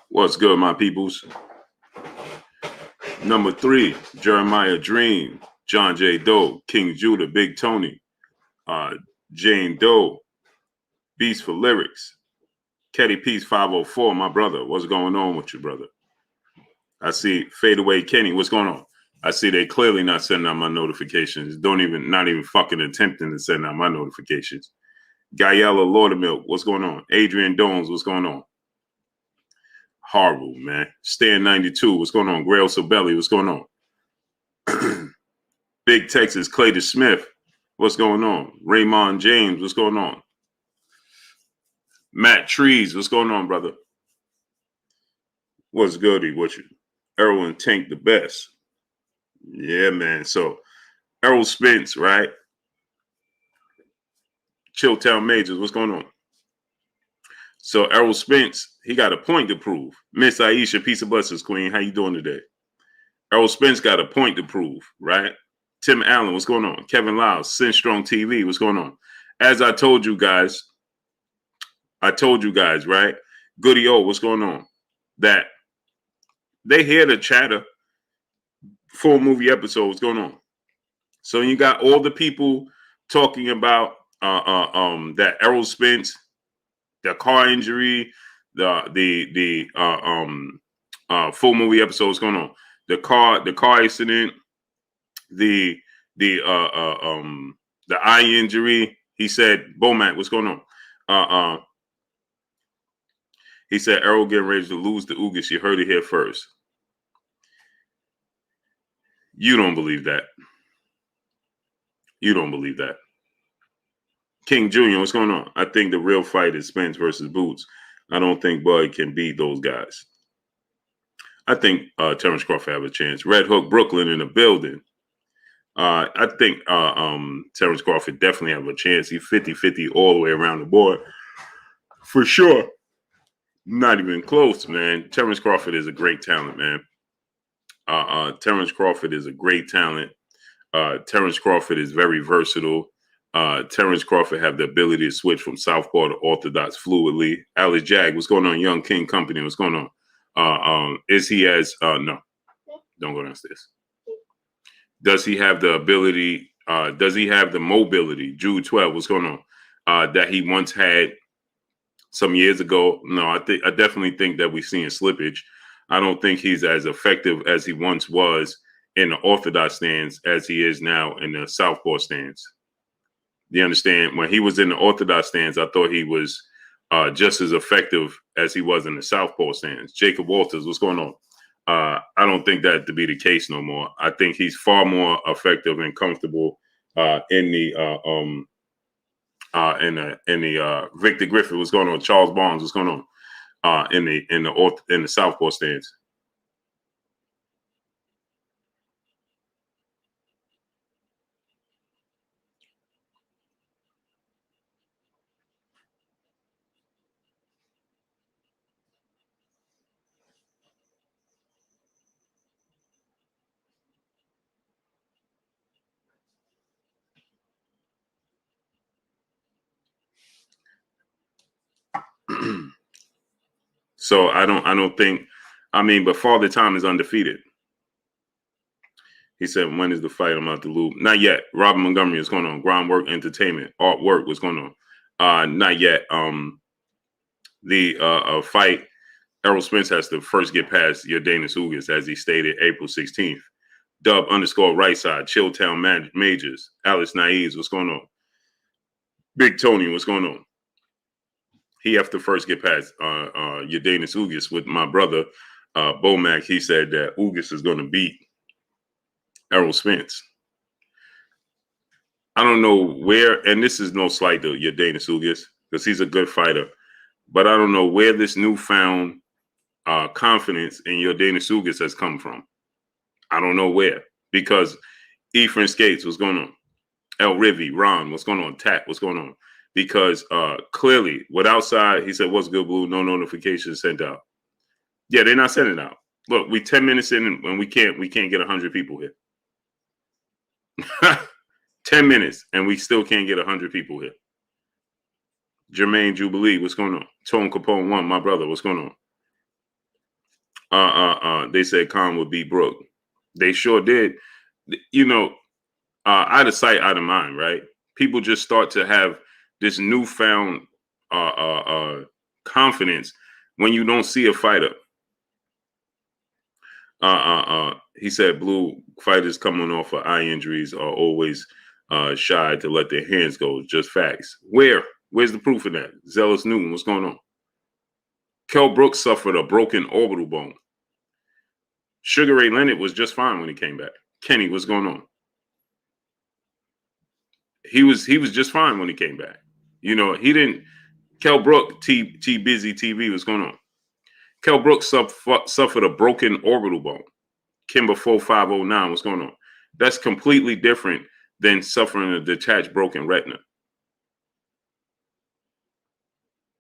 What's good, my peoples? Number 3, Jeremiah Dream, John J. Doe, King Judah, Big Tony, Jane Doe, Beast for Lyrics, Ketty Peace 504, my brother. What's going on with you, brother? I see Fade Away Kenny. What's going on? I see they clearly not sending out my notifications. Not even fucking attempting to send out my notifications. Guyella Laudermilk, what's going on? Adrian Dones, what's going on? Horrible, man. Stan 92, what's going on? Grail Sobelli, what's going on? Big Texas, Clayton Smith, what's going on? Raymond James, what's going on? Matt Trees, what's going on, brother? What's goody with you? Errol and Tank the best. Yeah, man. So Errol Spence, right? Chilltown Majors, what's going on? So Errol Spence, he got a point to prove. Miss Aisha, peace of blessings, queen. How you doing today? Errol Spence got a point to prove, right? Tim Allen, what's going on? Kevin Lyles, Sin Strong TV, what's going on? As I told you guys, right? Goody O, what's going on? That they hear the chatter. Full movie episode, what's going on? So you got all the people talking about that Errol Spence, the car injury, the full movie episode is going on. The car accident, the eye injury. He said, Bomac, what's going on? He said Errol getting ready to lose to Ugas. You heard it here first. You don't believe that. You don't believe that. King Jr., what's going on? I think the real fight is Spence versus Boots. I don't think Bud can beat those guys. I think Terrence Crawford have a chance. Red Hook Brooklyn in the building. I think Terrence Crawford definitely have a chance. He's 50-50 all the way around the board. For sure. Not even close, man. Terrence Crawford is a great talent, man. Terrence Crawford is a great talent. Terrence Crawford is very versatile. Terrence Crawford have the ability to switch from southpaw to orthodox fluidly. Alex Jag, what's going on? Young King Company, what's going on? Is he as no? Don't go downstairs. Does he have the ability? Does he have the mobility? Jude 12, what's going on? That he once had some years ago. No, I definitely think that we've seen slippage. I don't think he's as effective as he once was in the orthodox stance as he is now in the southpaw stance. You understand? When he was in the orthodox stance, I thought he was just as effective as he was in the southpaw stance. Jacob Walters, what's going on? I don't think that to be the case no more. I think he's far more effective and comfortable in the Victor Griffith. What's going on? Charles Barnes, what's going on? In the southpaw stance. So I don't think. I mean, but Father Time is undefeated. He said, when is the fight? I'm out the loop. Not yet. Robin Montgomery, what's going on? Groundwork Entertainment. Artwork, what's going on? Not yet. The fight, Errol Spence has to first get past Yordanis Ugas, as he stated, April 16th. Dub _ right side. Chilltown Majors. Alice Naives, what's going on? Big Tony, what's going on? He have to first get past Yordanis Ugas with my brother, Bomac. He said that Ugas is going to beat Errol Spence. I don't know where, and this is no slight to Yordanis Ugas, because he's a good fighter, but I don't know where this newfound confidence in Yordanis Ugas has come from. I don't know where, because Ephraim Skates, what's going on? El Rivi, Ron, what's going on? Tat, what's going on? Because clearly, with outside, he said, what's good, Blue? No notifications sent out. Yeah, they're not sending out. Look, we 10 minutes in and we can't get 100 people here. 10 minutes and we still can't get 100 people here. Jermaine Jubilee, what's going on? Tone Capone 1, my brother, what's going on? They said Khan would beat Brook. They sure did. You know, out of sight, out of mind, right? People just start to have this newfound confidence when you don't see a fighter. He said blue fighters coming off of eye injuries are always shy to let their hands go. Just facts. Where's the proof of that? Zealous Newton, what's going on? Kell Brooks suffered a broken orbital bone. Sugar Ray Leonard was just fine when he came back. Kenny, what's going on? He was just fine when he came back. You know, he didn't. Kell Brooks, T Busy TV, what's going on? Kell Brooks suffered a broken orbital bone. Kimber 4509, what's going on? That's completely different than suffering a detached broken retina.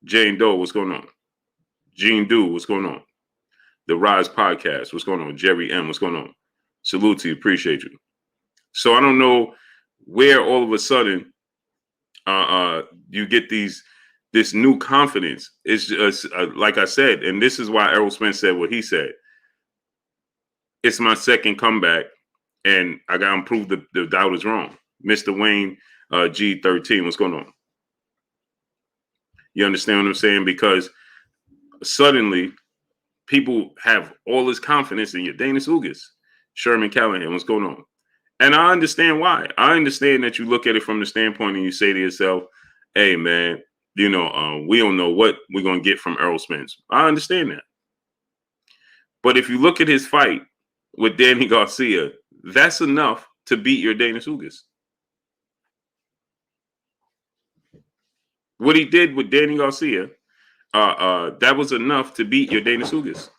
Jane Doe, what's going on? Gene Do, what's going on? The Rise Podcast, what's going on? Jerry M, what's going on? Salute to you, appreciate you. So I don't know where all of a sudden you get this new confidence. It's just like I said, and this is why Errol Spence said what he said. It's my second comeback, and I got to prove the doubt is wrong. Mr. Wayne G13, what's going on? You understand what I'm saying? Because suddenly people have all this confidence in you. Danis Ugas, Sherman Callahan, what's going on? And I understand why. I understand that you look at it from the standpoint and you say to yourself, hey, man, you know, we don't know what we're going to get from Errol Spence. I understand that. But if you look at his fight with Danny Garcia, that's enough to beat your Danis Ugas. What he did with Danny Garcia, that was enough to beat your Danis Ugas.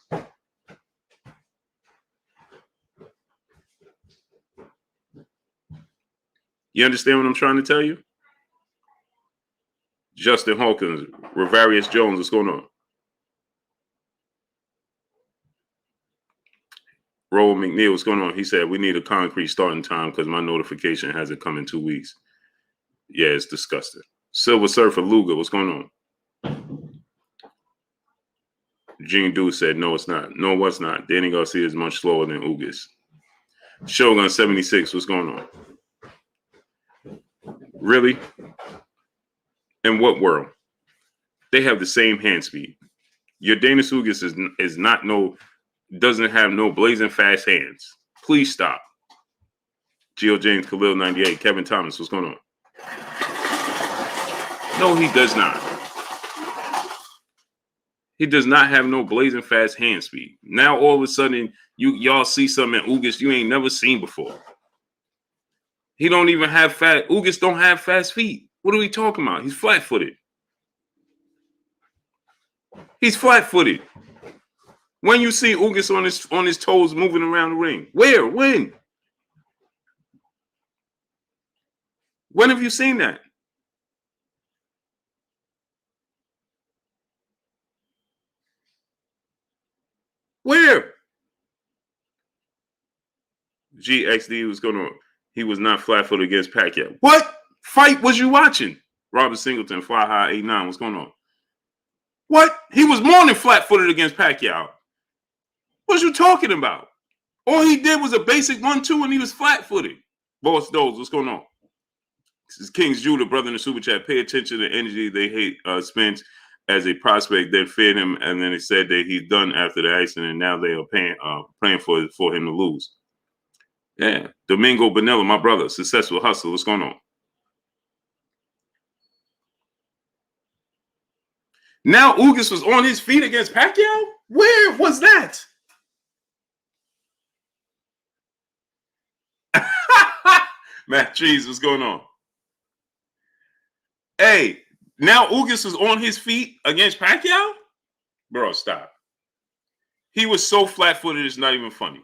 You understand what I'm trying to tell you? Justin Hawkins, Rivarius Jones, what's going on? Roll McNeil, what's going on? He said, we need a concrete starting time because my notification hasn't come in 2 weeks. Yeah, it's disgusting. Silver Surfer Luga, what's going on? Gene Dew said, no, it's not. No, what's not? Danny Garcia is much slower than Ugas. Shogun 76, what's going on? Really? In what world? They have the same hand speed. Your Danis Ugas doesn't have no blazing fast hands. Please stop. Geo James Khalil 98, Kevin Thomas, what's going on? No, he does not. He does not have no blazing fast hand speed. Now all of a sudden y'all see something in Ugas you ain't never seen before. He don't even have fast. Ugas don't have fast feet. What are we talking about? He's flat-footed. He's flat-footed. When you see Ugas on his toes moving around the ring? Where? When? When have you seen that? Where? GXD was going on. He was not flat-footed against Pacquiao. What fight was you watching? Robert Singleton, Fly High 89. What's going on? What? He was more than flat-footed against Pacquiao. What you talking about? All he did was a basic 1-2 and he was flat-footed. Boss Doze, what's going on? This is King's Judah, brother in the super chat. Pay attention to the energy. They hate Spence as a prospect, then feared him, and then it said that he's done after the accident, and now they are praying for him to lose. Yeah. Domingo Bonella, my brother, successful hustle. What's going on? Now Ugas was on his feet against Pacquiao? Where was that? Matt Cheese, what's going on? Hey, now Ugas was on his feet against Pacquiao? Bro, stop. He was so flat-footed, it's not even funny.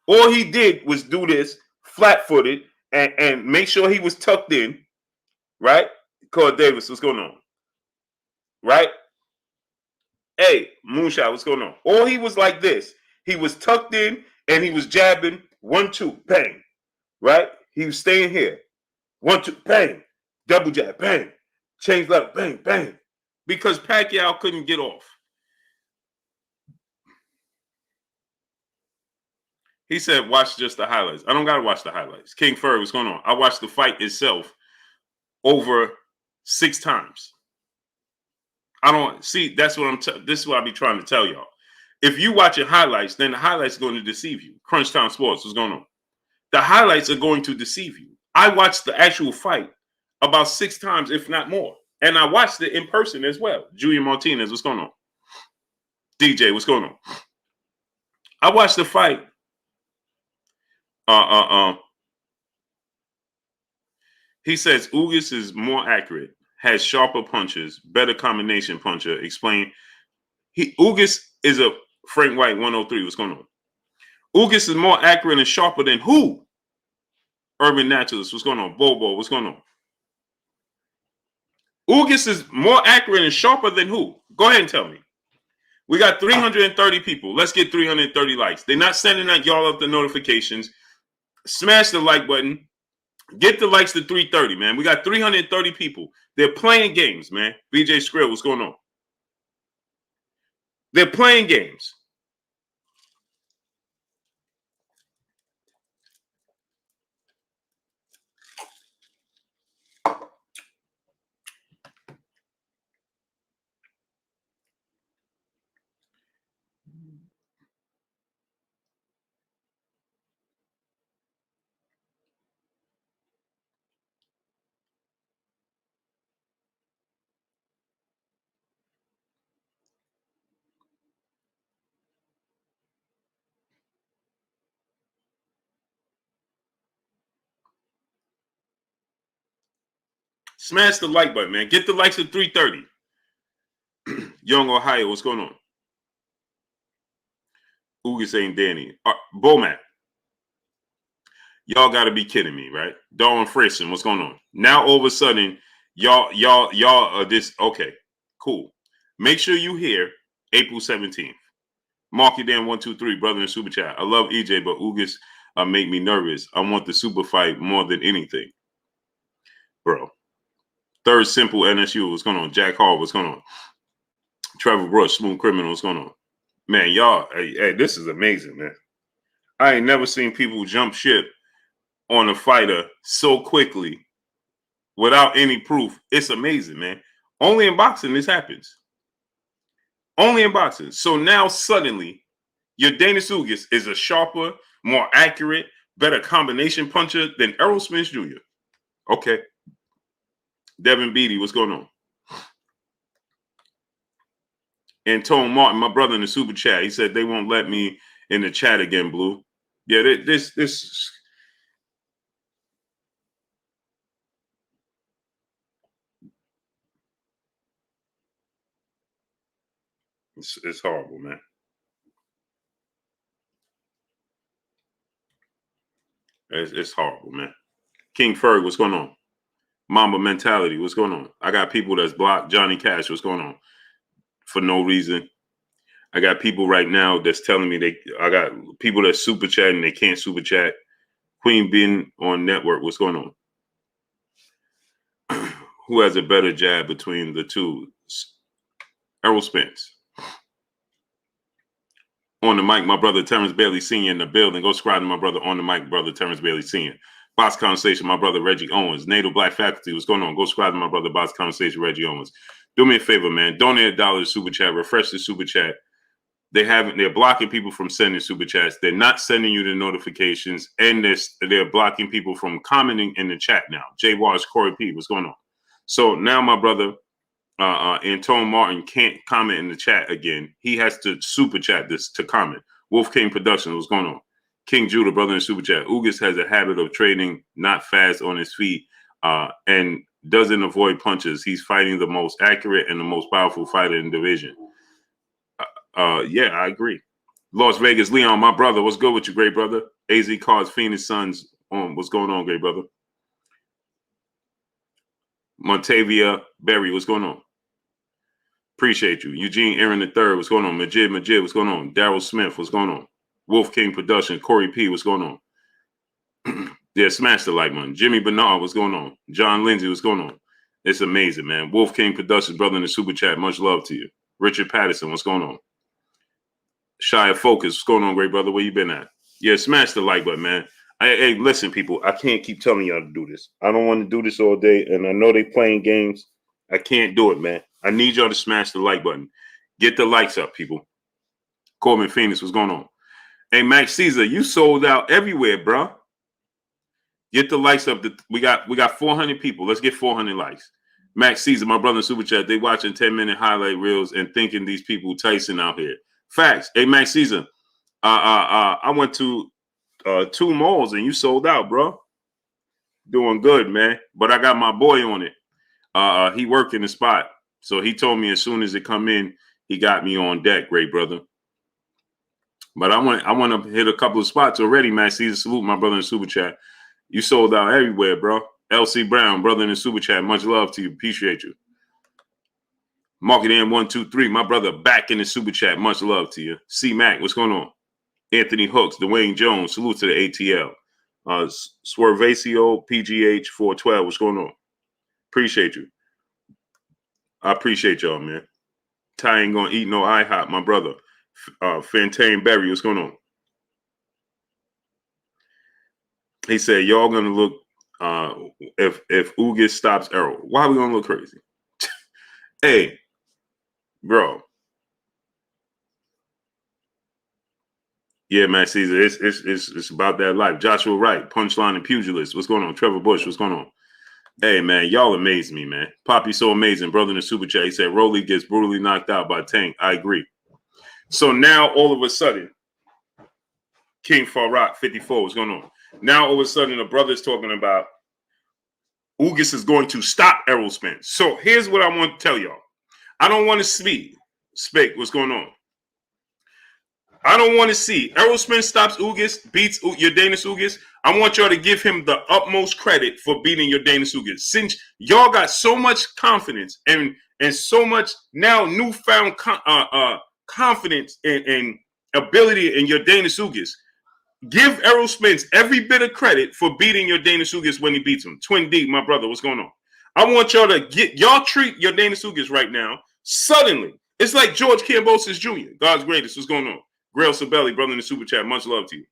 All he did was do this flat-footed and make sure he was tucked in, right? Cord Davis, what's going on? Right? Hey, Moonshot, what's going on? All he was like this. He was tucked in and he was jabbing 1-2, bang. Right? He was staying here. 1-2, bang. Double jab, bang. Change left, bang, bang. Because Pacquiao couldn't get off. He said, watch just the highlights. I don't got to watch the highlights. King Fur, what's going on? I watched the fight itself over 6 times. I don't see. That's what this is what I be trying to tell y'all. If you watching highlights, then the highlights are going to deceive you. Crunch Time Sports, what's going on? The highlights are going to deceive you. I watched the actual fight about 6 times, if not more. And I watched it in person as well. Julian Martinez, what's going on? DJ, what's going on? I watched the fight. He says Ugas is more accurate, has sharper punches, better combination puncher. Explain. Ugas is a Frank White 103. What's going on? Ugas is more accurate and sharper than who? Urban Naturalist. What's going on? Bobo. What's going on? Ugas is more accurate and sharper than who? Go ahead and tell me. We got 330 people. Let's get 330 likes. They're not sending out y'all up the notifications. Smash the like button. Get the likes to 330, man. We got 330 people. They're playing games, man. BJ Skrill, what's going on? They're playing games. Smash the like button, man. Get the likes at 330. Young Ohio, what's going on? Ugas ain't Danny. Bomac. Y'all got to be kidding me, right? Darwin Frayson, what's going on? Now all of a sudden, y'all are this. Okay, cool. Make sure you hear April 17th. Mark it down 123, brother in super chat. I love EJ, but Ugas make me nervous. I want the super fight more than anything, bro. Third Simple NSU, what's going on? Jack Hall, what's going on? Trevor Brush, Smooth Criminal, what's going on? Man, y'all, hey, this is amazing, man. I ain't never seen people jump ship on a fighter so quickly without any proof. It's amazing, man. Only in boxing this happens. Only in boxing. So now suddenly, your Danis Ugas is a sharper, more accurate, better combination puncher than Errol Spence Jr. Okay. Devin Beatty, what's going on? And Tone Martin, my brother in the super chat, he said they won't let me in the chat again, Blue. Yeah, this it's horrible, man. It's horrible, man. King Ferg, what's going on? Mamba Mentality, what's going on? I got people that's blocked. Johnny Cash, what's going on? For no reason. I got people right now that's telling me I got people that's super chatting, they can't super chat. Queen being on network, what's going on? Who has a better jab between the two? Errol Spence. On the mic, my brother Terrence Bailey Sr. in the building. Go subscribe to my brother on the mic, brother Terrence Bailey Sr. Box Conversation, my brother Reggie Owens. Native Black Faculty, what's going on? Go subscribe to my brother Box Conversation, Reggie Owens. Do me a favor, man. Donate $1 to super chat. Refresh the super chat. They're blocking people from sending super chats. They're not sending you the notifications, and they're blocking people from commenting in the chat now. Jay Wars, Corey P, what's going on? So now my brother Antone Martin can't comment in the chat again. He has to super chat this to comment. Wolf King Productions, what's going on? King Judah, brother in super chat. Ugas has a habit of trading not fast on his feet and doesn't avoid punches. He's fighting the most accurate and the most powerful fighter in the division. Yeah, I agree. Las Vegas, Leon, my brother, what's good with you, great brother? AZ Cards, Phoenix Suns, what's going on, great brother? Montavia Berry, what's going on? Appreciate you. Eugene Aaron III, what's going on? Majid, what's going on? Daryl Smith, what's going on? Wolf King Production, Corey P, what's going on? Yeah, smash the like button. Jimmy Bernard, what's going on? John Lindsay, what's going on? It's amazing, man. Wolf King Productions, brother in the super chat. Much love to you. Richard Patterson, what's going on? Shia Focus, what's going on, great brother? Where you been at? Yeah, smash the like button, man. Hey, listen, people, I can't keep telling y'all to do this. I don't want to do this all day, and I know they playing games. I can't do it, man. I need y'all to smash the like button. Get the likes up, people. Corbin Phoenix, what's going on? Hey, Max Caesar, you sold out everywhere, bro. Get the likes up. We got 400 people. Let's get 400 likes. Max Caesar, my brother in Super Chat, they watching 10-minute highlight reels and thinking these people Tyson out here. Facts. Hey, Max Caesar, I went to 2 malls and you sold out, bro. Doing good, man. But I got my boy on it. He worked in the spot. So he told me as soon as it come in, he got me on deck, great brother. But I want to hit a couple of spots already, Max Caesar. Salute my brother in Super Chat. You sold out everywhere, bro. LC Brown, brother in the super chat. Much love to you. Appreciate you. Market in 123. My brother back in the super chat. Much love to you. C Mac, what's going on? Anthony Hooks, Dwayne Jones. Salute to the ATL. Swervacio PGH 412. What's going on? Appreciate you. I appreciate y'all, man. Ty ain't gonna eat no IHOP, my brother. Fantane Berry, what's going on? He said, y'all gonna look if Ugas stops Errol. Why are we gonna look crazy? Hey, bro. Yeah, man, Caesar, it's about that life. Joshua Wright, Punchline and Pugilist. What's going on? Trevor Bush, what's going on? Hey, man, y'all amaze me, man. Poppy so amazing. Brother in the super chat, he said, Rolly gets brutally knocked out by Tank. I agree. So now, all of a sudden, King Farrak 54, what's going on? Now, all of a sudden, the brother's talking about Ugas is going to stop Errol Spence. So here's what I want to tell y'all. I don't want to speak what's going on. I don't want to see Errol Spence stops Ugas, beats Yordenis Ugas. I want y'all to give him the utmost credit for beating Yordenis Ugas. Since y'all got so much confidence and so much now newfound confidence and ability in Yordenis Ugas, give Errol Spence every bit of credit for beating Yordenis Ugas when he beats him. Twin D, my brother, what's going on? I want y'all to treat Yordenis Ugas right now. Suddenly, it's like George Kambosos Jr., God's greatest. What's going on? Grail Sabelli, brother in the super chat, much love to you.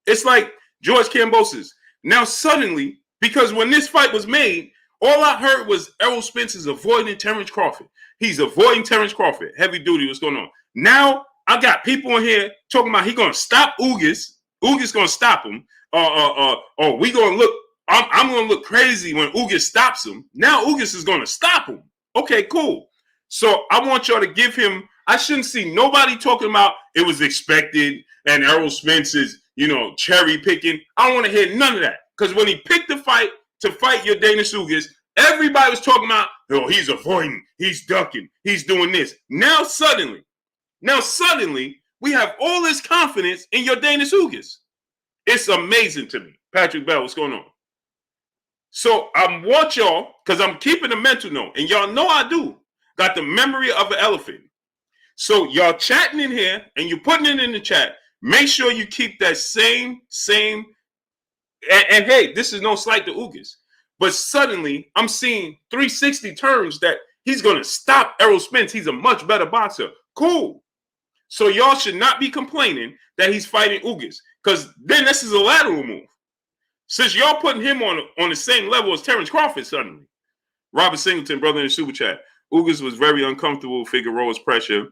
It's like George Kambosos. Now, suddenly, because when this fight was made, all I heard was Errol Spence is avoiding Terrence Crawford. He's avoiding Terrence Crawford. Heavy duty, what's going on? Now, I got people in here talking about he going to stop Ugas. Ugas going to stop him. We going to look, I'm going to look crazy when Ugas stops him. Now, Ugas is going to stop him. Okay, cool. So I want y'all to give him, I shouldn't see nobody talking about it was expected and Errol Spence is, cherry picking. I don't want to hear none of that. Because when he picked the fight to fight Yordenis Ugas, everybody was talking about, he's avoiding, he's ducking, he's doing this. Now suddenly, we have all this confidence in Yordenis Ugas. It's amazing to me. Patrick Bell, what's going on? So I want y'all, because I'm keeping a mental note, and y'all know I do, got the memory of an elephant. So y'all chatting in here, and you're putting it in the chat. Make sure you keep that same, and hey, this is no slight to Ugas, but suddenly I'm seeing 360 turns that he's going to stop Errol Spence. He's a much better boxer. Cool. So y'all should not be complaining that he's fighting Ugas, because then this is a lateral move. Since y'all putting him on the same level as Terrence Crawford suddenly. Robert Singleton, brother in the super chat. Ugas was very uncomfortable with Figueroa's pressure,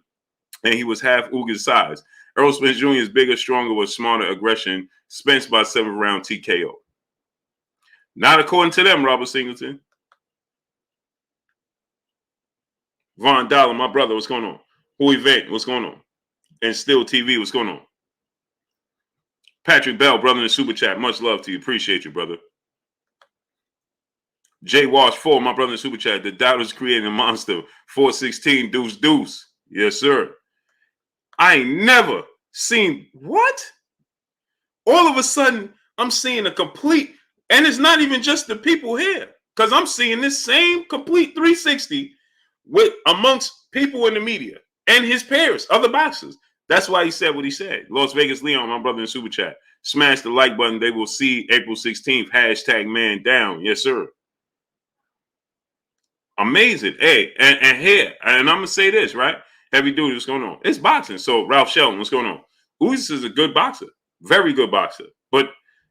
and he was half Ugas' size. Errol Spence Jr. is bigger, stronger, with smarter aggression. Spence by 7th round TKO. Not according to them, Robert Singleton. Von Dollar, my brother, what's going on? Who Event, what's going on? And Still TV, what's going on? Patrick Bell, brother in the super chat. Much love to you. Appreciate you, brother. Jay Wash 4, my brother in the super chat. The Doubters creating a monster. 416 deuce deuce. Yes, sir. I ain't never seen what? All of a sudden, I'm seeing a complete, and it's not even just the people here, because I'm seeing this same complete 360 with amongst people in the media and his peers, other boxers. That's why he said what he said. Las Vegas Leon, my brother in super chat. Smash the like button. They will see April 16th. Hashtag man down. Yes, sir. Amazing. Hey, and here, and I'm gonna say this, right? Heavy duty, what's going on? It's boxing. So Ralph Shelton, what's going on? Ugas is a good boxer, very good boxer. But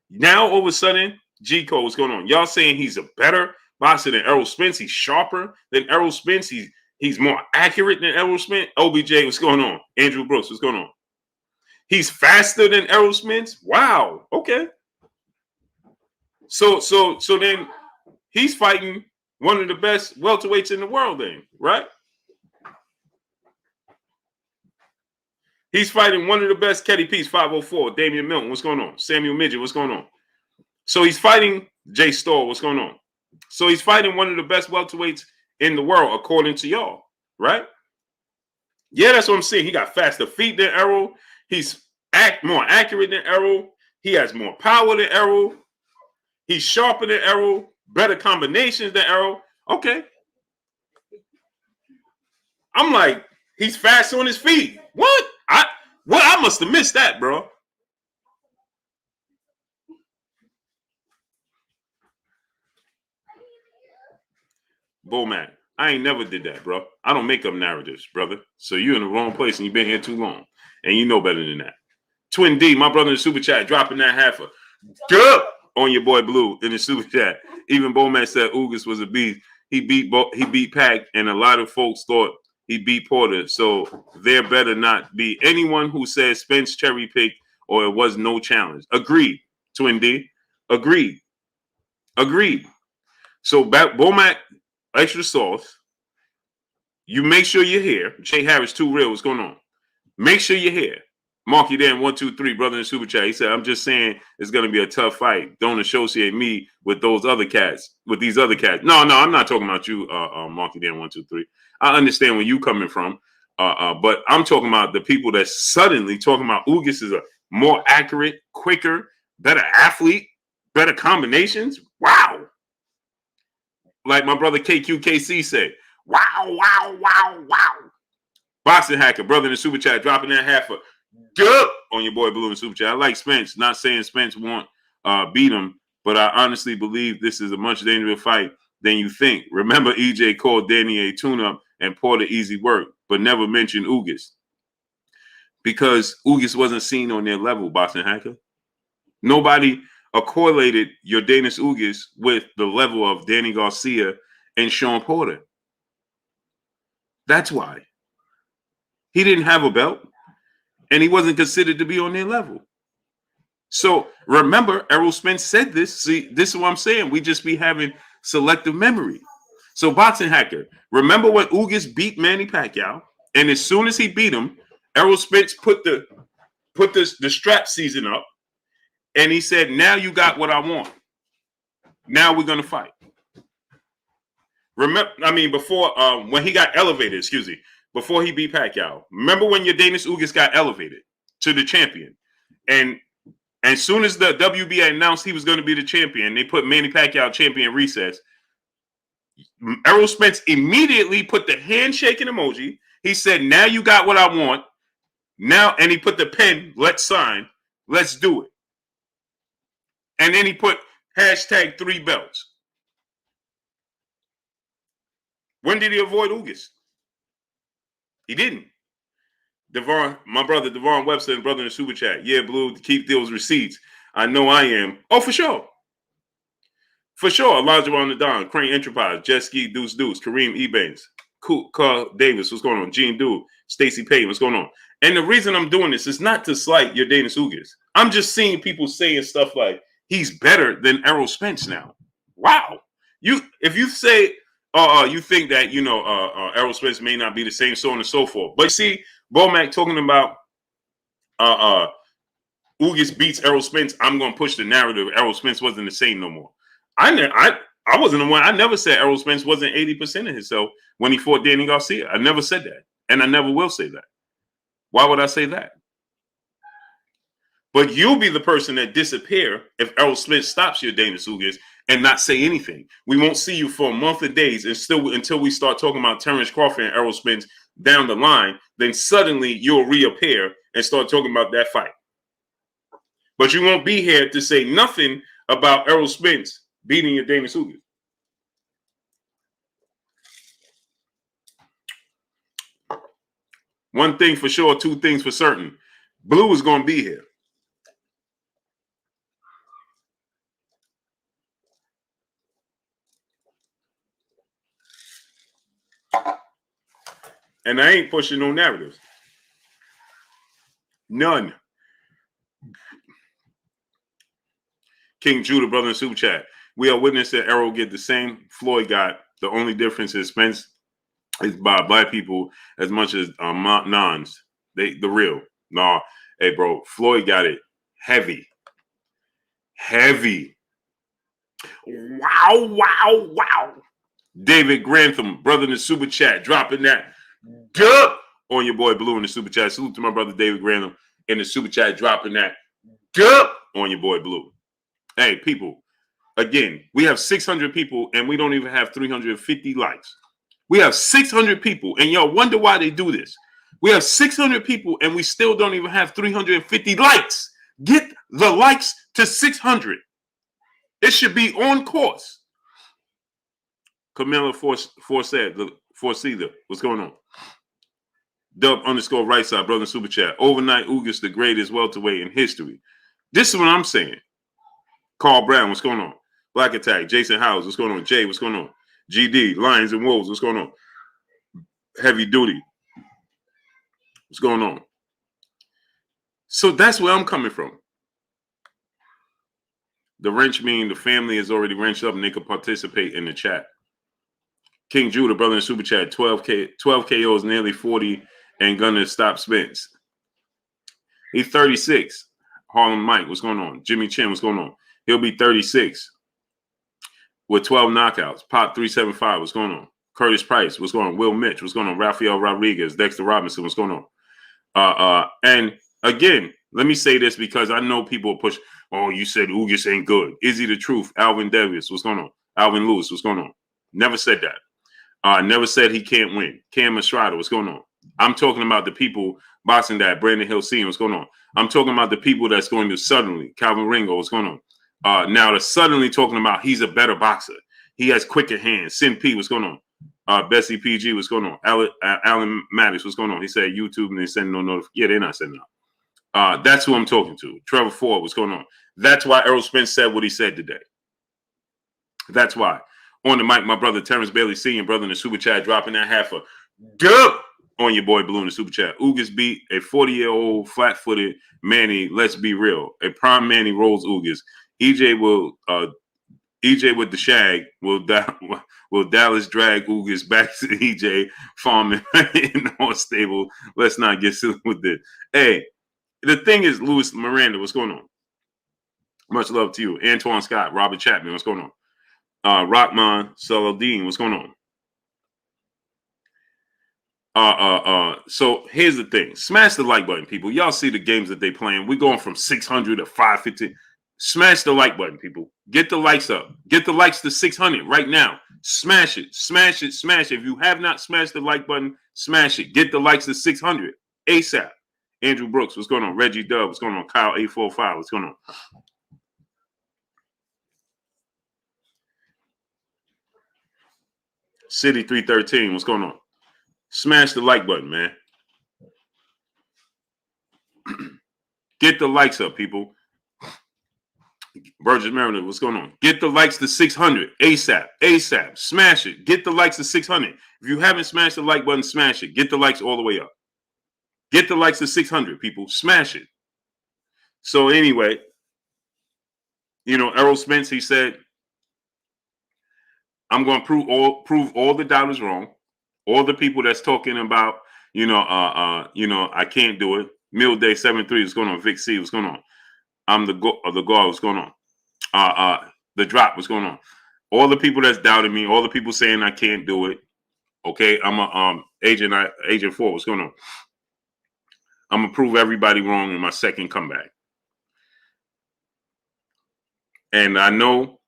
now all of a sudden, G Code, what's going on? Y'all saying he's a better boxer than Errol Spence? He's sharper than Errol Spence. He's more accurate than Errol Spence. OBJ, what's going on? Andrew Brooks, what's going on? He's faster than Errol Spence. Wow. Okay. So then he's fighting one of the best welterweights in the world, then, right? He's fighting one of the best. Ketty Peace, 504. Damian Milton, what's going on? Samuel Midget, what's going on? So he's fighting Jay Storr, what's going on? So he's fighting one of the best welterweights in the world, according to y'all, right? Yeah, that's what I'm saying. He got faster feet than Errol. He's more accurate than Errol. He has more power than Errol. He's sharper than Errol. Better combinations than Errol. Okay. I'm like, he's fast on his feet. What? I must have missed that, bro. Bomac, I ain't never did that, bro. I don't make up narratives, brother. So you're in the wrong place and you've been here too long. And you know better than that. Twin D, my brother in the super chat, dropping that half a duh on your boy Blue in the super chat. Even Bomac said Ugas was a beast. He beat Pac, and a lot of folks thought he beat Porter. So there better not be anyone who says Spence cherry picked or it was no challenge. Agreed, Twin D. Agreed. So Bomac, extra sauce. You make sure you're here. Jay Harris, too real. What's going on? Make sure you're here. Marky Dan 123, brother in super chat. He said, "I'm just saying it's gonna be a tough fight. Don't associate me with those other cats, with these other cats." No, I'm not talking about you, Marky Dan 123. I understand where you coming from, but I'm talking about the people that suddenly talking about Ugas is a more accurate, quicker, better athlete, better combinations. Wow. Like my brother KQKC said, wow. Boxing hacker, brother in the super chat, dropping that half a duh on your boy Blue in the super chat. I like Spence, not saying Spence won't beat him, but I honestly believe this is a much dangerous fight than you think. Remember, EJ called Danny a tune-up and Porter easy work, but never mentioned Ugas. Because Ugas wasn't seen on their level, boxing hacker. Nobody correlated your Danis Ugas with the level of Danny Garcia and Sean Porter. That's why. He didn't have a belt, and he wasn't considered to be on their level. So remember, Errol Spence said this. See, this is what I'm saying. We just be having selective memory. So boxing hacker, remember when Ugas beat Manny Pacquiao, and as soon as he beat him, Errol Spence put the strap season up, and he said, "Now you got what I want. Now we're gonna fight." Remember, before when he got elevated, before he beat Pacquiao. Remember when your Danis Ugas got elevated to the champion, and as soon as the WBA announced he was going to be the champion, they put Manny Pacquiao champion recess. Errol Spence immediately put the handshaking emoji. He said, "Now you got what I want." Now, and he put the pen, "Let's sign, let's do it." And then he put hashtag 3 belts. When did he avoid Ugas? He didn't. Devon, my brother Devon Webster and brother in the super chat. Yeah, Blue, keep those receipts. I know I am. Oh, for sure. For sure. Elijah on the Don, Crane Enterprise, Jet Ski, Deuce, Kareem Ebanks, Carl Davis, what's going on? Gene Dude, Stacey Payne, what's going on? And the reason I'm doing this is not to slight your Danis Ugas. I'm just seeing people saying stuff like he's better than Errol Spence now. Wow. If you say you think that Errol Spence may not be the same, so on and so forth. But you see, Bomac talking about Ugas beats Errol Spence. I'm going to push the narrative. Errol Spence wasn't the same no more. I wasn't the one. I never said Errol Spence wasn't 80% of himself when he fought Danny Garcia. I never said that, and I never will say that. Why would I say that? But you'll be the person that disappear if Errol Spence stops your Danis Ugas and not say anything. We won't see you for a month of days, and still until we start talking about Terrence Crawford and Errol Spence down the line. Then suddenly you'll reappear and start talking about that fight. But you won't be here to say nothing about Errol Spence beating your Danis Ugas. One thing for sure, two things for certain. Blue is going to be here. And I ain't pushing no narratives. None. King Judah, brother in super chat. We are witnessing Errol get the same Floyd got. The only difference is Spence is by black people as much as nons. The real. Nah, hey, bro, Floyd got it heavy. Heavy. Wow. David Grantham, brother in the super chat, dropping that duh on your boy Blue in the super chat. Salute to my brother David Grantham in the super chat, dropping that duh on your boy Blue. Hey, people, again, we have 600 people and we don't even have 350 likes. We have 600 people and y'all wonder why they do this. We have 600 people and we still don't even have 350 likes. Get the likes to 600. It should be on course. Camilla Forceda, what's going on? Dub _ right side, brother super chat. Overnight Ugas, the greatest welterweight in history. This is what I'm saying. Carl Brown, what's going on? Black Attack, Jason Howes, what's going on? Jay, what's going on? GD, Lions and Wolves, what's going on? Heavy Duty, what's going on? So that's where I'm coming from. The wrench mean the family is already wrenched up and they can participate in the chat. King Judah, brother in super chat, 12 KOs, nearly 40, and gonna stop Spence. He's 36. Harlem Mike, what's going on? Jimmy Chin, what's going on? He'll be 36 with 12 knockouts. Pop 375, what's going on? Curtis Price, what's going on? Will Mitch, what's going on? Rafael Rodriguez, Dexter Robinson, what's going on? And again, let me say this because I know people push. Oh, you said Ugas ain't good. Is he the truth? Alvin Davis, what's going on? Alvin Lewis, what's going on? Never said that. Never said he can't win. Cam Estrada, what's going on? I'm talking about the people boxing that. Brandon Hill Senior, what's going on? I'm talking about the people that's going to suddenly. Calvin Ringo, what's going on? Now they're suddenly talking about he's a better boxer. He has quicker hands. Sin P, what's going on? Bessie PG, what's going on? Alan Maddox, what's going on? He said YouTube and they send no notification. Yeah, they're not sending out. That's who I'm talking to. Trevor Ford, what's going on? That's why Errol Spence said what he said today. That's why. On the mic, my brother Terrence Bailey Sr., brother in the super chat, dropping that half a dub on your boy Blue in the super chat. Ugas beat a 40-year-old flat-footed Manny. Let's be real. A prime Manny rolls Ugas. EJ with the shag will Dallas drag Ugas back to EJ farming in the horse stable. Let's not get silly with this. Hey, the thing is, Louis Miranda, what's going on? Much love to you. Antoine Scott, Robert Chapman, what's going on? Rockman Saladin, what's going on? So here's the thing. Smash the like button, people. Y'all see the games that they playing. We're going from 600 to 550. Smash the like button, people. Get the likes up. Get the likes to 600 right now. Smash it. Smash it. Smash it. If you have not smashed the like button, smash it. Get the likes to 600 ASAP. Andrew Brooks, what's going on? Reggie Dub, what's going on? Kyle 845, what's going on? City 313, what's going on? Smash the like button, man. Get the likes up, people. Burgess Meredith, what's going on? Get the likes to 600 ASAP. ASAP. Smash it. Get the likes to 600. If you haven't smashed the like button, smash it. Get the likes all the way up. Get the likes to 600, people. Smash it. So anyway, Errol Spence, he said, I'm going to prove all the doubters wrong. All the people that's talking about, I can't do it. Mill Day 73, what's going on? Vic C, what's going on? I'm the guard, what's going on? The drop, what's going on? All the people that's doubting me, all the people saying I can't do it. Okay, I'm a Agent 4, what's going on? I'm gonna prove everybody wrong in my second comeback. And I know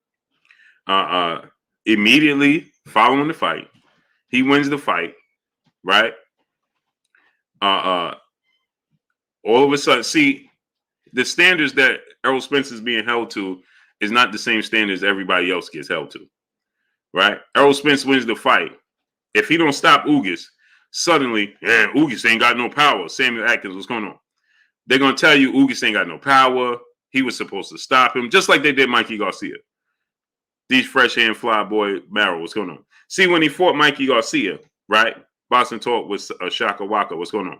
immediately following the fight, he wins the fight, right? All of a sudden, see, the standards that Errol Spence is being held to is not the same standards everybody else gets held to, right? Errol Spence wins the fight. If he don't stop Ugas, Suddenly, yeah, Ugas ain't got no power. Samuel Atkins, what's going on? They're going to tell you Ugas ain't got no power. He was supposed to stop him, just like they did Mikey Garcia. These fresh hand fly boy Marrow, what's going on? See, when he fought Mikey Garcia, right? Boxing Talk with Shaka Waka, what's going on?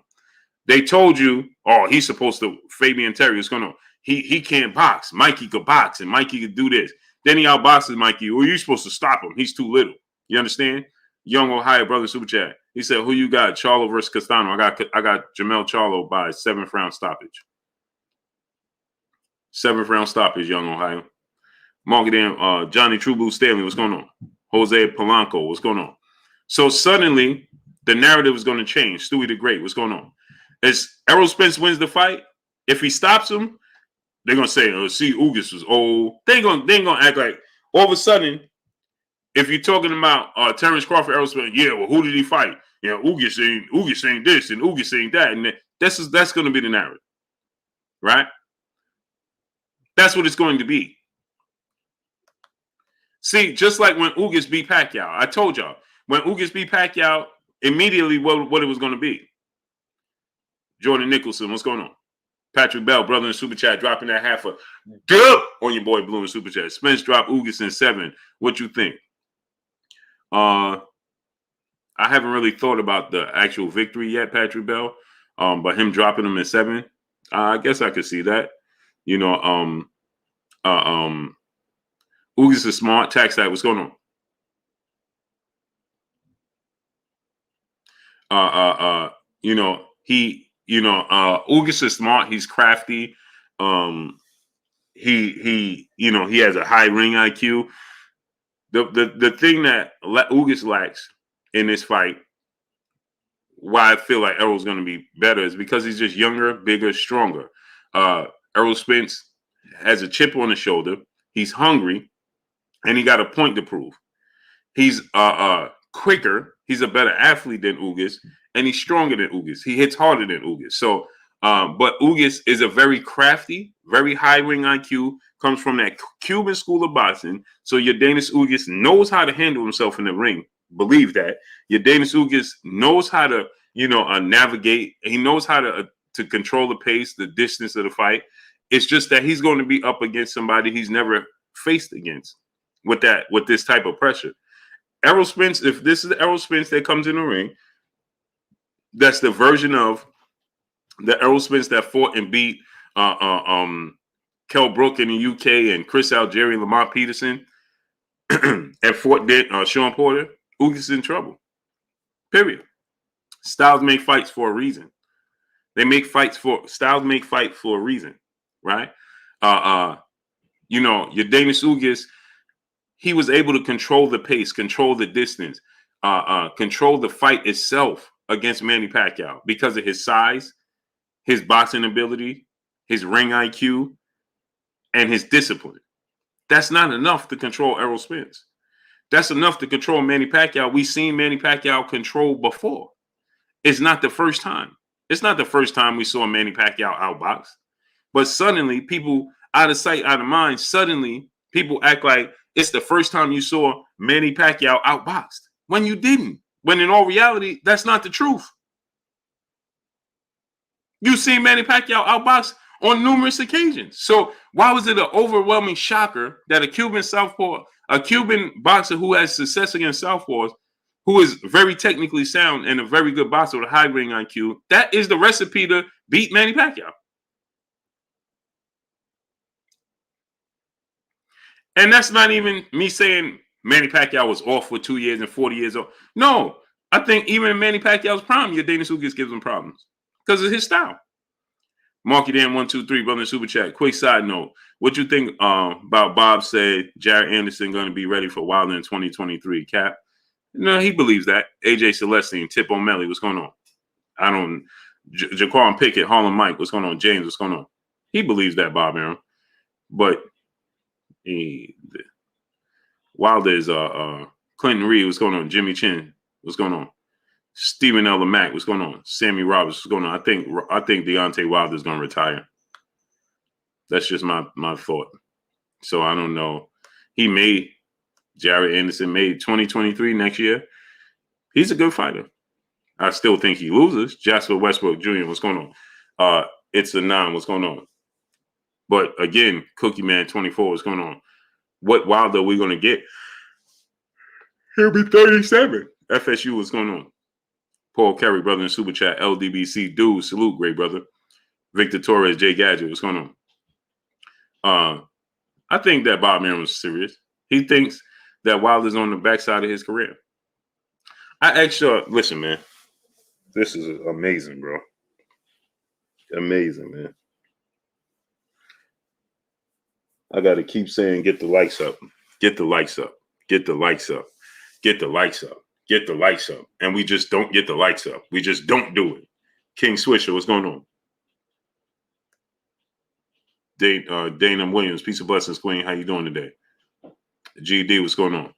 They told you, oh, he's supposed to, Fabian Terry, what's going on? He can't box. Mikey could box and Mikey could do this. Then he outboxes Mikey. Well, you're supposed to stop him. He's too little. You understand? Young Ohio brother super chat. He said, who you got? Charlo versus Castano. I got Jamel Charlo by 7th round stoppage. 7th round stoppage, Young Ohio. Mark it in. Johnny True Blue Stanley, what's going on? Jose Polanco, what's going on? So suddenly, the narrative is going to change. Stewie the Great, what's going on? As Errol Spence wins the fight, if he stops him, they're going to say, oh, see, Ugas was old. They ain't gonna act like, all of a sudden, if you're talking about Terrence Crawford, Errol Spence, yeah, well, who did he fight? Yeah, Ugas ain't this and Ugas ain't that. And that's going to be the narrative, right? That's what it's going to be. See, just like when Ugas beat Pacquiao, I told y'all, when Ugas beat Pacquiao, immediately what it was going to be. Jordan Nicholson, what's going on? Patrick Bell, brother in Super Chat, dropping that half a dip on your boy Blue in Super Chat. Spence dropped Ugas in 7. What you think? I haven't really thought about the actual victory yet, Patrick Bell. But him dropping him in 7, I guess I could see that. You know, Ugas is smart. Tax that. What's going on? Ugas is smart. He's crafty. He has a high ring IQ. The thing that Ugas lacks in this fight, why I feel like Errol's going to be better, is because he's just younger, bigger, stronger. Errol Spence has a chip on his shoulder. He's hungry, and he got a point to prove. He's quicker. He's a better athlete than Ugas, and he's stronger than Ugas. He hits harder than Ugas. So, but Ugas is a very crafty, very high ring IQ, comes from that Cuban school of boxing. So Yordenis Ugas knows how to handle himself in the ring. Believe that. Yordenis Ugas knows how to, navigate. He knows how to control the pace, the distance of the fight. It's just that he's going to be up against somebody he's never faced against with this type of pressure. Errol Spence, if this is the Errol Spence that comes in the ring, that's the version of the Errol Spence that fought and beat Kell Brook in the UK and Chris Algieri and Lamont Peterson and fought Sean Porter. Ugas is in trouble. Period. Styles make fights for a reason. Styles make fight for a reason, right? Yordenis Ugas, he was able to control the pace, control the distance, control the fight itself against Manny Pacquiao because of his size, his boxing ability, his ring IQ, and his discipline. That's not enough to control Errol Spence. That's enough to control Manny Pacquiao. We've seen Manny Pacquiao control before. It's not the first time. It's not the first time we saw Manny Pacquiao outbox. But suddenly, people out of sight, out of mind, suddenly people act like it's the first time you saw Manny Pacquiao outboxed when you didn't. When in all reality, that's not the truth. You've seen Manny Pacquiao outboxed on numerous occasions. So why was it an overwhelming shocker that a Cuban boxer who has success against southpaws, who is very technically sound and a very good boxer with a high ring IQ, that is the recipe to beat Manny Pacquiao? And that's not even me saying Manny Pacquiao was off for 2 years and 40 years old. No, I think even in Manny Pacquiao's prime, Yordenis Ugas gives him problems because of his style. Mark it in 123, brother in Super Chat. Quick side note. What you think about Bob said Jared Anderson going to be ready for Wilder in 2023, Cap? No, he believes that. AJ Celestine, Tip O'Malley, what's going on? Jaquan Pickett, Harlem Mike, what's going on? James, what's going on? He believes that, Bob Aaron. But Wilder is Clinton Reed, what's going on? Jimmy Chin, what's going on? Stephen L. Mack, what's going on? Sammy Roberts, what's going on? I think Deontay Wilder is going to retire. That's just my thought. So I don't know. Jared Anderson made 2023 next year. He's a good fighter. I still think he loses. Jasper Westbrook Jr., what's going on? It's a 9, what's going on? But again, Cookie Man 24, what's going on? What Wilder are we going to get? He'll be 37. FSU, what's going on? Paul Kerry, brother in Super Chat. LDBC, dude, salute, great brother. Victor Torres, Jay Gadget, what's going on? I think that Bob Arum was serious. He thinks that Wilder's on the backside of his career. Listen, man. This is amazing, bro. Amazing, man. I got to keep saying, get the likes up. Get the likes up. Get the likes up. Get the likes up. Get the likes up. And we just don't get the likes up. We just don't do it. King Swisher, what's going on? Dana Williams, peace of blessings, Queen. How you doing today? GD, what's going on?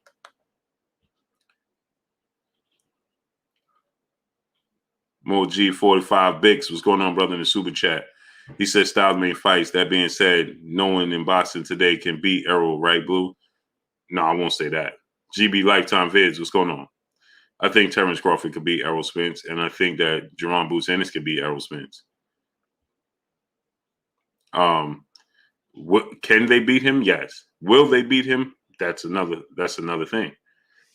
Mo G45 Bix, what's going on, brother, in the super chat? He said Styles made fights. That being said, no one in boxing today can beat Errol, right, Blue? No, I won't say that. GB Lifetime Vids, what's going on? I think Terrence Crawford could beat Errol Spence, and I think that Jerron Boots Ennis could beat Errol Spence. What can they beat him? Yes. Will they beat him? That's another thing.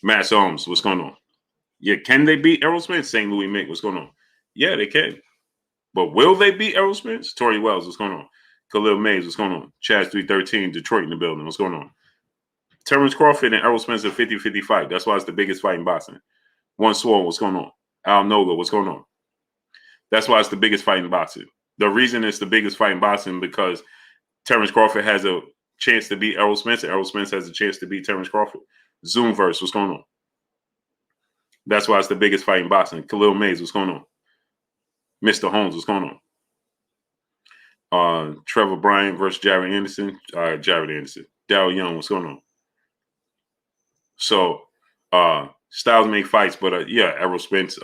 Matt Holmes, what's going on? Yeah, can they beat Errol Spence? St. Louis Mick, what's going on? Yeah, they can. But will they beat Errol Spence? Tori Wells, what's going on? Khalil Mays, what's going on? Chaz 313, Detroit in the building, what's going on? Terrence Crawford and Errol Spence a 50-50 fight. That's why it's the biggest fight in boxing. One Swole, what's going on? Al Noga, what's going on? That's why it's the biggest fight in boxing. The reason it's the biggest fight in boxing because Terrence Crawford has a chance to beat Errol Spence, and Errol Spence has a chance to beat Terrence Crawford. Zoomverse, what's going on? That's why it's the biggest fight in boxing. Khalil Mays, what's going on? Mr. Holmes, what's going on? Trevor Bryant versus Jared Anderson. Jared Anderson. Darryl Young, what's going on? So, Styles make fights, but yeah, Errol Spence,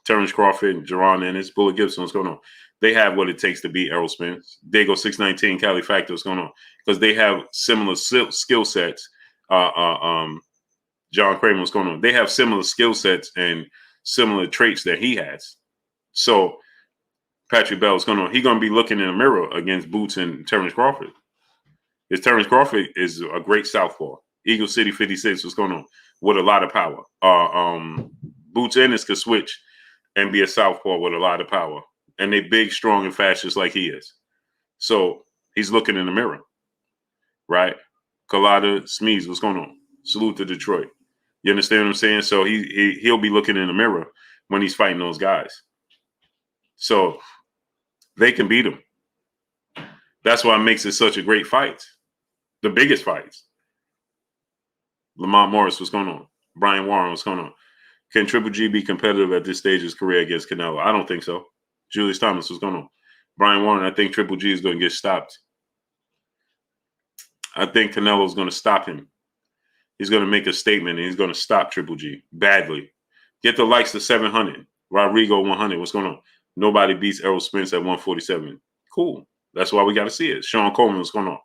Terrence Crawford, Jerron Ennis, Bullet Gibson, what's going on? They have what it takes to beat Errol Spence. Dago 619, Cali Factor, what's going on? Because they have similar skill sets. John Kramer, what's going on? They have similar skill sets and similar traits that he has. So, Patrick Bell, what's going on? He's going to be looking in the mirror against Boots and Terrence Crawford. Because Terrence Crawford is a great southpaw. Eagle City 56, what's going on? With a lot of power. Boots Ennis could switch and be a southpaw with a lot of power. And they big, strong, and fast just like he is. So he's looking in the mirror. Right? Colada Smeeze, what's going on? Salute to Detroit. You understand what I'm saying? So he'll be looking in the mirror when he's fighting those guys. So they can beat him. That's why it makes it such a great fight. The biggest fights. Lamont Morris, what's going on? Brian Warren, what's going on? Can Triple G be competitive at this stage of his career against Canelo? I don't think so. Julius Thomas, what's going on? Brian Warren, I think Triple G is going to get stopped. I think Canelo is going to stop him. He's going to make a statement and he's going to stop Triple G badly. Get the likes to 700. Rodrigo 100, what's going on? Nobody beats Errol Spence at 147. Cool. That's why we got to see it. Sean Coleman, what's going on?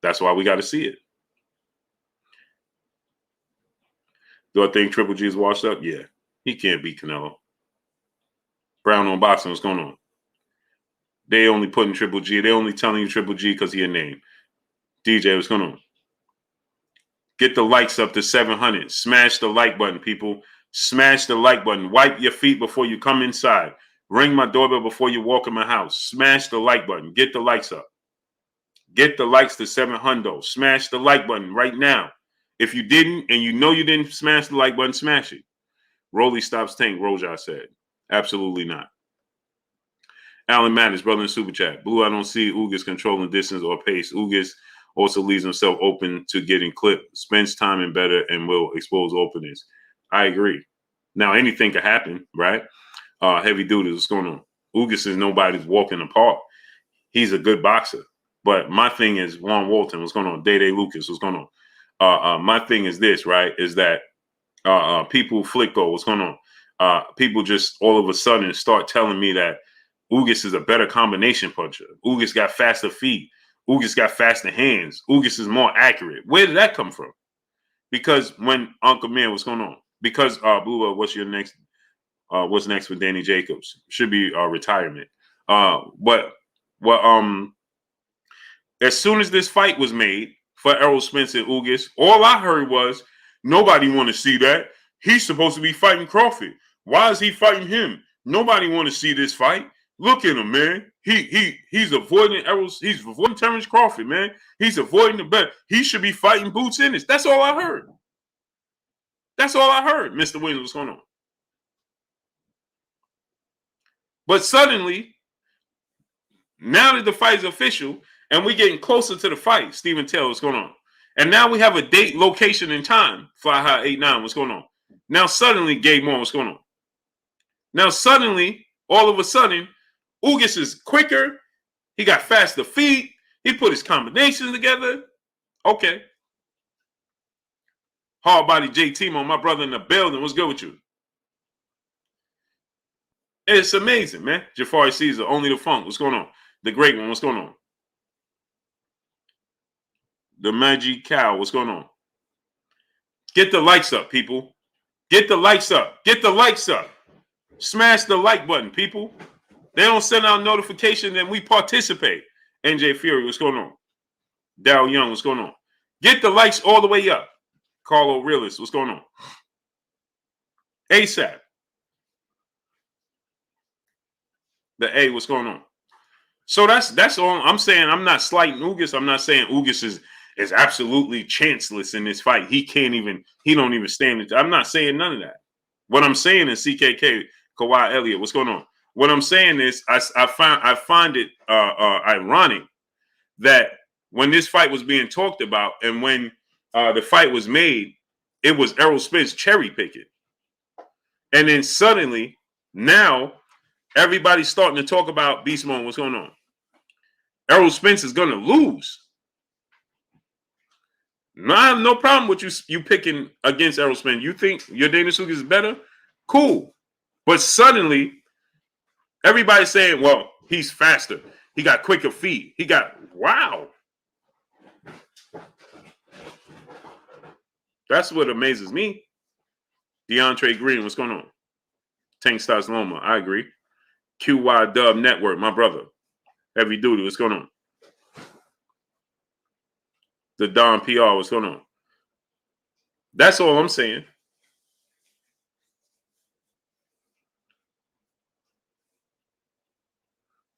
That's why we got to see it. Do I think Triple G is washed up? Yeah. He can't beat Canelo. Brown on boxing, what's going on? They only putting Triple G. They only telling you Triple G because he a name. DJ, what's going on? Get the likes up to 700. Smash the like button, people. Smash the like button. Wipe your feet before you come inside. Ring my doorbell before you walk in my house. Smash the like button. Get the likes up. Get the likes to 700. Smash the like button right now. If you didn't, and you know you didn't smash the like button, smash it. Rolly stops Tank, Roja said. Absolutely not. Alan Matters, brother in Super Chat. Blue, I don't see Ugas controlling distance or pace. Ugas also leaves himself open to getting clipped. Spends timing better and will expose openings. I agree. Now, anything could happen, right? Heavy duty, what's going on? Ugas is nobody's walk in the park. He's a good boxer. But my thing is Juan Walton, what's going on? Day Lucas, what's going on? My thing is this, right? Is that people Flicko, what's going on? People just all of a sudden start telling me that Ugas is a better combination puncher. Ugas got faster feet. Ugas got faster hands. Ugas is more accurate. Where did that come from? Because when Uncle Man, what's going on? Because Blue, what's your next what's next for Danny Jacobs? Should be retirement. But as soon as this fight was made for Errol Spence and Ugas, all I heard was nobody want to see that. He's supposed to be fighting Crawford. Why is he fighting him? Nobody want to see this fight. Look at him, man. He's avoiding Errol's. He's avoiding Terrence Crawford, man. He's avoiding the bet. He should be fighting Boots Ennis. That's all I heard. That's all I heard, Mr. Williams. What's going on? But suddenly, now that the fight is official and we're getting closer to the fight, Stephen Taylor, what's going on? And now we have a date, location, and time. Fly High 89, what's going on? Now suddenly, Gabe Moore, what's going on? Now suddenly, all of a sudden, Ugas is quicker. He got faster feet. He put his combinations together. Okay. Hard body J Timo, my brother in the building. What's good with you? It's amazing, man. Jafari Caesar, only the funk. What's going on? The great one. What's going on? The Magic Cow. What's going on? Get the likes up, people. Get the likes up. Get the likes up. Smash the like button, people. They don't send out notification, then we participate. NJ Fury, what's going on? Dow Young, what's going on? Get the likes all the way up. Carlo Realist, what's going on? ASAP. The A, what's going on? So that's all I'm saying. I'm not slighting Ugas. I'm not saying Ugas is absolutely chanceless in this fight. He don't even stand it. I'm not saying none of that. What I'm saying is CKK, Kawhi Elliott, what's going on? What I'm saying is I find it ironic that when this fight was being talked about and when the fight was made, it was Errol Spence cherry picking. And then suddenly, now, everybody's starting to talk about Beast Mode. What's going on? Errol Spence is going to lose. No, I have no problem with you picking against Errol Spence. You think your Dana Sugas is better? Cool. But suddenly, everybody's saying, well, he's faster. He got quicker feet. Wow. That's what amazes me. DeAndre Green, what's going on? Tank Stars Loma, I agree. QY Dub Network, my brother. Heavy Duty, what's going on? The Don PR, what's going on? That's all I'm saying.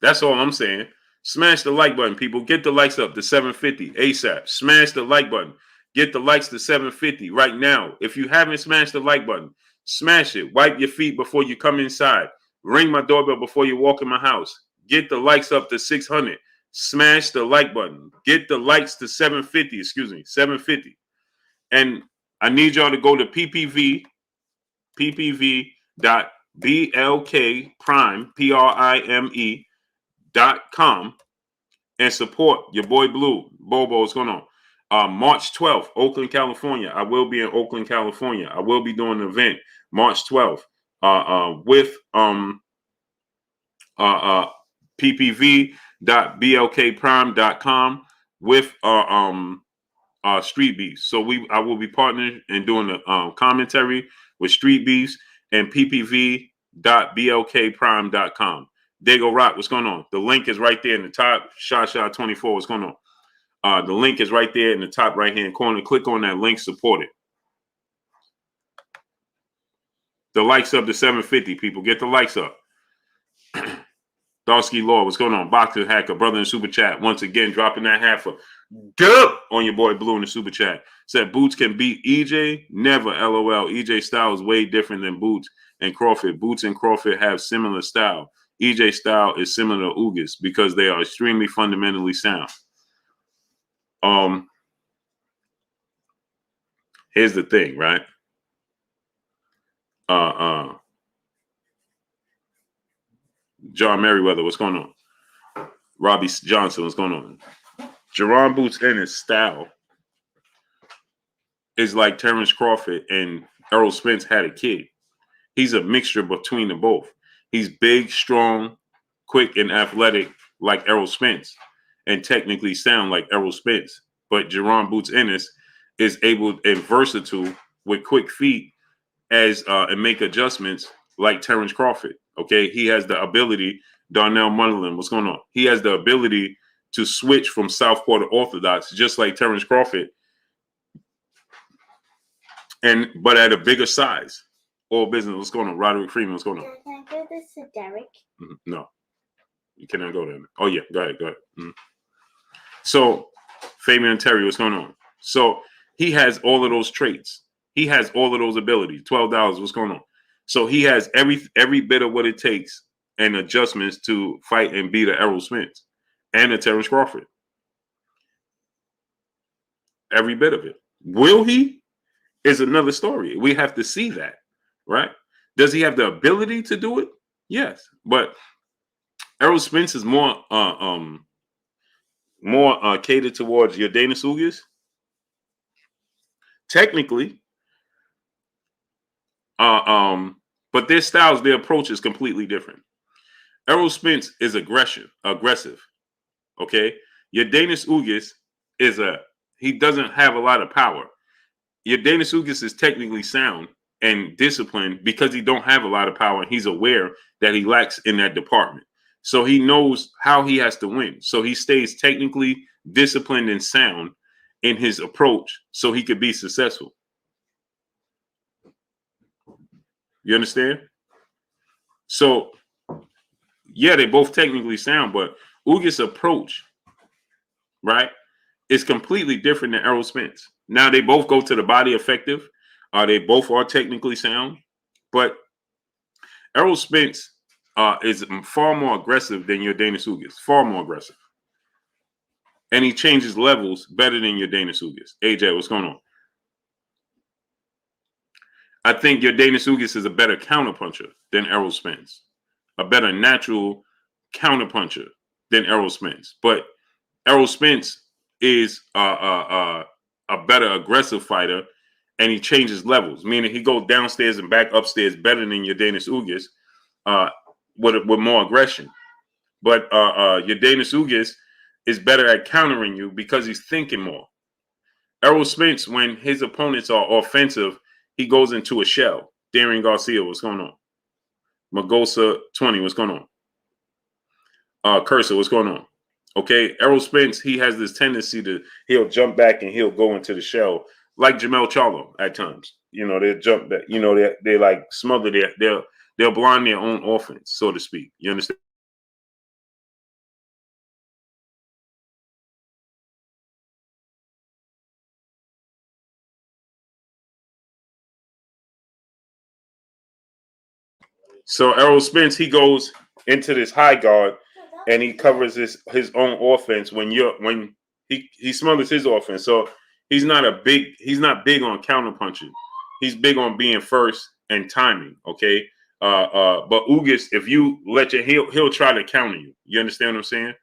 That's all I'm saying. Smash the like button, people. Get the likes up to 750 ASAP. Smash the like button. Get the likes to 750 right now. If you haven't smashed the like button, smash it. Wipe your feet before you come inside. Ring my doorbell before you walk in my house. Get the likes up to 600. Smash the like button. Get the likes to 750. 750. And I need y'all to go to ppv.blkprime.com and support your boy Blue. Bobo, what's going on? March 12th, Oakland, California. I will be in Oakland, California. I will be doing an event March 12th with ppv.blkprime.com with Street Beefs. So I will be partnering and doing the commentary with Street Beefs and ppv.blkprime.com. Dago Rock, what's going on? The link is right there in the top. Shot 24, what's going on? The link is right there in the top right-hand corner. Click on that link, support it. The likes up to 750, people. Get the likes up. Darsky Law, what's going on? Boxer Hacker, brother in Super Chat. Once again, dropping that half a dub on your boy Blue in the Super Chat. Said Boots can beat EJ? Never, LOL. EJ style is way different than Boots and Crawford. Boots and Crawford have similar style. EJ style is similar to Ugas because they are extremely fundamentally sound. Here's the thing, right? John Merriweather, what's going on? Robbie Johnson, what's going on? Jerron Boots Ennis' style is like Terrence Crawford and Errol Spence had a kid. He's a mixture between the both. He's big, strong, quick, and athletic like Errol Spence, and technically sound like Errol Spence. But Jerron Boots Ennis is able and versatile with quick feet and make adjustments like Terrence Crawford. Okay, he has the ability. Darnell Munderland, what's going on? He has the ability to switch from southpaw to orthodox, just like Terrence Crawford, but at a bigger size. All business. What's going on? Roderick Freeman, what's going on? Can I go this to Derek? No, you cannot go there. Oh yeah, go ahead. So, Fabian Terry, what's going on? So he has all of those traits. He has all of those abilities. $12. What's going on? So he has every bit of what it takes and adjustments to fight and beat a Errol Spence and a Terrence Crawford. Every bit of it. Will he? Is another story. We have to see that, right? Does he have the ability to do it? Yes, but Errol Spence is more catered towards your Dana Ugas. Technically, but their styles, their approach is completely different. Errol Spence is aggressive. Okay, your Dana Ugas he doesn't have a lot of power. Your Dana Ugas is technically sound and disciplined because he don't have a lot of power, and he's aware that he lacks in that department. So he knows how he has to win. So he stays technically disciplined and sound in his approach so he could be successful. You understand? So, yeah, they both technically sound, but Ugas' approach, right, is completely different than Errol Spence. Now, they both go to the body effective. They both are technically sound, but Errol Spence is far more aggressive than your Dana Ugas. Far more aggressive. And he changes levels better than your Dana Ugas. AJ, what's going on? I think your Dana Ugas is a better counterpuncher than Errol Spence. A better natural counterpuncher than Errol Spence. But Errol Spence is a better aggressive fighter, and he changes levels, meaning he goes downstairs and back upstairs better than your Dana Ugas with more aggression. But your Dana Ugas is better at countering you because he's thinking more. Errol Spence, when his opponents are offensive, he goes into a shell. Darian Garcia, what's going on? Magosa 20, what's going on? Cursor, what's going on? Okay, Errol Spence, he has this tendency he'll jump back and he'll go into the shell like Jamel Charlo at times. You know, they'll jump back. You know, they like smother they'll blind their own offense, so to speak. You understand? So Errol Spence, he goes into this high guard and he covers his own offense when he smothers his offense. So he's not big on counterpunching. He's big on being first and timing. Okay. But Ugas, if you he'll try to counter you. You understand what I'm saying?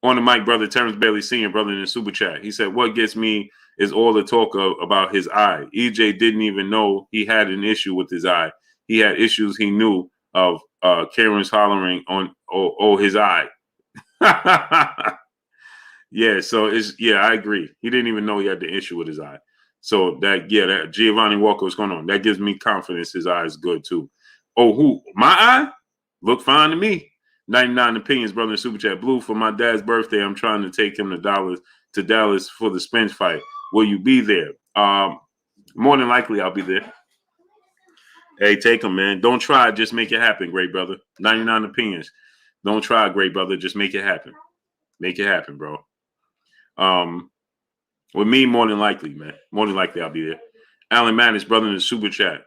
On the mic, brother Terrence Bailey Sr., brother in the super chat. He said, "What gets me is all the talk about his eye. EJ didn't even know he had an issue with his eye. He had issues he knew of. Karen's hollering on his eye." Yeah, so I agree. He didn't even know he had the issue with his eye. So that Giovanni Walker, what's going on? That gives me confidence his eye is good too. Oh, who? My eye? Look fine to me. 99 opinions, brother in Super Chat. Blue, for my dad's birthday, I'm trying to take him to Dallas for the Spence fight. Will you be there? More than likely, I'll be there. Hey, take him, man. Don't try. Just make it happen, great brother. 99 opinions. Don't try, great brother. Just make it happen. Make it happen, bro. With me, more than likely, man. More than likely, I'll be there. Alan Maddox, brother in the Super Chat.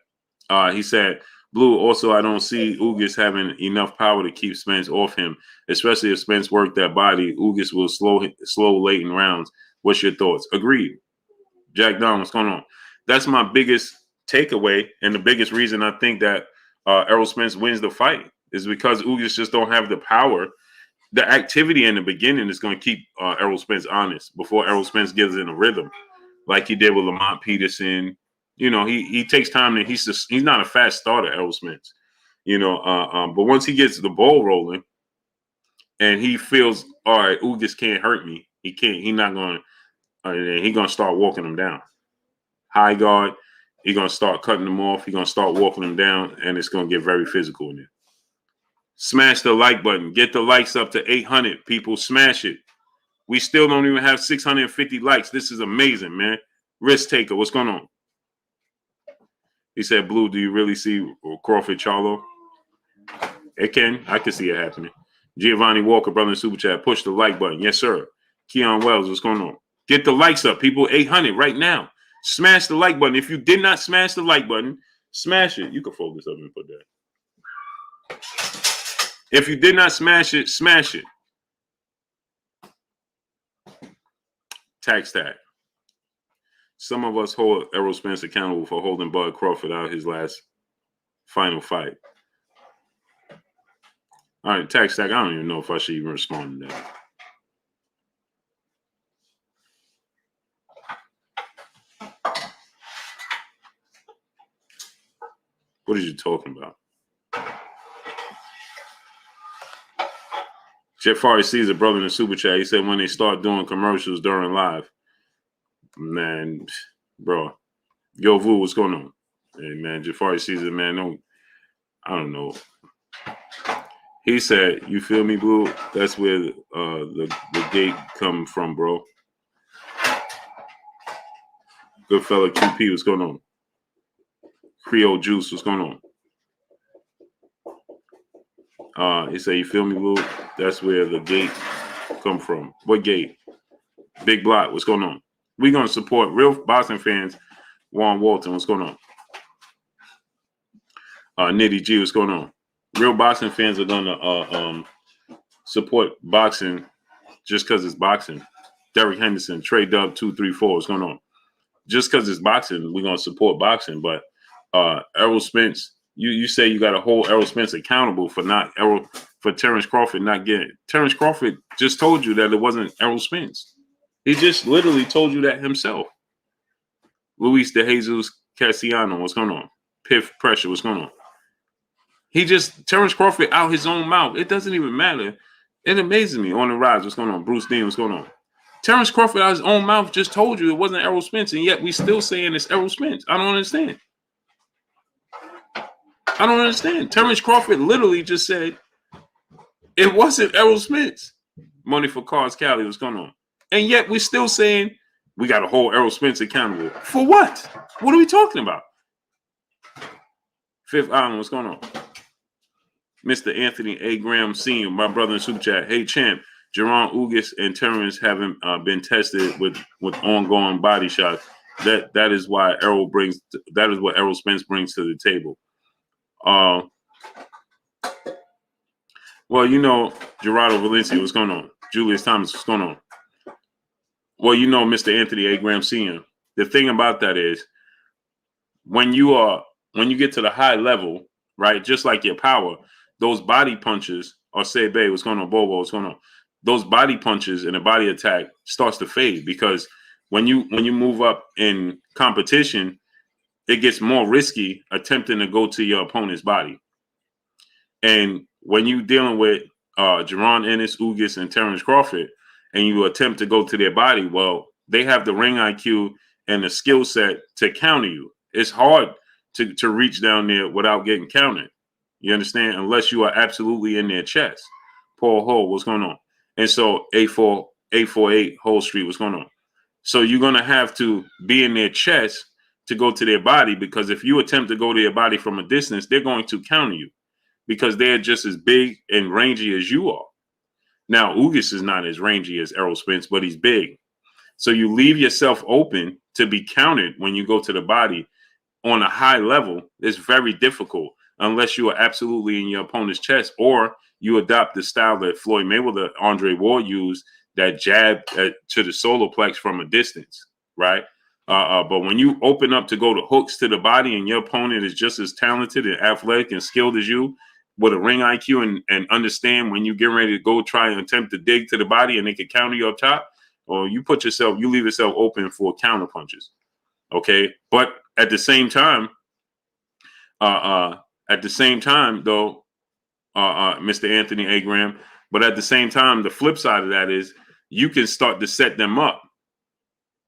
He said, Blue, also, I don't see Ugas having enough power to keep Spence off him, especially if Spence worked that body. Ugas will slow late in rounds. What's your thoughts? Agreed. Jack Don, what's going on? That's my biggest takeaway, and the biggest reason I think that Errol Spence wins the fight is because Ugas just don't have the power. The activity in the beginning is going to keep Errol Spence honest before Errol Spence gets in a rhythm, like he did with Lamont Peterson. You know, he takes time, and he's not a fast starter, Errol Spence. You know, but once he gets the ball rolling, and he feels, all right, Ugas can't hurt me. He can't. He's not going. He's going to start walking him down. High guard. He's going to start cutting them off. He's going to start walking them down, and it's going to get very physical in there. Smash the like button. Get the likes up to 800. People, smash it. We still don't even have 650 likes. This is amazing, man. Risk taker, what's going on? He said, Blue, do you really see Crawford Charlo? I can see it happening. Giovanni Walker, brother in Super Chat, push the like button. Yes, sir. Keon Wells, what's going on? Get the likes up, people. 800 right now. Smash the like button. If you did not smash the like button, smash it. You can fold this up and put that. If you did not smash it, smash it. Tax tag. Some of us hold Errol Spence accountable for holding Bud Crawford out his last final fight. All right, tax tag. I don't even know if I should even respond to that. What are you talking about? Jafari sees a brother in the Super Chat. He said when they start doing commercials during live. Man, bro. Yo, Vu, what's going on? Hey, man, Jafari sees it, man. I don't know. He said, you feel me, Blue? That's where the gate come from, bro. Good fella QP, what's going on? Creole Juice, what's going on? He said, you feel me, Blue? That's where the gate come from. What gate? Big Block, what's going on? We're going to support real boxing fans. Juan Walton, what's going on? Nitty G, what's going on? Real boxing fans are going to support boxing just because it's boxing. Derek Henderson, Trey Dub 234, what's going on? Just because it's boxing, we're going to support boxing. But Errol Spence, you say you got to hold Errol Spence accountable for Terrence Crawford not getting. Terrence Crawford just told you that it wasn't Errol Spence. He just literally told you that himself. Luis De Jesus Cassiano, what's going on? Piff Pressure, what's going on? Terrence Crawford out his own mouth. It doesn't even matter. It amazes me. On the rise, what's going on? Bruce Dean, what's going on? Terrence Crawford out his own mouth just told you it wasn't Errol Spence, and yet we still saying it's Errol Spence. I don't understand. Terrence Crawford literally just said it wasn't Errol Spence. Money for Cars Cali, what's going on? And yet we're still saying we got to hold Errol Spence accountable. For what? What are we talking about? Fifth Island, what's going on? Mr. Anthony A. Graham Sr., my brother in Super Chat. Hey, champ, Jerron Ugas and Terrence haven't been tested with ongoing body shots. That is what Errol Spence brings to the table. Well, Gerardo Valencia, what's going on? Julius Thomas, what's going on? Well, Mr. Anthony A. Graham Sr., the thing about that is when you get to the high level, right, just like your power, those body punches, or say, babe, what's going on, Bobo, what's going on? Those body punches and a body attack starts to fade because when you move up in competition, it gets more risky attempting to go to your opponent's body. And when you're dealing with Jerron Ennis, Ugas, and Terrence Crawford, and you attempt to go to their body, well, they have the ring IQ and the skill set to counter you. It's hard to reach down there without getting countered. You understand? Unless you are absolutely in their chest. Paul Hull, what's going on? And so 848 Hull Street, what's going on? So you're going to have to be in their chest to go to their body, because if you attempt to go to their body from a distance, they're going to counter you because they're just as big and rangy as you are. Now, Ugas is not as rangy as Errol Spence, but he's big. So you leave yourself open to be countered when you go to the body on a high level. It's very difficult unless you are absolutely in your opponent's chest, or you adopt the style that Floyd Mayweather, Andre Ward used, that jab to the solar plex from a distance, right? But when you open up to go to hooks to the body and your opponent is just as talented and athletic and skilled as you, with a ring IQ and understand when you get ready to go try and attempt to dig to the body and they can counter you up top, or you leave yourself open for counter punches. Okay. But at the same time, though, Mr. Anthony A. Graham, but at the same time, the flip side of that is you can start to set them up,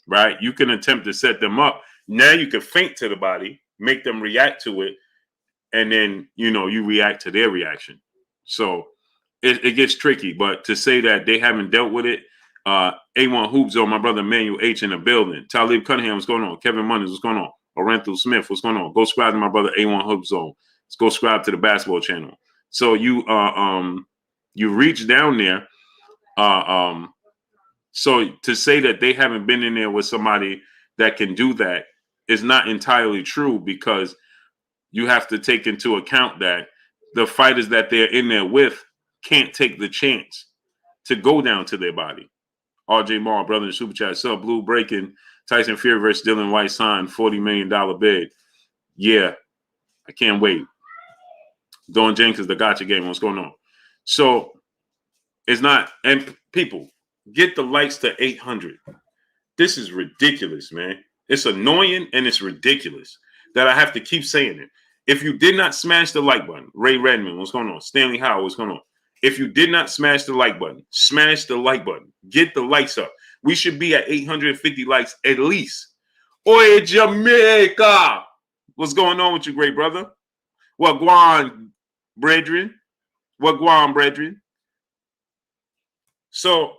right? You can attempt to set them up Now you can feint to the body, make them react to it, and then you react to their reaction. So it gets tricky. But to say that they haven't dealt with it, A1 Hoop Zone, my brother Manuel H in the building. Talib Cunningham, what's going on? Kevin Munners, what's going on? Orenthal Smith, what's going on? Go subscribe to my brother A1 Hoop Zone. Let's go subscribe to the basketball channel. So you reach down there. So to say that they haven't been in there with somebody that can do that is not entirely true, because you have to take into account that the fighters that they're in there with can't take the chance to go down to their body. RJ Moore, brother in the super chat, sub blue breaking Tyson Fury versus Dylan White signed $40 million bid. Yeah, I can't wait. Dawn Jenkins, the gotcha game. What's going on? So it's not, and people, get the likes to 800. This is ridiculous, man. It's annoying and it's ridiculous that I have to keep saying it. If you did not smash the like button, Ray Redmond, what's going on? Stanley Howell, what's going on? If you did not smash the like button, smash the like button. Get the likes up. We should be at 850 likes at least. Oi, Jamaica! What's going on with you, great brother? What guan, brethren? What guan, brethren? So,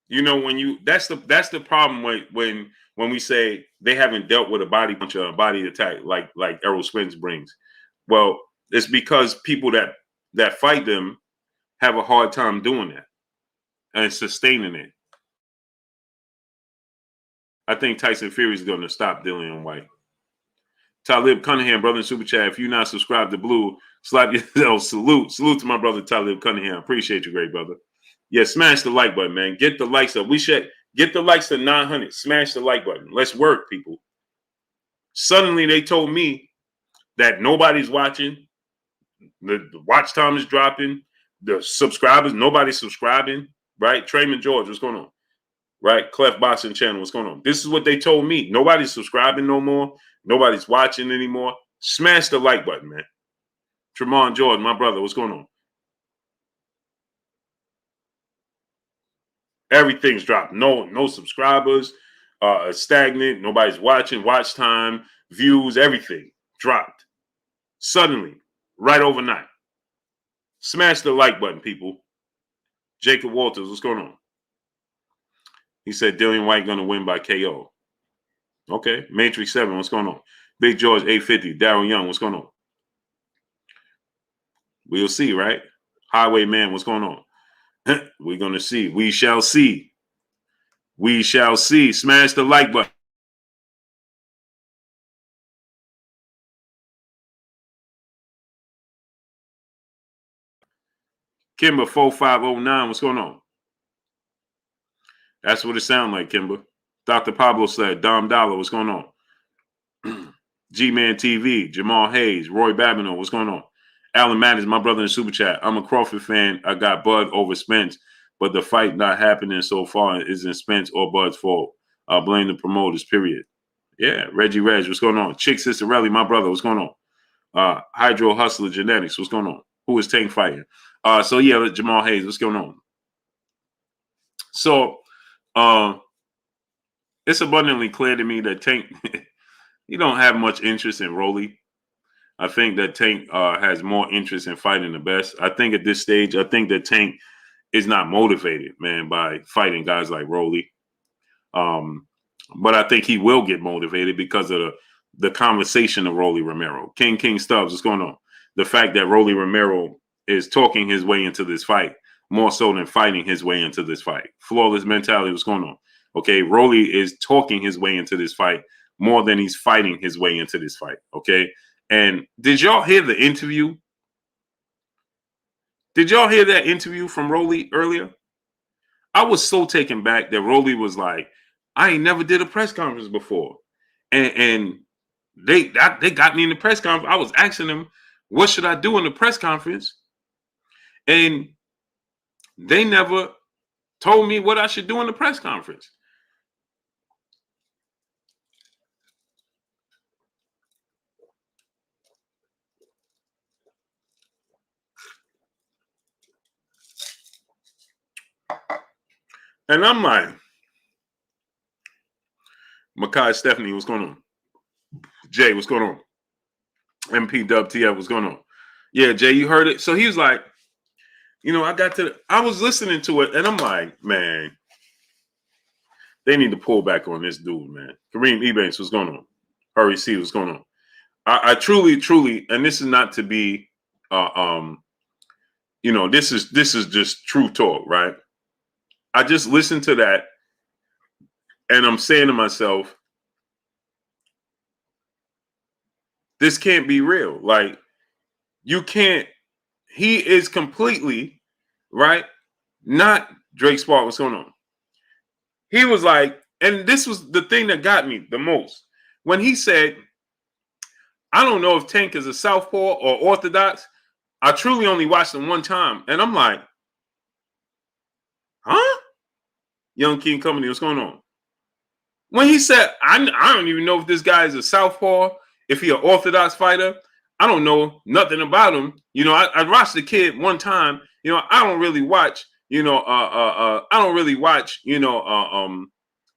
when you that's the problem when we say they haven't dealt with a body punch or a body attack like Errol Spence brings. Well, it's because people that fight them have a hard time doing that and sustaining it. I think Tyson Fury is going to stop Dillian White. Talib Cunningham, brother in super chat. If you're not subscribed to Blue, slap yourself. Salute to my brother Talib Cunningham. Appreciate you, great brother. Yeah, smash the like button, man. Get the likes up. We should get the likes to 900. Smash the like button. Let's work, people. Suddenly they told me that nobody's watching. The watch time is dropping. The subscribers, nobody's subscribing. Right? Trayman George, what's going on? Right? Clef Boxing Channel, what's going on? This is what they told me. Nobody's subscribing no more. Nobody's watching anymore. Smash the like button, man. Tremont Jordan, my brother, what's going on? Everything's dropped. No subscribers. Stagnant. Nobody's watching. Watch time, views, everything dropped suddenly, right overnight. Smash the like button, people. Jacob Walters, what's going on? He said Dillian White going to win by KO. Okay. Matrix 7, what's going on? Big George 850. Darryl Young, what's going on? We'll see, right? Highwayman, what's going on? We're going to see. We shall see. We shall see. Smash the like button. Kimber 4509, what's going on? That's what it sounds like, Kimber. Dr. Pablo said, Dom Dollar, what's going on? G-Man TV, Jamal Hayes, Roy Babineau, what's going on? Alan Maddis, my brother in Super Chat. I'm a Crawford fan. I got Bud over Spence, but the fight not happening so far isn't Spence or Bud's fault. I blame the promoters, period. Yeah, Reggie Reg, what's going on? Chick Cicerelli, my brother, what's going on? Hydro Hustler Genetics, what's going on? Who is Tank fighting? So yeah, Jamal Hayes, what's going on? So it's abundantly clear to me that Tank, he don't have much interest in Rolly. I think that Tank has more interest in fighting the best. I think at this stage, I think that Tank is not motivated, man, by fighting guys like Rolly. But I think he will get motivated because of the conversation of Rolly Romero. King Stubbs, what's going on? The fact that Rolly Romero is talking his way into this fight more so than fighting his way into this fight. Flawless mentality, what's going on? Okay, Rolly is talking his way into this fight more than he's fighting his way into this fight, okay? And did y'all hear the interview? Did y'all hear that interview from Rolly earlier? I was so taken back that Rolly was like, I ain't never did a press conference before. And they got me in the press conference. I was asking them, what should I do in the press conference? And they never told me what I should do in the press conference. And I'm like, Makai Stephanie, what's going on? Jay, what's going on? MP Dub TF, what's going on? Yeah, Jay, you heard it. So he was like, I was listening to it, and I'm like, man, they need to pull back on this dude, man. Kareem Ebanks, what's going on? Hurry C, what's going on? I truly, and this is not to be, this is just true talk, right? I just listened to that, and I'm saying to myself, this can't be real. Like, you can't. He is completely right. Not Drake Spark. What's going on? He was like, and this was the thing that got me the most when he said, I don't know if Tank is a southpaw or orthodox. I truly only watched him one time. And I'm like, huh? Young King Company, what's going on? When he said, I don't even know if this guy is a southpaw, if he an orthodox fighter. I don't know nothing about him. I watched the kid one time. I don't really watch, I don't really watch,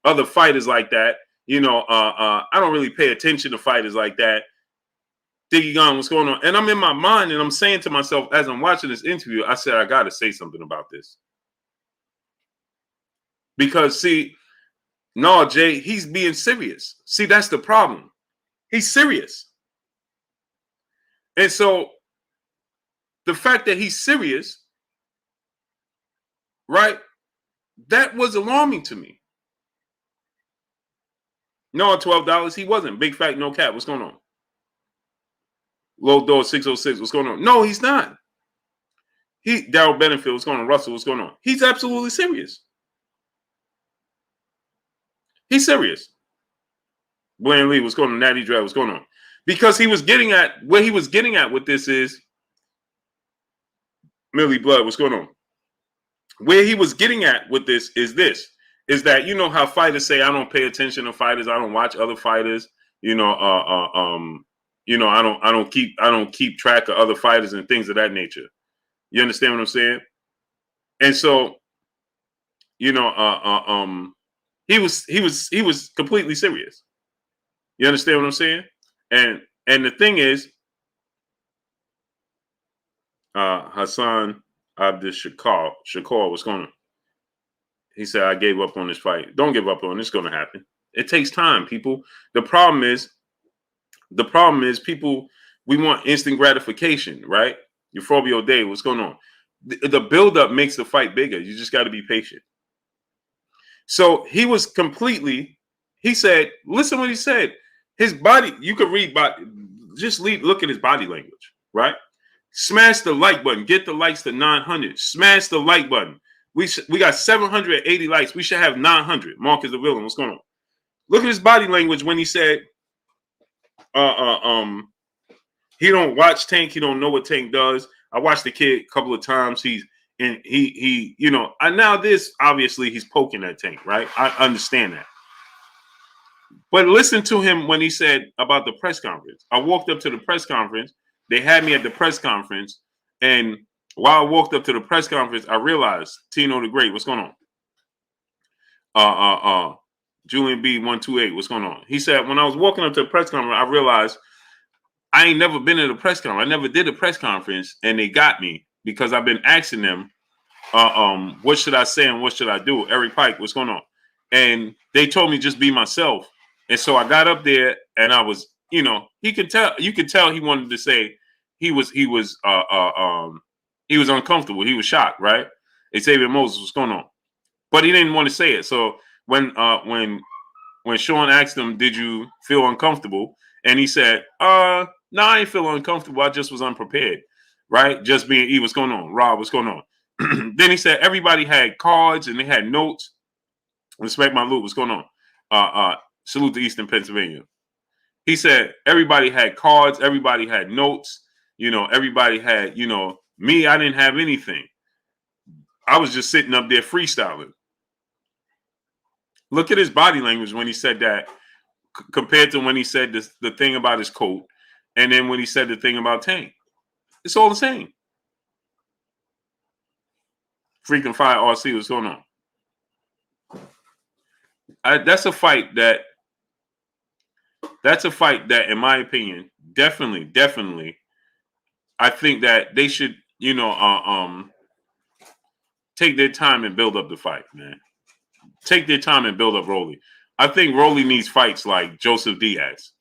other fighters like that. I don't really pay attention to fighters like that. Diggy Gone, what's going on? And I'm in my mind and I'm saying to myself as I'm watching this interview, I said, I got to say something about this. Because, see, no, Jay, he's being serious. See, that's the problem. He's serious. And so the fact that he's serious, right, that was alarming to me. No, $12, he wasn't. Big Fat No Cap, what's going on? Low Door 606, what's going on? No, he's not. Daryl Benefield, what's going on? Russell, what's going on? He's absolutely serious. He's serious. Blaine Lee, what's going on? Natty Dread, what's going on? Because he was getting at, where he was getting at with this is, Millie Blood, what's going on? Where he was getting at with this, is that, you know how fighters say, I don't pay attention to fighters, I don't watch other fighters, I don't keep track of other fighters and things of that nature. You understand what I'm saying? And so, he was completely serious. You understand what I'm saying? And the thing is, Hassan Abdul Shakur, what's going on? He said, I gave up on this fight. Don't give up on it. It's going to happen. It takes time, people. The problem is people, we want instant gratification, right? Euphobia Day, what's going on? The buildup makes the fight bigger. You just got to be patient. So he was completely, he said, listen what he said. His body, you could read, look at his body language, right? Smash the like button. Get the likes to 900. Smash the like button. We got 780 likes. We should have 900. Mark is the villain. What's going on? Look at his body language when he said, he don't watch Tank. He don't know what Tank does. I watched the kid a couple of times. Now this, obviously he's poking at Tank, right? I understand that. But listen to him when he said about the press conference. I walked up to the press conference. They had me at the press conference. And while I walked up to the press conference, I realized, Tino the Great, what's going on? Julian B 128, what's going on? He said, when I was walking up to the press conference, I realized I ain't never been at a press conference. I never did a press conference, and they got me because I've been asking them, what should I say and what should I do? Eric Pike, what's going on? And they told me just be myself. And so I got up there and I was, you could tell he wanted to say he was uncomfortable. He was shocked, right? Xavier Moses, what's going on? But he didn't want to say it. So when Sean asked him, did you feel uncomfortable? And he said, no, I ain't feel uncomfortable. I just was unprepared, right? Just being E, what's going on? Rob, what's going on? Then he said everybody had cards and they had notes. Respect my loot, what's going on? Salute to Eastern Pennsylvania. He said everybody had cards, everybody had notes, everybody had, me, I didn't have anything. I was just sitting up there freestyling. Look at his body language when he said that compared to when he said the thing about his coat and then when he said the thing about Tank. It's all the same. Freaking Fire RC, what's going on? That's a fight that That's a fight that, in my opinion, definitely, I think that they should, take their time and build up the fight, man. Take their time and build up Rolly. I think Rolly needs fights like Joseph Diaz.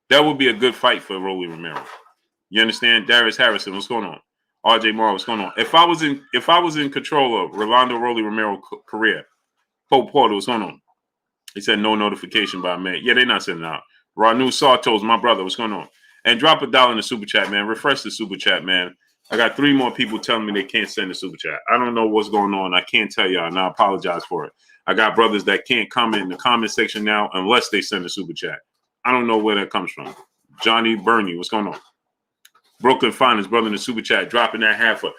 That would be a good fight for Rolly Romero. You understand? Darius Harrison, what's going on? RJ Morrow, what's going on? If I was in control of Rolando Rolly Romero career, Pope Porter, what's going on? He said no notification by man. Yeah, they're not sending out. Ranu Sartos, my brother, what's going on? And drop $1 in the super chat, man. Refresh the super chat, man. I got 3 more people telling me they can't send the super chat. I don't know what's going on. I can't tell y'all, and I apologize for it. I got brothers that can't comment in the comment section now unless they send a super chat. I don't know where that comes from. Johnny Burney, what's going on? Brooklyn Finance, brother in the super chat, dropping that half a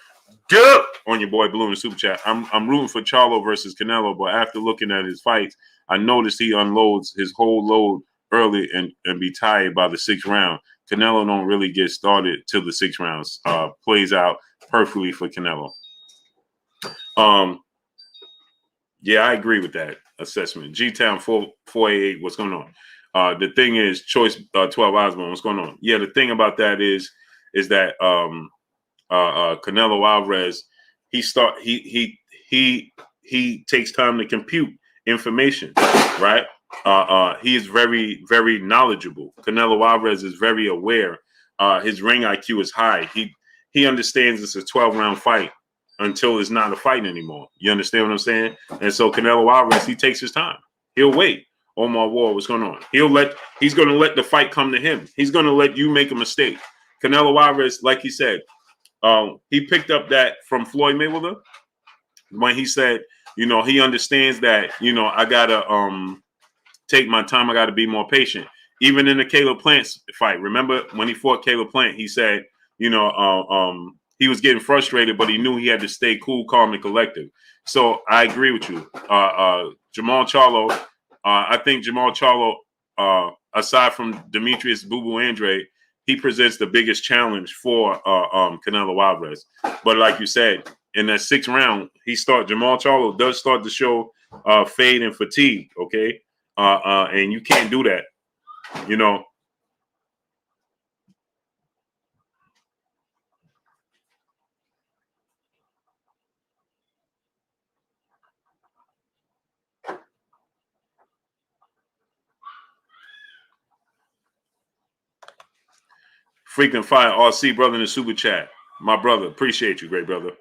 get up on your boy Blue in the super chat. I'm rooting for Charlo versus Canelo, but after looking at his fights, I noticed he unloads his whole load early and be tired by the 6th round. Canelo don't really get started till the 6th rounds. Plays out perfectly for Canelo. Yeah, I agree with that assessment. G-Town 488, what's going on? The thing is, Choice 12 Osborne, what's going on? Yeah, the thing about that is that Canelo Alvarez, he takes time to compute information, right? He is very, very knowledgeable. Canelo Alvarez is very aware. His ring IQ is high. He understands it's a 12-round fight until it's not a fight anymore. You understand what I'm saying? And so Canelo Alvarez, he takes his time. He'll wait. Omar Ward, what's going on? He's going to let the fight come to him. He's going to let you make a mistake. Canelo Alvarez, like he said, he picked up that from Floyd Mayweather when he said, he understands that, I got to take my time. I got to be more patient. Even in the Caleb Plant fight, remember when he fought Caleb Plant, he said, he was getting frustrated, but he knew he had to stay cool, calm, and collective. So I agree with you. Jamal Charlo, I think Jamal Charlo, aside from Demetrius Boo Boo Andre, he presents the biggest challenge for Canelo Alvarez. But like you said, in that 6th round, Jamal Charlo does start to show fade and fatigue, okay? And you can't do that, Freaking fire, RC brother in the super chat. My brother, appreciate you, great brother.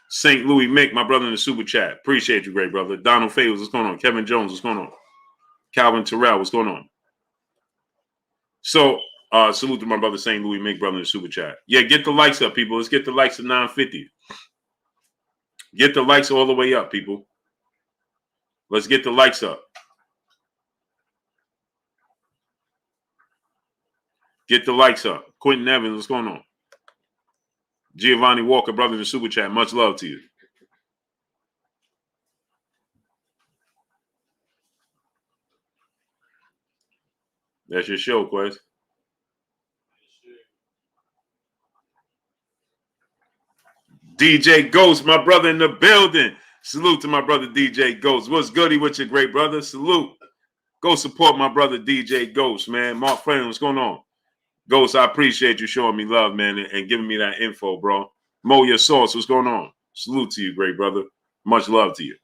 St. Louis Mick, my brother in the super chat. Appreciate you, great brother. Donald Favors, what's going on? Kevin Jones, what's going on? Calvin Terrell, what's going on? So, salute to my brother St. Louis Mick, brother in the super chat. Yeah, get the likes up, people. Let's get the likes at 950. Get the likes all the way up, people. Let's get the likes up. Get the likes up. Quentin Evans, what's going on? Giovanni Walker, brother in the super chat. Much love to you. That's your show, Quest. DJ Ghost, my brother in the building. Salute to my brother DJ Ghost. What's goody with your great brother? Salute. Go support my brother DJ Ghost, man. Mark Flanagan, what's going on? Ghost, I appreciate you showing me love, man, and giving me that info, bro. Mo your source, what's going on? Salute to you, great brother. Much love to you.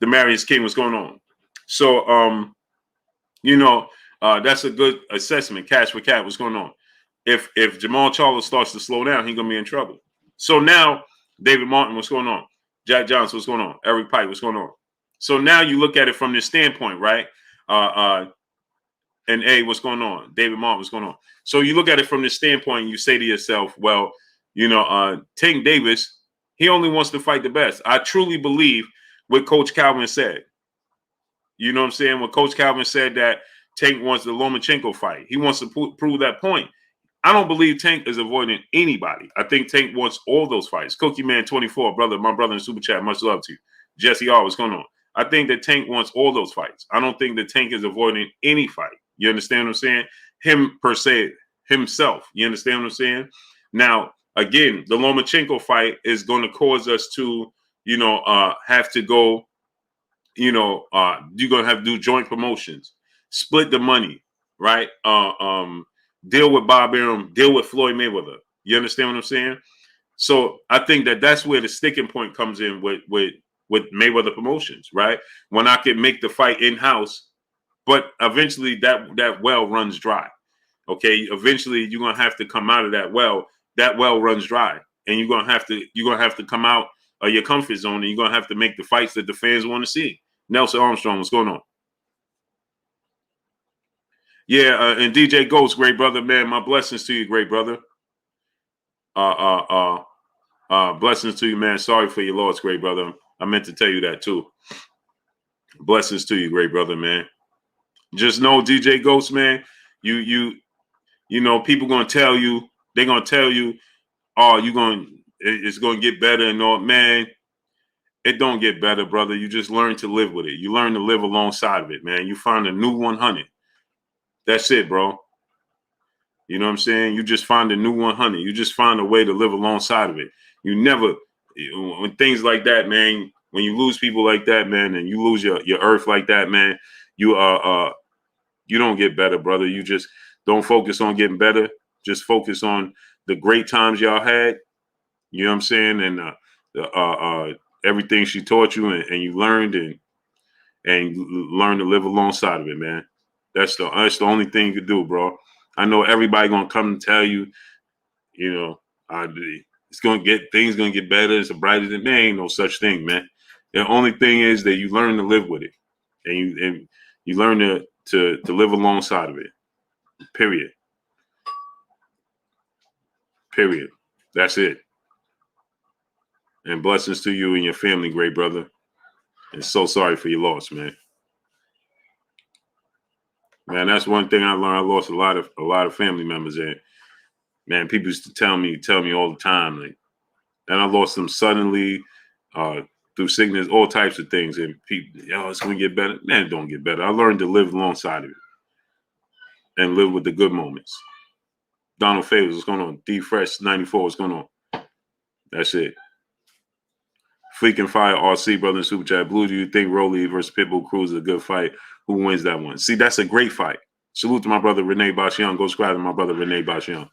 Demarius King, what's going on? So, that's a good assessment. Cash for Cat, what's going on? If Jamal Charlo starts to slow down, he's gonna be in trouble. So now, David Martin, what's going on? Jack Johnson, what's going on? Eric Pike, what's going on? So now you look at it from this standpoint, right? And hey, what's going on? David Martin, what's going on? So you look at it from this standpoint, and you say to yourself, well, Tank Davis, he only wants to fight the best. I truly believe what Coach Calvin said. You know what I'm saying? When Coach Calvin said that Tank wants the Lomachenko fight, he wants to prove that point. I don't believe Tank is avoiding anybody. I think Tank wants all those fights. Cookie Man 24, brother, my brother in Super Chat, much love to you. Jesse R, what's going on? I think that Tank wants all those fights. I don't think that Tank is avoiding any fight. You understand what I'm saying? Him per se, himself. You understand what I'm saying? Now, again, the Lomachenko fight is going to cause us to, have to go you're gonna have to do joint promotions, split the money, right? Deal with Bob Arum, deal with Floyd Mayweather. You understand what I'm saying? So I think that that's where the sticking point comes in with Mayweather Promotions, right? When I can make the fight in house, but eventually that well runs dry. Okay, eventually you're gonna have to come out of that well. That well runs dry, and you're gonna have to come out of your comfort zone, and you're gonna have to make the fights that the fans want to see. Nelson Armstrong, what's going on? Yeah, and DJ Ghost, great brother, man. My blessings to you, great brother. Uh, blessings to you, man. Sorry for your loss, great brother. I meant to tell you that too. Blessings to you, great brother, man. Just know, DJ Ghost, man. People gonna tell you. They're gonna tell you, oh, it's gonna get better and all, man. It don't get better, brother. You just learn to live with it. You learn to live alongside of it, man. You find a new 100. That's it, bro. You know what I'm saying? You just find a new 100. You just find a way to live alongside of it. You never, when things like that, man, when you lose people like that, man, and you lose your earth like that, man, you don't get better, brother. You just don't focus on getting better. Just focus on the great times y'all had. You know what I'm saying? And everything she taught you and you learned and learn to live alongside of it, man. That's the only thing you could do, bro. I know everybody gonna come and tell you, you know, things gonna get better. It's a brighter than there ain't no such thing, man. The only thing is that you learn to live with it, and you learn to live alongside of it. Period. Period. That's it. And blessings to you and your family, great brother. And so sorry for your loss, man. Man, that's one thing I learned. I lost a lot of family members, and man, people used to tell me all the time, like, and I lost them suddenly, through sickness, all types of things. And people, it's gonna get better. Man, it don't get better. I learned to live alongside of it and live with the good moments. Donald Favors, what's going on? D Fresh 94, what's going on? That's it. Freaking Fire RC, brother in Super Chat. Blue, do you think Rolly versus Pitbull Cruz is a good fight? Who wins that one? See, that's a great fight. Salute to my brother Renee Bashian. Go subscribe to my brother Renee Bashian.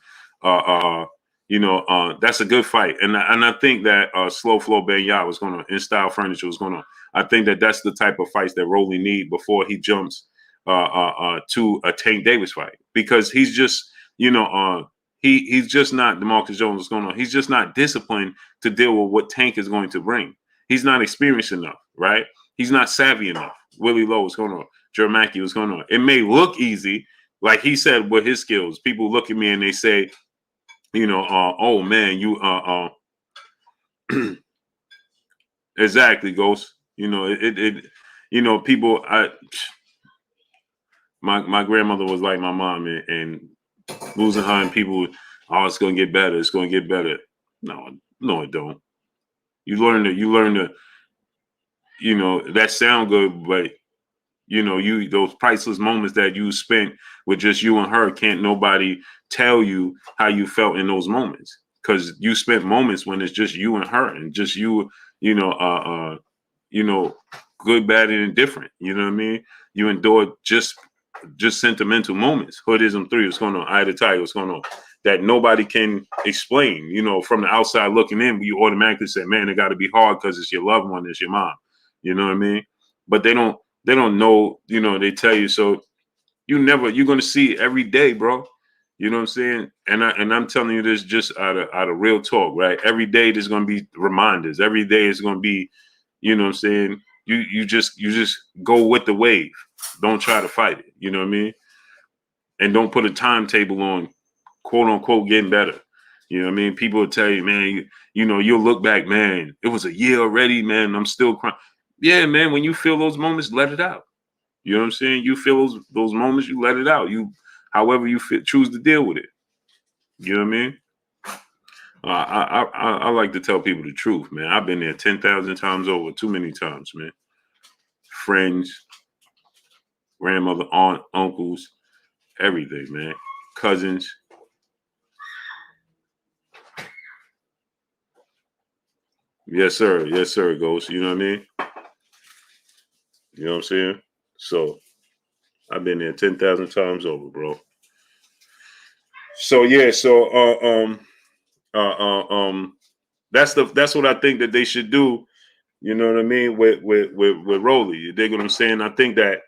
That's a good fight. And I think that Slow Flow Ben Yah was going to, in Style Furniture was going to, I think that that's the type of fights that Rolly need before he jumps to a Tank Davis fight. Because he's just, he's just not DeMarcus Jones is going on. He's just not disciplined to deal with what Tank is going to bring. He's not experienced enough, right? He's not savvy enough. Willie Lowe, what's going on? Joe Mackey, what's going on? It may look easy, like he said, with his skills. People look at me and they say, oh man, you exactly, Ghost. People. My grandmother was like my mom, and losing her and people, oh, it's gonna get better. It's gonna get better. No, it don't. You learn to, that sound good, but those priceless moments that you spent with just you and her, can't nobody tell you how you felt in those moments, because you spent moments when it's just you and her and just you, good, bad, and indifferent. You know what I mean? You endured just sentimental moments. Hoodism 3, what's going on? Eye to Tiger, what's going on? That nobody can explain. From the outside looking in, you automatically say, man, it got to be hard because it's your loved one, it's your mom. You know what I mean? But they don't know, they tell you. So you're going to see every day, bro. You know what I'm saying? And I'm telling you this just out of real talk, right? Every day there's going to be reminders. Every day is going to be, you know what I'm saying? You just go with the wave. Don't try to fight it. You know what I mean? And don't put a timetable on, quote unquote, getting better. You know what I mean? People will tell you, man, you'll look back, man, it was a year already, man. I'm still crying. Yeah, man, when you feel those moments, let it out. You know what I'm saying? You feel those moments, you let it out. However you choose to deal with it. You know what I mean? I like to tell people the truth, man. I've been there 10,000 times over, too many times, man. Friends, grandmother, aunt, uncles, everything, man. Cousins. Yes, sir. Yes, sir, Ghost. You know what I mean? You know what I'm saying? So I've been there 10,000 times over, bro. So yeah, that's what I think that they should do. You know what I mean? With Rolly. You dig what I'm saying? I think that,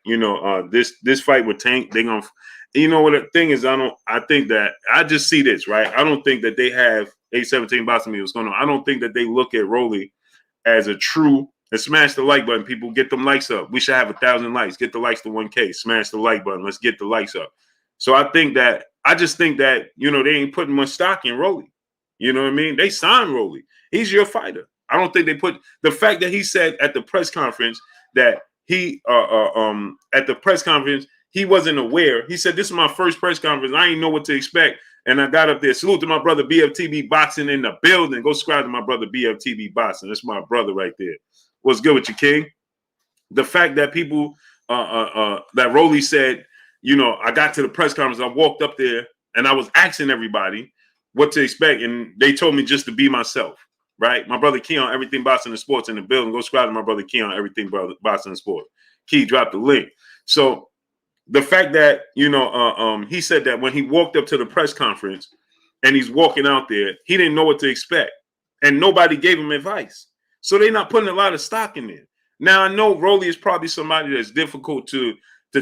this fight with Tank, they're gonna, you know what the thing is, I think that I just see this, right? I don't think that they have A17 boxing me what's going on. I don't think that they look at Rolly as a true, and smash the like button, people. Get them likes up. We should have 1,000 likes. Get the likes to 1K. Smash the like button. Let's get the likes up. So I just think that, they ain't putting much stock in Rolly. You know what I mean? They signed Rolly. He's your fighter. I don't think they put the fact that he said at the press conference that he at the press conference he wasn't aware. He said, "This is my first press conference. I didn't know what to expect." And I got up there. Salute to my brother BFTB Boxing in the building. Go subscribe to my brother BFTB Boxing. That's my brother right there. What's good with you, King? The fact that people that Rolly said, I got to the press conference, I walked up there and I was asking everybody what to expect, and they told me just to be myself. Right, my brother Keon, everything boxing and sports in the building. Go subscribe to my brother Keon, everything boxing and sports. Key dropped the link. So the fact that he said that when he walked up to the press conference and he's walking out there, he didn't know what to expect, and nobody gave him advice. So they're not putting a lot of stock in there. Now I know Rolly is probably somebody that's difficult to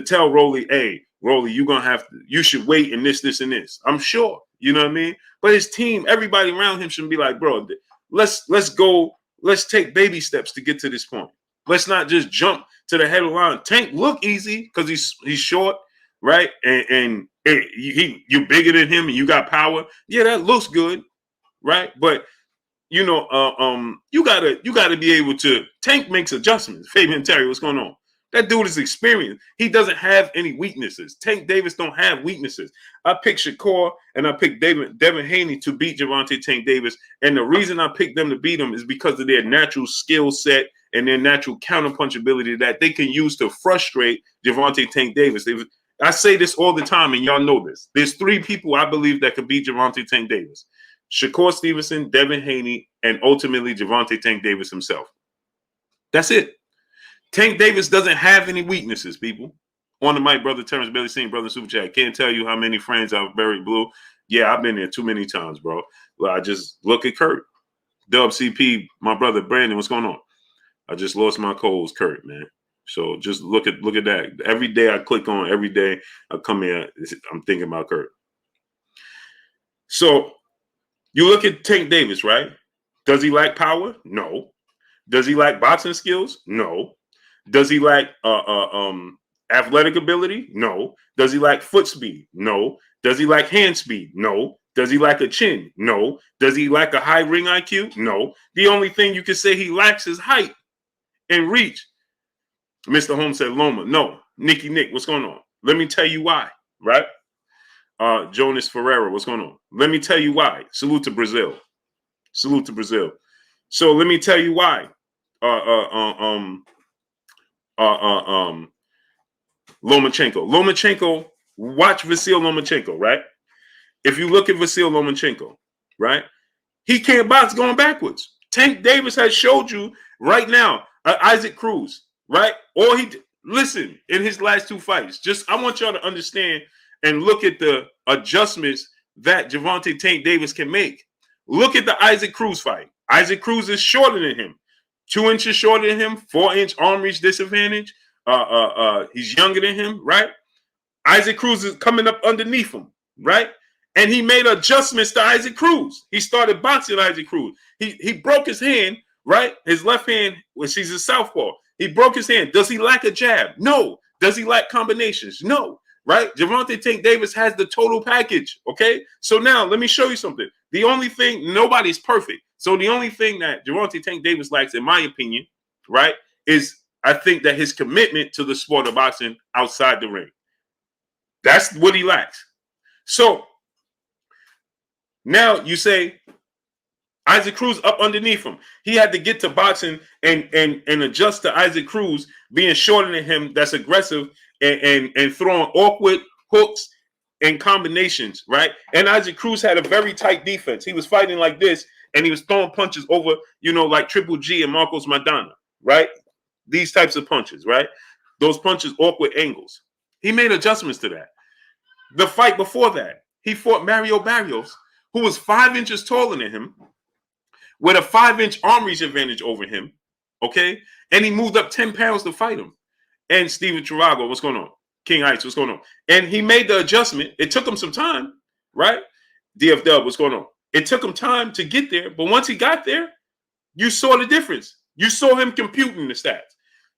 tell Rolly, hey, Rolly, you should wait in this, and this. I'm sure, you know what I mean. But his team, everybody around him should be like, bro, let's go. Let's take baby steps to get to this point. Let's not just jump to the head of the line. Tank look easy because he's short, right? And you bigger than him and you got power. Yeah, that looks good, right? But you gotta be able to. Tank makes adjustments. Fabian Terry, what's going on? That dude is experienced. He doesn't have any weaknesses. Tank Davis don't have weaknesses. I picked Shakur and I picked Devin Haney to beat Gervonta Tank Davis. And the reason I picked them to beat him is because of their natural skill set and their natural counterpunch ability that they can use to frustrate Gervonta Tank Davis. I say this all the time, and y'all know this. There's 3 people I believe that could beat Gervonta Tank Davis. Shakur Stevenson, Devin Haney, and ultimately Gervonta Tank Davis himself. That's it. Tank Davis doesn't have any weaknesses, people. On the mic, brother Terrence Bailey, seen brother Super Chat. Can't tell you how many friends I've buried blue. Yeah, I've been there too many times, bro. Well, I just look at Kurt. Dub CP, my brother Brandon, what's going on? I just lost my co-host, Kurt, man. So just look at that. Every day I click on, every day I come here, I'm thinking about Kurt. So you look at Tank Davis, right? Does he lack power? No. Does he lack boxing skills? No. Does he lack athletic ability? No. Does he lack foot speed? No. Does he lack hand speed? No. Does he lack a chin? No. Does he lack a high ring IQ? No. The only thing you can say he lacks is height and reach. Mr. Holmes said Loma. No. Nicky Nick, what's going on? Let me tell you why, right? Jonas Ferreira, what's going on? Let me tell you why. Salute to Brazil. Salute to Brazil. So let me tell you why. Lomachenko, watch Vasyl Lomachenko, right? If you look at Vasyl Lomachenko, right, he can't box going backwards. Tank Davis has showed you right now, Isaac Cruz, right? Or listen, in his last 2 fights, I want y'all to understand and look at the adjustments that Gervonta Tank Davis can make. Look at the Isaac Cruz fight. Isaac Cruz is shorter than him. 2 inches shorter than him, 4-inch arm reach disadvantage. He's younger than him, right? Isaac Cruz is coming up underneath him, right? And he made adjustments to Isaac Cruz. He started boxing Isaac Cruz. He broke his hand, right? His left hand, which he's a southpaw. He broke his hand. Does he lack a jab? No. Does he lack combinations? No. Right? Gervonta Tank Davis has the total package. Okay. So now let me show you something. The only thing, nobody's perfect. So the only thing that Gervonta Tank Davis lacks, in my opinion, right, is I think that his commitment to the sport of boxing outside the ring. That's what he lacks. So now you say Isaac Cruz up underneath him. He had to get to boxing and adjust to Isaac Cruz being shorter than him, that's aggressive and throwing awkward hooks and combinations, right? And Isaac Cruz had a very tight defense. He was fighting like this, and he was throwing punches over, like Triple G and Marcos Maidana, right? These types of punches, right? those punches awkward angles. He made adjustments to that. The fight before that, he fought Mario Barrios, who was 5 inches taller than him, with a 5-inch arm reach advantage over him, okay? And he moved up 10 pounds to fight him. And Steven Chirago, what's going on? King Heights, what's going on? And he made the adjustment. It took him some time, right? DF Dub, what's going on? It took him time to get there, but once he got there, you saw the difference. You saw him computing the stats.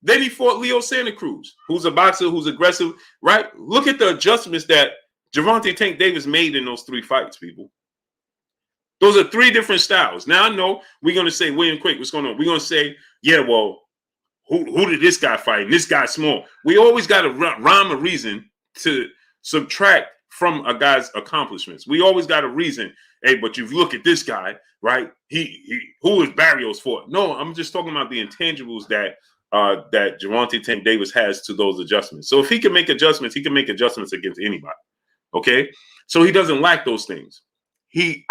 Then he fought Leo Santa Cruz, who's a boxer, who's aggressive, right? Look at the adjustments that Gervonta Tank Davis made in those 3 fights, people. Those are 3 different styles. Now, I know we're going to say, William Quick, what's going on? We're going to say, yeah, well, who did this guy fight? And this guy's small. We always got to rhyme a reason to subtract from a guy's accomplishments. We always got a reason. Hey, but you look at this guy, right? Who is Barrios for? No, I'm just talking about the intangibles that Gervonta Tank Davis has to those adjustments. So if he can make adjustments, he can make adjustments against anybody. Okay, so he doesn't lack those things.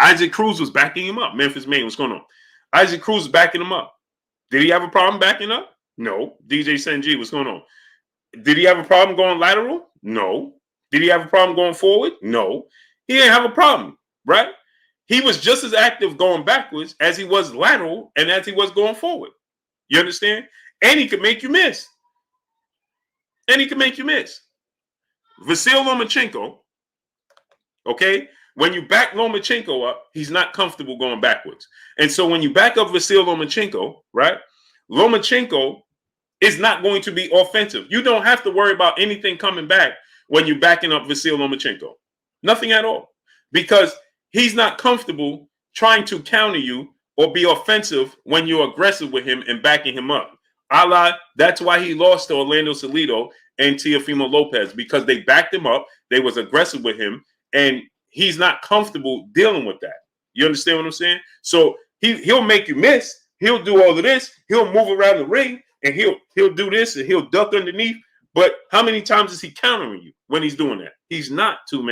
Isaac Cruz was backing him up. Memphis Maine, what's going on? Isaac Cruz was backing him up. Did he have a problem backing up? No. DJ Senji, what's going on? Did he have a problem going lateral? No. Did he have a problem going forward? No. He didn't have a problem, right? He was just as active going backwards as he was lateral and as he was going forward. You understand? And he could make you miss. Vasyl Lomachenko, okay? When you back Lomachenko up, he's not comfortable going backwards. And so when you back up Vasyl Lomachenko, right, Lomachenko is not going to be offensive. You don't have to worry about anything coming back when you're backing up Vasyl Lomachenko. Nothing at all. Because he's not comfortable trying to counter you or be offensive when you're aggressive with him and backing him up. That's why he lost to Orlando Salido and Teofimo Lopez, because they backed him up. They was aggressive with him, and he's not comfortable dealing with that. You understand what I'm saying? So he'll make you miss. He'll do all of this. He'll move around the ring, and he'll do this, and he'll duck underneath. But how many times is he countering you when he's doing that? He's not too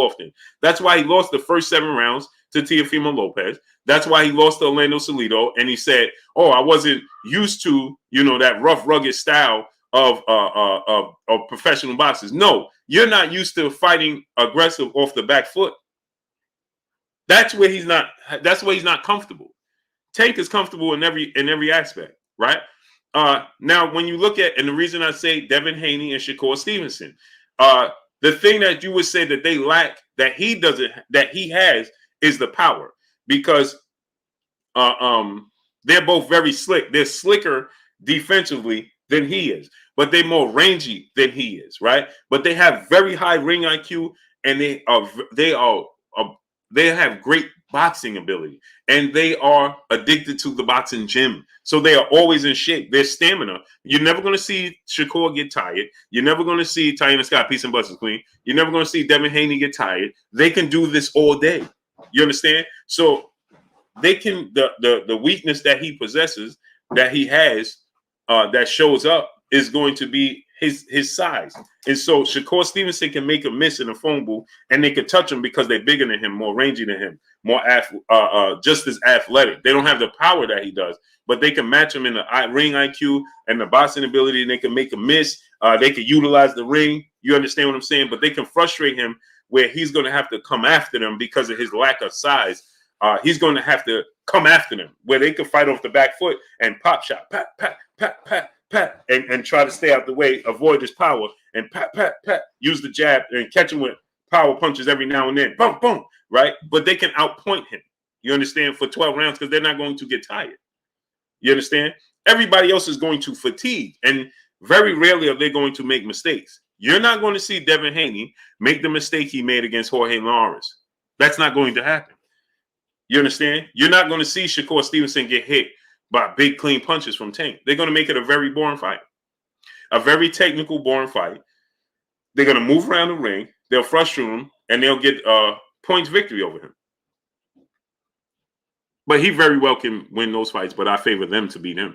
often. That's why he lost the first 7 rounds to Teofimo Lopez. That's why he lost to Orlando Salido. And he said, "Oh, I wasn't used to, that rough, rugged style of professional boxers." No, you're not used to fighting aggressive off the back foot. That's where he's not. That's where he's not comfortable. Tank is comfortable in every aspect, right? Now, when you look at, and the reason I say Devin Haney and Shakur Stevenson, the thing that you would say that they lack, that he doesn't, that he has, is the power, because they're both very slick. They're slicker defensively than he is, but they're more rangy than he is, right? But they have very high ring IQ, and they have great boxing ability, and they are addicted to the boxing gym. So they are always in shape. Their stamina. You're never going to see Shakur get tired. You're never going to see Taina Scott, peace and blessings, queen. You're never going to see Devin Haney get tired. They can do this all day. You understand? So they can, the weakness that he possesses, that he has, that shows up, is going to be his size. And so Shakur Stevenson can make a miss in a phone booth, and they can touch him because they're bigger than him, more rangy than him, more just as athletic. They don't have the power that he does, but they can match him in the ring IQ and the boxing ability, and they can make a miss. They can utilize the ring. You understand what I'm saying? But they can frustrate him where he's going to have to come after them because of his lack of size. He's going to have to come after them where they can fight off the back foot and pop shot, pat, pat, pat, pat, pat, and try to stay out the way, avoid his power, and pat, pat, pat, use the jab and catch him with power punches every now and then. Boom, boom, right? But they can outpoint him, you understand, for 12 rounds, because they're not going to get tired. You understand? Everybody else is going to fatigue, and very rarely are they going to make mistakes. You're not going to see Devin Haney make the mistake he made against Jorge Lawrence. That's not going to happen. You understand? You're not going to see Shakur Stevenson get hit by big, clean punches from Tank. They're going to make it a very boring fight. A very technical, boring fight. They're going to move around the ring. They'll frustrate him, and they'll get points victory over him. But he very well can win those fights, but I favor them to beat him.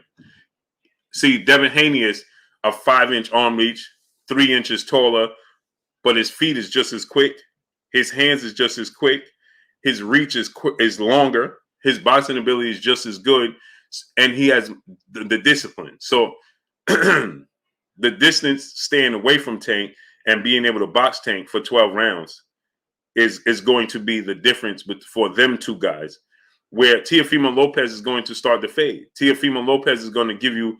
See, Devin Haney is a 5-inch arm reach, 3 inches taller, but his feet is just as quick. His hands is just as quick. His reach is longer. His boxing ability is just as good, and he has the discipline. So the distance staying away from Tank and being able to box Tank for 12 rounds is going to be the difference for them two guys, where Teofimo Lopez is going to start to fade. Teofimo Lopez is going to give you,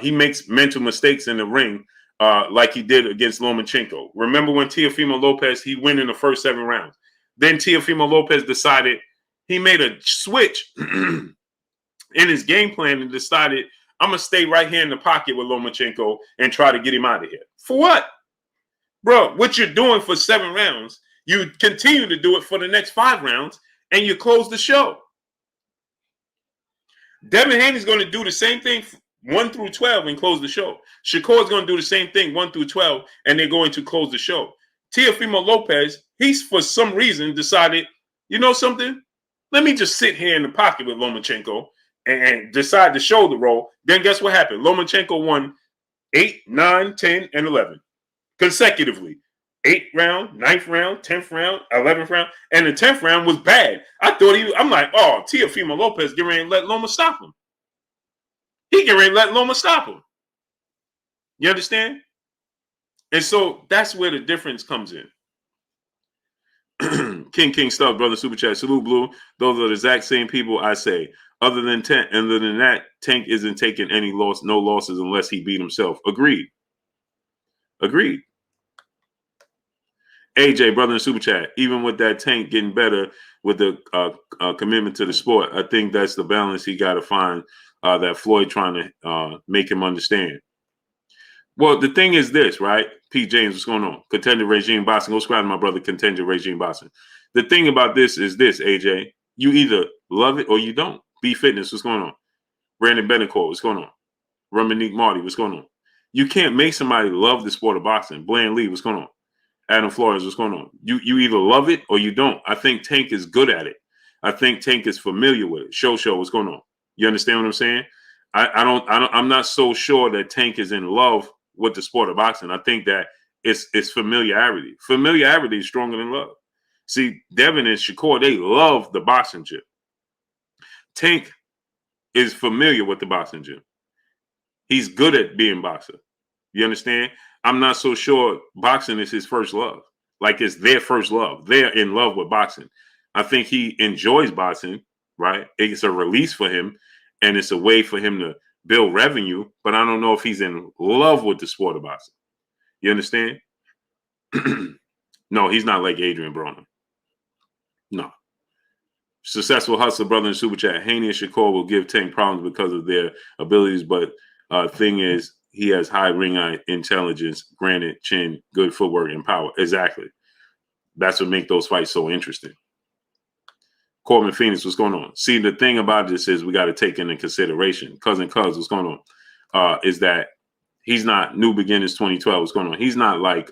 he makes mental mistakes in the ring like he did against Lomachenko. Remember when Teofimo Lopez, he went in the first 7 rounds. Then Teofimo Lopez decided, he made a switch in his game plan and decided, I'm going to stay right here in the pocket with Lomachenko and try to get him out of here. For what? Bro, what you're doing for 7 rounds, you continue to do it for the next 5 rounds, and you close the show. Devin Haney's going to do the same thing 1 through 12 and close the show. Shakur's going to do the same thing 1 through 12, and they're going to close the show. Teofimo Lopez, he's for some reason decided, you know something? Let me just sit here in the pocket with Lomachenko and decide to shoulder roll. Then guess what happened? Lomachenko won 8, 9, 10, and 11 consecutively. 8th round, 9th round, 10th round, 11th round, and the 10th round was bad. I'm like, oh, Teofimo Lopez get ready to let Loma stop him. He get ready to let Loma stop him. You understand? And so that's where the difference comes in. King Stuff, brother, super chat, salute Blue. Those are the exact same people I say. Other than that, Tank isn't taking no losses unless he beat himself. Agreed. AJ, brother in super chat, even with that Tank getting better with the commitment to the sport, I think that's the balance he got to find that Floyd trying to make him understand. Well, the thing is this, right? Pete James, what's going on? Contender Regime Boxing. Go subscribe to my brother, Contender Regime Boxing. The thing about this is this, AJ. You either love it or you don't. B Fitness, what's going on? Brandon Betancourt, what's going on? Romanique Marty, what's going on? You can't make somebody love the sport of boxing. Bland Lee, what's going on? Adam Flores, what's going on? You either love it or you don't. I think Tank is good at it. I think Tank is familiar with it. Show, what's going on? You understand what I'm saying? I'm not so sure that Tank is in love with the sport of boxing. I think that it's familiarity. Familiarity is stronger than love. See, Devin and Shakur, they love the boxing gym. Tank is familiar with the boxing gym. He's good at being boxer. You understand? I'm not so sure boxing is his first love. Like it's their first love. They're in love with boxing. I think he enjoys boxing, right? It's a release for him, and it's a way for him to build revenue, but I don't know if he's in love with the sport of boxing. You understand? No, he's not like Adrian Broner. No. Successful hustler, brother in super chat. Haney and Shakur will give Tank problems because of their abilities, but thing is, he has high ring eye intelligence, granted, chin, good footwork, and power. Exactly. That's what makes those fights so interesting. Corbin Phoenix, what's going on? See, the thing about this is we got to take into consideration. Cousin Cuz, what's going on? Is that he's not New Beginners 2012. What's going on? He's not like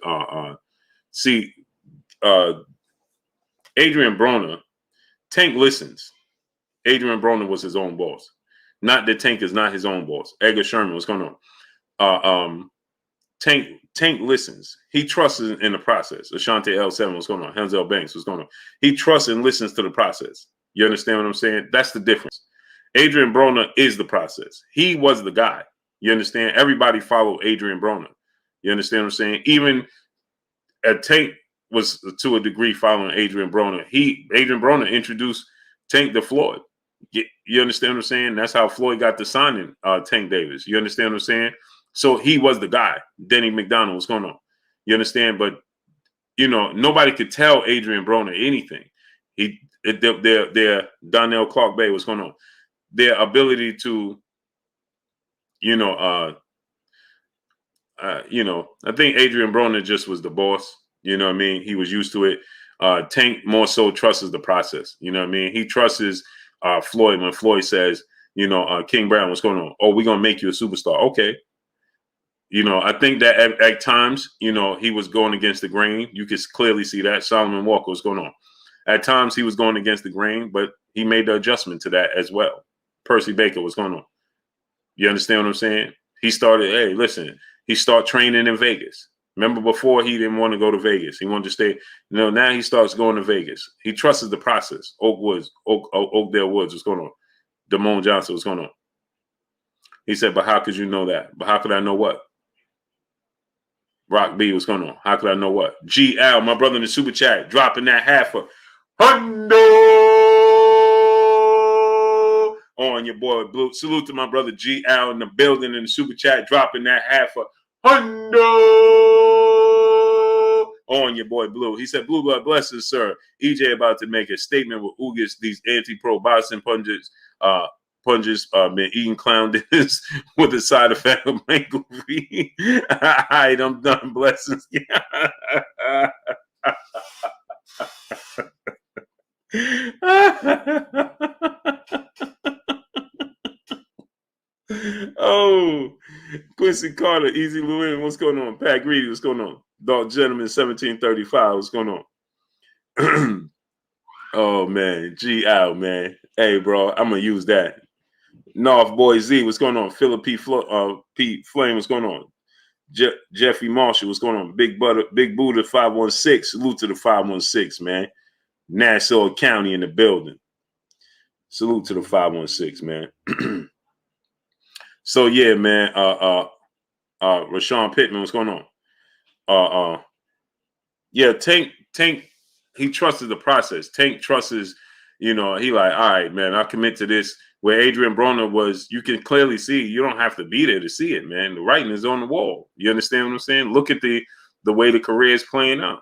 Adrian Broner. Tank listens. Adrian Broner was his own boss. Not that Tank is not his own boss. Edgar Sherman, what's going on? Tank listens. He trusts in the process. Ashante L7, what's going on? Hansel Banks, what's going on? He trusts and listens to the process. You understand what I'm saying? That's the difference. Adrian Broner is the process. He was the guy. You understand? Everybody followed Adrian Broner. You understand what I'm saying? Even Tank was to a degree following Adrian Broner. Adrian Broner introduced Tank to Floyd. You understand what I'm saying? That's how Floyd got to signing Tank Davis. You understand what I'm saying? So he was the guy. Denny McDonald, what's going on? You understand? But, you know, nobody could tell Adrian Broner anything. Their Donnell Clark Bay, what's going on? Their ability to, I think Adrian Broner just was the boss. You know what I mean? He was used to it. Tank more so trusts the process. You know what I mean? He trusts Floyd when Floyd says, King Brown, what's going on? Oh, we're going to make you a superstar. Okay. I think that at times, he was going against the grain. You can clearly see that. Solomon Walker was going on. At times, he was going against the grain, but he made the adjustment to that as well. Percy Baker was going on. You understand what I'm saying? He started training in Vegas. Remember before he didn't want to go to Vegas. He wanted to stay. Now he starts going to Vegas. He trusts the process. Oakdale Woods, what's going on? Damone Johnson, what's going on? He said, but how could you know that? But how could I know what? Rock B, what's going on? How could I know what? GL, my brother in the super chat, dropping that half a hundo on your boy Blue. Salute to my brother GL in the building in the super chat, dropping that half a hundo on your boy Blue. He said, Blue Blood blesses, sir. EJ about to make a statement with Ugas, these anti-pro boxing punches been eating clown dinners with a side effect of mango green. All right, I'm done. Blessings. Oh, Quincy Carter, Easy Lewin, what's going on? Pat Greedy, what's going on? Dog Gentleman 1735, what's going on? Oh man, G out, man. Hey, bro, I'm gonna use that. North Boy Z, what's going on? Philip Pete Flame, what's going on? Jeffrey Marshall, what's going on? Big Buddha 516, salute to the 516, man. Nassau County in the building. Salute to the 516, man. So yeah, man. Rashawn Pittman, what's going on? Yeah, Tank, he trusted the process. Tank trusts, he like, all right, man, I commit to this. Where Adrian Broner was, you can clearly see, you don't have to be there to see it, man. The writing is on the wall. You understand what I'm saying? Look at the way the career is playing out.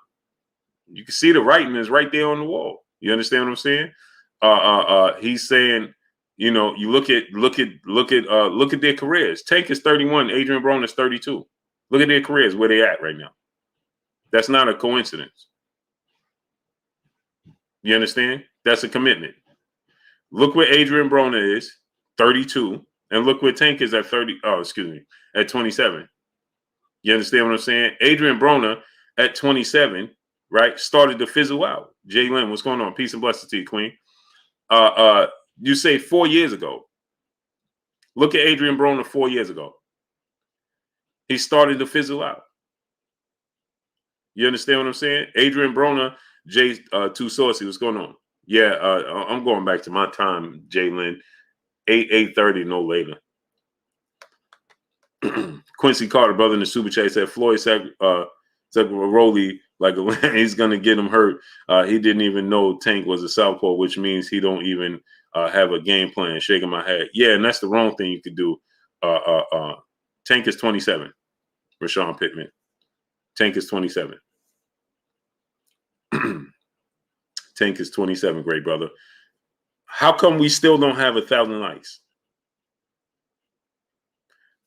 You can see the writing is right there on the wall. You understand what I'm saying? He's saying, you look at their careers. Tank is 31, Adrian Broner is 32. Look at their careers, where they at right now. That's not a coincidence. You understand? That's a commitment. Look where Adrian Broner is, 32, and look where Tank is at 27. You understand what I'm saying? Adrian Broner at 27, right, started to fizzle out. Jay Lynn, what's going on? Peace and blessings to you, Queen. You say 4 years ago. Look at Adrian Broner 4 years ago. He started to fizzle out. You understand what I'm saying? Adrian Broner, Jay Too Saucy, what's going on? Yeah, I'm going back to my time, Jalen. 8:30, no later. Quincy Carter, brother in the super chat, said Floyd Rolly, like he's gonna get him hurt. He didn't even know Tank was a southpaw, which means he don't even have a game plan. Shaking my head. Yeah, and that's the wrong thing you could do. Tank is 27. Rashawn Pittman. Tank is 27. Tank is 27, great brother. How come we still don't have 1,000 likes?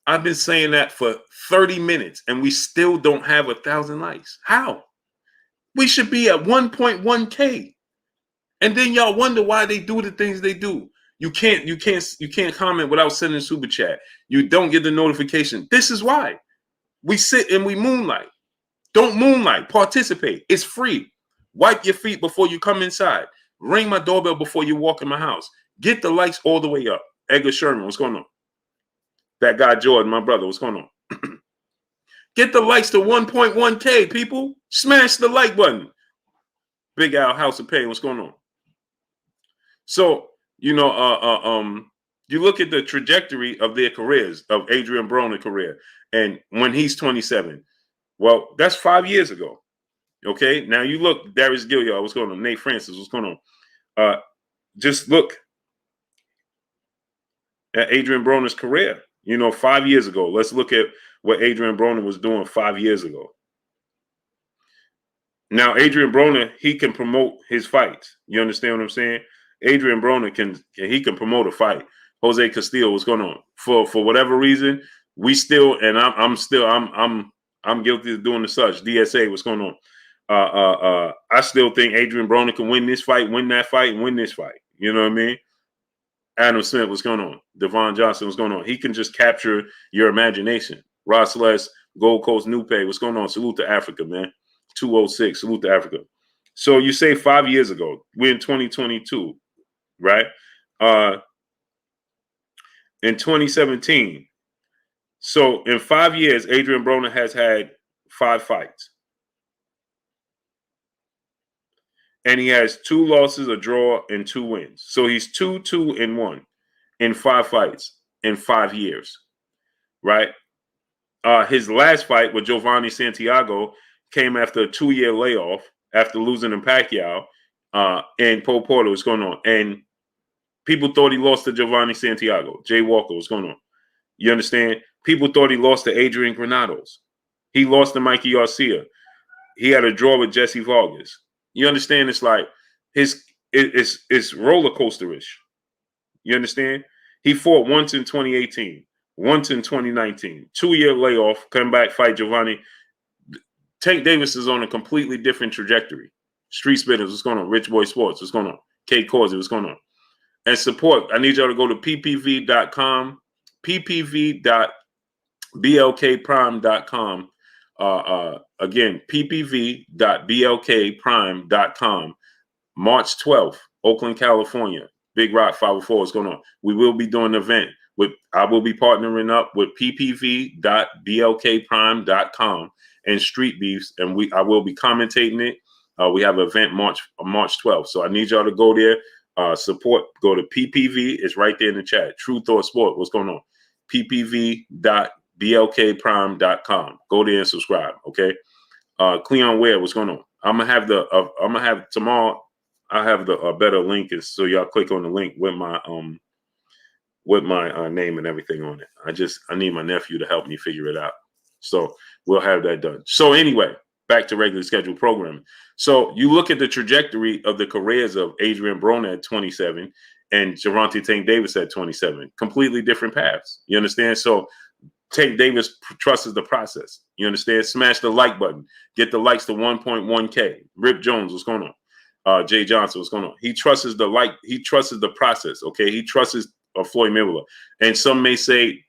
I've been saying that for 30 minutes and we still don't have 1,000 likes. How? We should be at 1.1K. And then y'all wonder why they do the things they do. You can't comment without sending a super chat. You don't get the notification. This is why. We sit and we moonlight. Don't moonlight. Participate. It's free. Wipe your feet before you come inside. Ring my doorbell before you walk in my house. Get the likes all the way up. Edgar Sherman, what's going on? That guy Jordan, my brother, what's going on? Get the likes to 1.1K, people. Smash the like button. Big Al House of Pain, what's going on? So, you look at the trajectory of their careers, of Adrian Broner's career, and when he's 27. Well, that's 5 years ago. Okay, now you look, Darius Gilliard, what's going on? Nate Francis, what's going on? Just look at Adrian Broner's career. 5 years ago. Let's look at what Adrian Broner was doing 5 years ago. Now, Adrian Broner, he can promote his fights. You understand what I'm saying? Adrian Broner can promote a fight. Jose Castillo, what's going on? For whatever reason, we still, and I'm guilty of doing the such. DSA, what's going on? I still think Adrian Broner can win this fight, win that fight, and win this fight. You know what I mean? Adam Smith, what's going on? Devon Johnson, what's going on? He can just capture your imagination. Ross Les, Gold Coast New Pay, what's going on? Salute to Africa, man. 206, salute to Africa. So you say 5 years ago, we're in 2022, right? In 2017. So in 5 years, Adrian Broner has had 5 fights. And he has 2 losses, a draw, and 2 wins. So he's 2-2-1 in 5 fights in 5 years, right? His last fight with Giovanni Santiago came after a 2-year layoff after losing to Pacquiao and Paul Porter. What's going on? And people thought he lost to Giovanni Santiago. Jay Walker. What's going on? You understand? People thought he lost to Adrian Granados. He lost to Mikey Garcia. He had a draw with Jesse Vargas. You understand? It's like it's roller coasterish. You understand? He fought once in 2018, once in 2019, 2-year layoff, come back, fight Giovanni. Tank Davis is on a completely different trajectory. Street Spitters, what's going on? Rich Boy Sports, what's going on? Kate Causey, what's going on? And support, I need y'all to go to ppv.com, ppv.blkprime.com. Again, ppv.blkprime.com. March 12th, Oakland, California. Big Rock 504 is going on. We will be doing an event. I will be partnering up with ppv.blkprime.com and Street Beefs, and I will be commentating it. We have an event March 12th. So I need y'all to go there. Support. Go to PPV. It's right there in the chat. True Thought Sport. What's going on? ppv.blkprime.com. Go there and subscribe. Okay. Cleon Ware. What's going on? I'm gonna have tomorrow. I have the better link, is so y'all click on the link with my name and everything on it. I need my nephew to help me figure it out. So we'll have that done. So anyway, back to regular scheduled programming. So you look at the trajectory of the careers of Adrian Broner at 27 and Gervonta Tank Davis at 27. Completely different paths. You understand? So Tank Davis trusts the process. You understand? Smash the like button. Get the likes to 1.1K. Rip Jones, what's going on? Jay Johnson, what's going on? He trusts He trusts the process. Okay, he trusts Floyd Mayweather, and some may say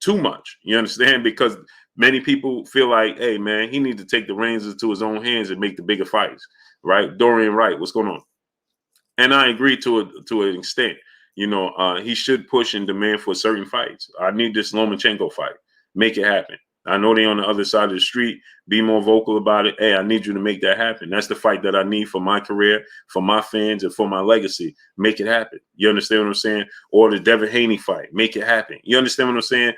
too much. You understand? Because many people feel like, hey man, he needs to take the reins into his own hands and make the bigger fights. Right? Dorian Wright, what's going on? And I agree to an extent. You know, he should push and demand for certain fights. I need this Lomachenko fight. Make it happen. I know they're on the other side of the street. Be more vocal about it. Hey, I need you to make that happen. That's the fight that I need for my career, for my fans, and for my legacy. Make it happen. You understand what I'm saying? Or the Devin Haney fight. Make it happen. You understand what I'm saying?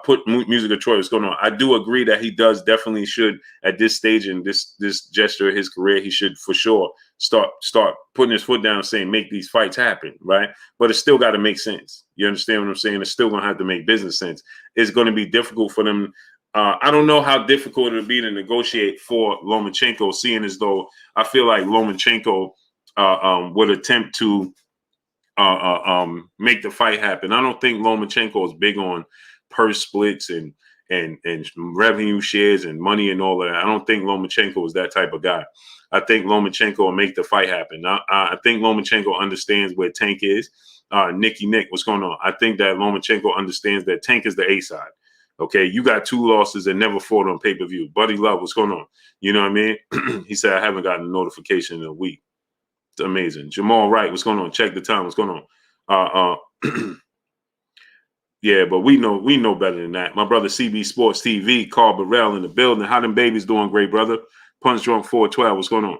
Put music of choice. What's going on? I do agree that he definitely should, at this stage in this gesture of his career, he should for sure start putting his foot down and saying, make these fights happen, right? But it's still got to make sense. You understand what I'm saying? It's still going to have to make business sense. It's going to be difficult for them. I don't know how difficult it'll be to negotiate for Lomachenko, seeing as though I feel like Lomachenko would attempt to make the fight happen. I don't think Lomachenko is big on purse splits and revenue shares and money and all of that. I don't think Lomachenko is that type of guy. I think Lomachenko will make the fight happen. I think Lomachenko understands where Tank is. Nick, what's going on? I think that Lomachenko understands that Tank is the A side. Okay, you got 2 losses and never fought on pay-per-view. Buddy Love, what's going on? You know what I mean? He said, I haven't gotten a notification in a week. It's amazing. Jamal Wright, what's going on? Check the time. What's going on? Yeah, but we know better than that. My brother CB Sports TV, Carl Burrell in the building. How them babies doing, great brother? Punch Drunk 412, what's going on?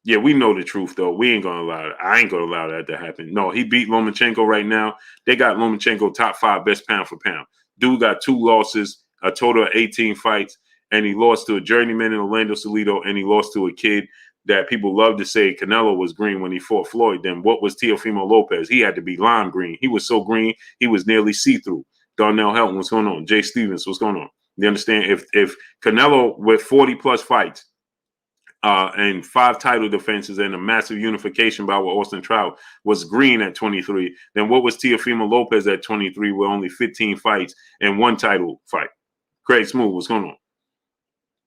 Yeah, we know the truth though. We ain't gonna allow it. I ain't gonna allow that to happen. No, he beat Lomachenko right now. They got Lomachenko top 5 best pound for pound. Dude got 2 losses, a total of 18 fights, and he lost to a journeyman in Orlando Salido, and he lost to a kid that people love to say Canelo was green when he fought Floyd. Then what was Teofimo Lopez? He had to be lime green. He was so green, he was nearly see-through. Darnell Helton, what's going on? Jay Stevens, what's going on? You understand? If Canelo with 40-plus fights and 5 title defenses and a massive unification bout with Austin Trout was green at 23, then what was Teofimo Lopez at 23 with only 15 fights and 1 title fight? Craig Smooth, what's going on?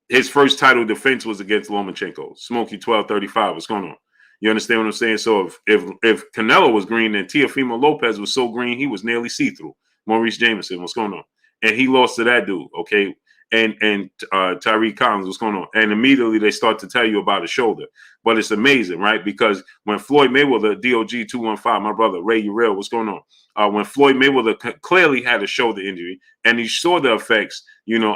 His first title defense was against Lomachenko. Smokey 1235, what's going on? You understand what I'm saying? So if Canelo was green, then Teofimo Lopez was so green he was nearly see-through. Maurice Jameson, what's going on? And he lost to that dude, okay? And Tyreek Collins, what's going on? And immediately they start to tell you about his shoulder. But it's amazing, right? Because when Floyd Mayweather, DOG 215, my brother, Ray Urel, what's going on? When Floyd Mayweather clearly had a shoulder injury and he saw the effects, you know,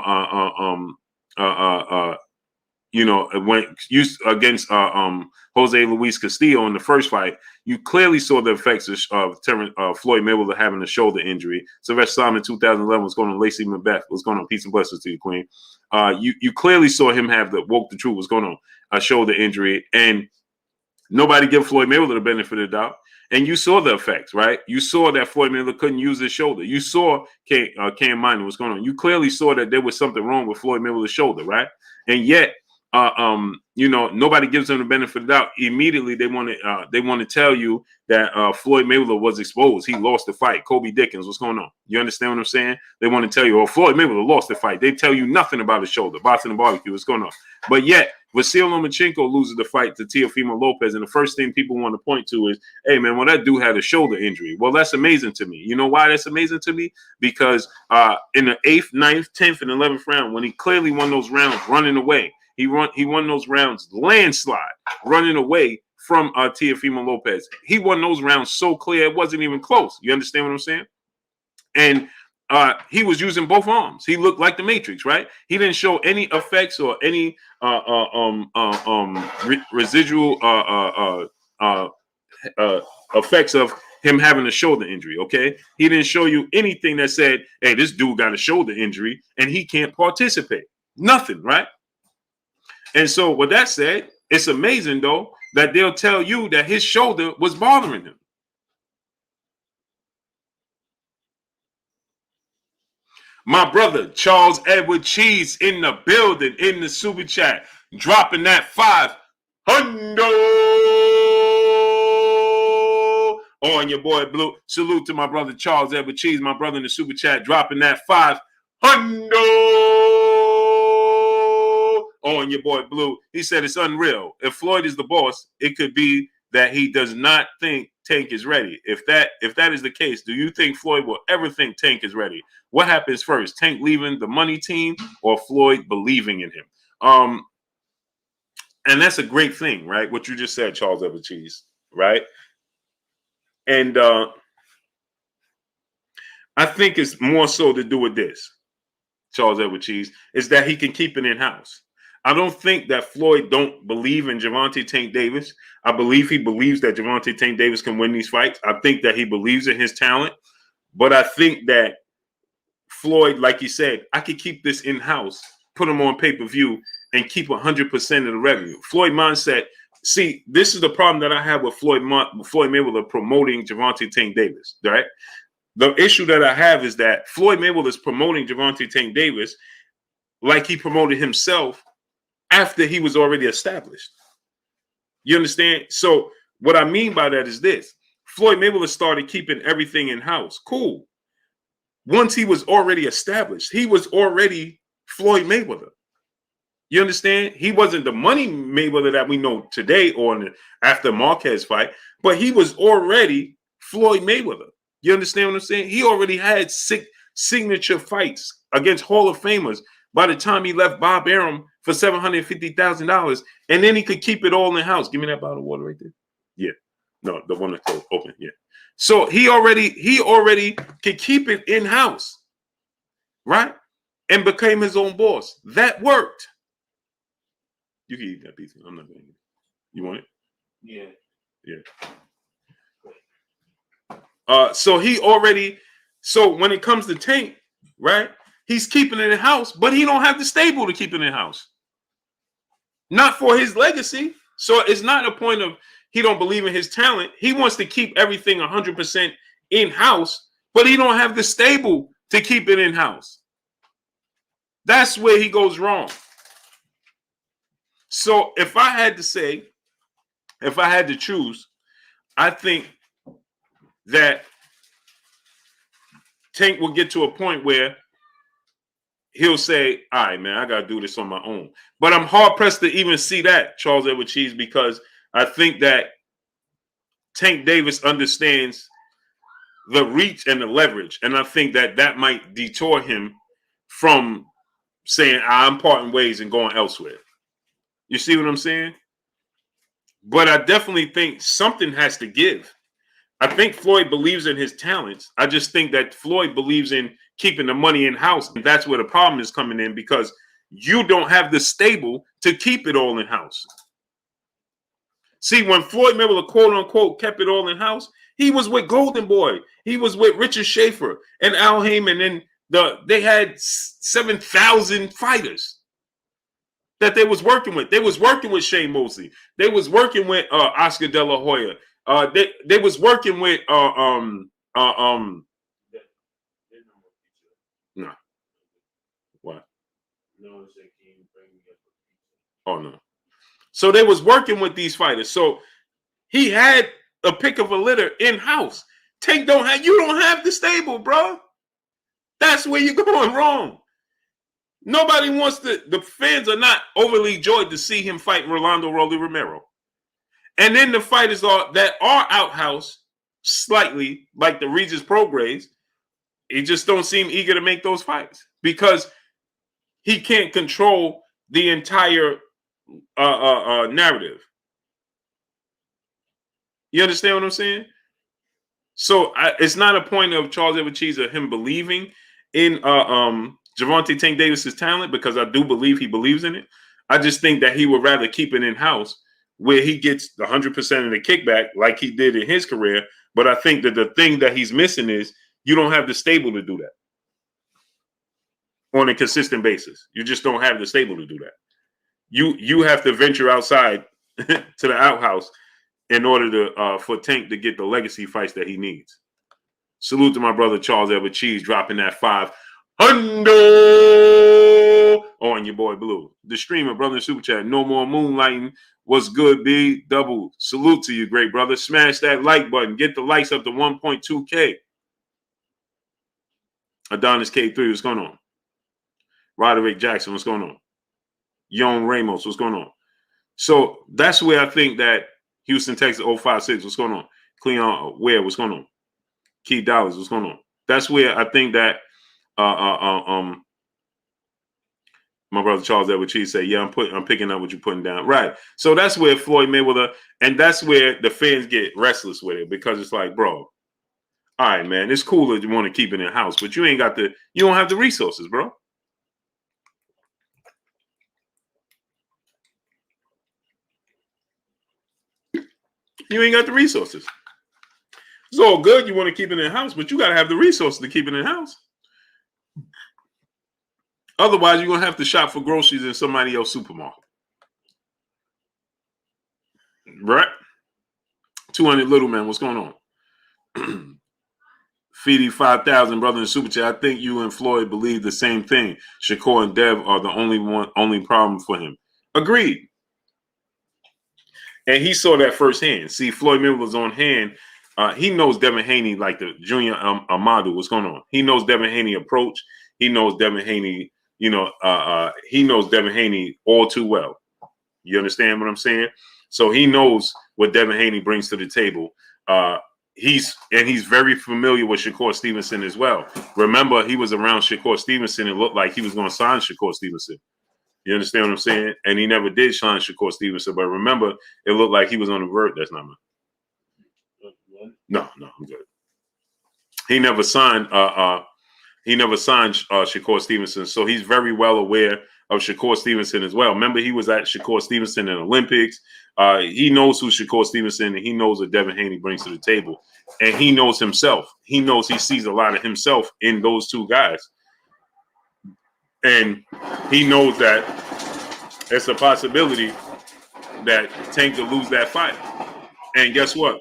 when you against Jose Luis Castillo in the first fight, you clearly saw the effects of Floyd Mayweather having a shoulder injury. Sylvester Stallone in 2011 was going on. Lacey Macbeth was going on. Peace and blessings to you, Queen. You clearly saw him have the woke the truth was going on a shoulder injury, and nobody give Floyd Mayweather the benefit of the doubt. And you saw the effects, right? You saw that Floyd Mayweather couldn't use his shoulder. You saw Cam Minor was going on. You clearly saw that there was something wrong with Floyd Mayweather's shoulder, right? And yet, nobody gives them the benefit of the doubt. Immediately, they want to tell you that Floyd Mayweather was exposed. He lost the fight. Kobe Dickens, what's going on? You understand what I'm saying? They want to tell you, Floyd Mayweather lost the fight. They tell you nothing about his shoulder. Boxing and barbecue, what's going on? But yet, Vasyl Lomachenko loses the fight to Teofimo Lopez, and the first thing people want to point to is, hey, man, well, that dude had a shoulder injury. Well, that's amazing to me. You know why that's amazing to me? Because in the 8th, 9th, 10th, and 11th round, when he clearly won those rounds running away, he won those rounds landslide, running away from Teofimo Lopez. He won those rounds so clear it wasn't even close. You understand what I'm saying? And he was using both arms. He looked like the Matrix, right? He didn't show any effects or any residual effects of him having a shoulder injury. Okay, he didn't show you anything that said, "Hey, this dude got a shoulder injury and he can't participate." Nothing, right? And so, with that said, it's amazing though that they'll tell you that his shoulder was bothering him. My brother, Charles Edward Cheese in the building, in the super chat, dropping that 500 on your boy Blue. Salute to my brother, Charles Edward Cheese, my brother in the super chat, dropping that 500 on your boy Blue. He said it's unreal. If Floyd is the boss, it could be that he does not think Tank is ready. If that is the case, do you think Floyd will ever think Tank is ready? What happens first? Tank leaving the money team or Floyd believing in him? And that's a great thing, right? What you just said, Charles Edward Cheese, right? And I think it's more so to do with this, Charles Edward Cheese, is that he can keep it in-house. I don't think that Floyd don't believe in Gervonta Tank Davis. I believe he believes that Gervonta Tank Davis can win these fights. I think that he believes in his talent. But I think that Floyd, like he said, I could keep this in-house, put him on pay-per-view, and keep 100% of the revenue. Floyd mindset. See, this is the problem that I have with Floyd Mayweather promoting Gervonta Tank Davis, right? The issue that I have is that Floyd Mayweather is promoting Gervonta Tank Davis like he promoted himself after he was already established. You understand? So what I mean by that is this. Floyd Mayweather started keeping everything in-house. Cool. Once he was already established, he was already Floyd Mayweather. You understand? He wasn't the money Mayweather that we know today or after Marquez fight, but he was already Floyd Mayweather. You understand what I'm saying? He already had signature fights against Hall of Famers by the time he left Bob Arum for $750,000, and then he could keep it all in house. Give me that bottle of water right there. Yeah, no, the one that's open. Yeah. So he already could keep it in house, right? And became his own boss. That worked. You can eat that pizza. I'm not going to eat it. You want it? Yeah. Yeah. So when it comes to Tank, right? He's keeping it in house, but he don't have the stable to keep it in house. Not for his legacy. So it's not a point of he don't believe in his talent. He wants to keep everything 100% in house, but he don't have the stable to keep it in house. That's where he goes wrong. So if I had to choose, I think that Tank will get to a point where he'll say, all right, man, I got to do this on my own. But I'm hard-pressed to even see that, Charles Edward Cheese, because I think that Tank Davis understands the reach and the leverage. And I think that might detour him from saying, I'm parting ways and going elsewhere. You see what I'm saying? But I definitely think something has to give. I think Floyd believes in his talents. I just think that Floyd believes in keeping the money in house. And that's where the problem is coming in, because You don't have the stable to keep it all in house. See, when Floyd Mayweather, quote unquote, kept it all in house, he was with Golden Boy. He was with Richard Schaefer and Al Heyman, and they had 7,000 fighters that they was working with. They was working with Shane Mosley. They was working with Oscar De La Hoya. They was working with no. What? Oh no. So they was working with these fighters. So he had a pick of a litter in house. You don't have the stable, bro. That's where you're going wrong. Nobody wants the fans are not overly joyed to see him fight Rolando Rolly Romero. And then the fighters that are outhouse slightly, like the Regis Prograis, they just don't seem eager to make those fights because he can't control the entire narrative. You understand what I'm saying? So it's not a point of Charles Edward Cheese or him believing in Gervonta Tank Davis's talent, because I do believe he believes in it. I just think that he would rather keep it in house where he gets the 100% of the kickback like he did in his career. But I think that the thing that he's missing is you don't have the stable to do that on a consistent basis. You just don't have the stable to do that. You have to venture outside to the outhouse in order to for Tank to get the legacy fights that he needs. Salute to my brother Charles Edward Cheese dropping that 500 on your boy Blue. The streamer, brother Super Chat. No more moonlighting. What's good, B? Double salute to you, great brother. Smash that like button. Get the likes up to 1.2K. Adonis K3, what's going on? Roderick Jackson, what's going on? Yon Ramos, what's going on? So that's where I think that Houston, Texas 056, what's going on? Cleon Ware, what's going on? Key Dollars, what's going on? That's where I think that my brother Charles Edward Cheese said, yeah, I'm picking up what you're putting down. Right. So that's where Floyd Mayweather, and that's where the fans get restless with it, because it's like, bro, all right, man, it's cool that you want to keep it in house, but you don't have the resources, bro. You ain't got the resources. It's all good. You want to keep it in house, but you got to have the resources to keep it in house. Otherwise, you're going to have to shop for groceries in somebody else's supermarket. Right? 200 Little Man, what's going on? Feedy 5,000, brother in Super Chat. I think you and Floyd believe the same thing. Shakur and Dev are the only problem for him. Agreed. And he saw that firsthand. See, Floyd Mayweather was on hand. He knows Devin Haney like the Junior Amadu. What's going on? He knows Devin Haney approach. He knows Devin Haney, he knows Devin Haney all too well. You understand what I'm saying? So he knows what Devin Haney brings to the table. He's very familiar with Shakur Stevenson as well. Remember, he was around Shakur Stevenson and looked like he was going to sign Shakur Stevenson. You understand what I'm saying? And he never did sign Shakur Stevenson. But remember, it looked like he was on the verge. That's not mine. No, I'm good. He never signed Shakur Stevenson, so he's very well aware of Shakur Stevenson as well. Remember, he was at Shakur Stevenson in Olympics. He knows who Shakur Stevenson, and he knows what Devin Haney brings to the table. And he knows himself. He knows he sees a lot of himself in those two guys. And he knows that it's a possibility that Tank could lose that fight. And guess what?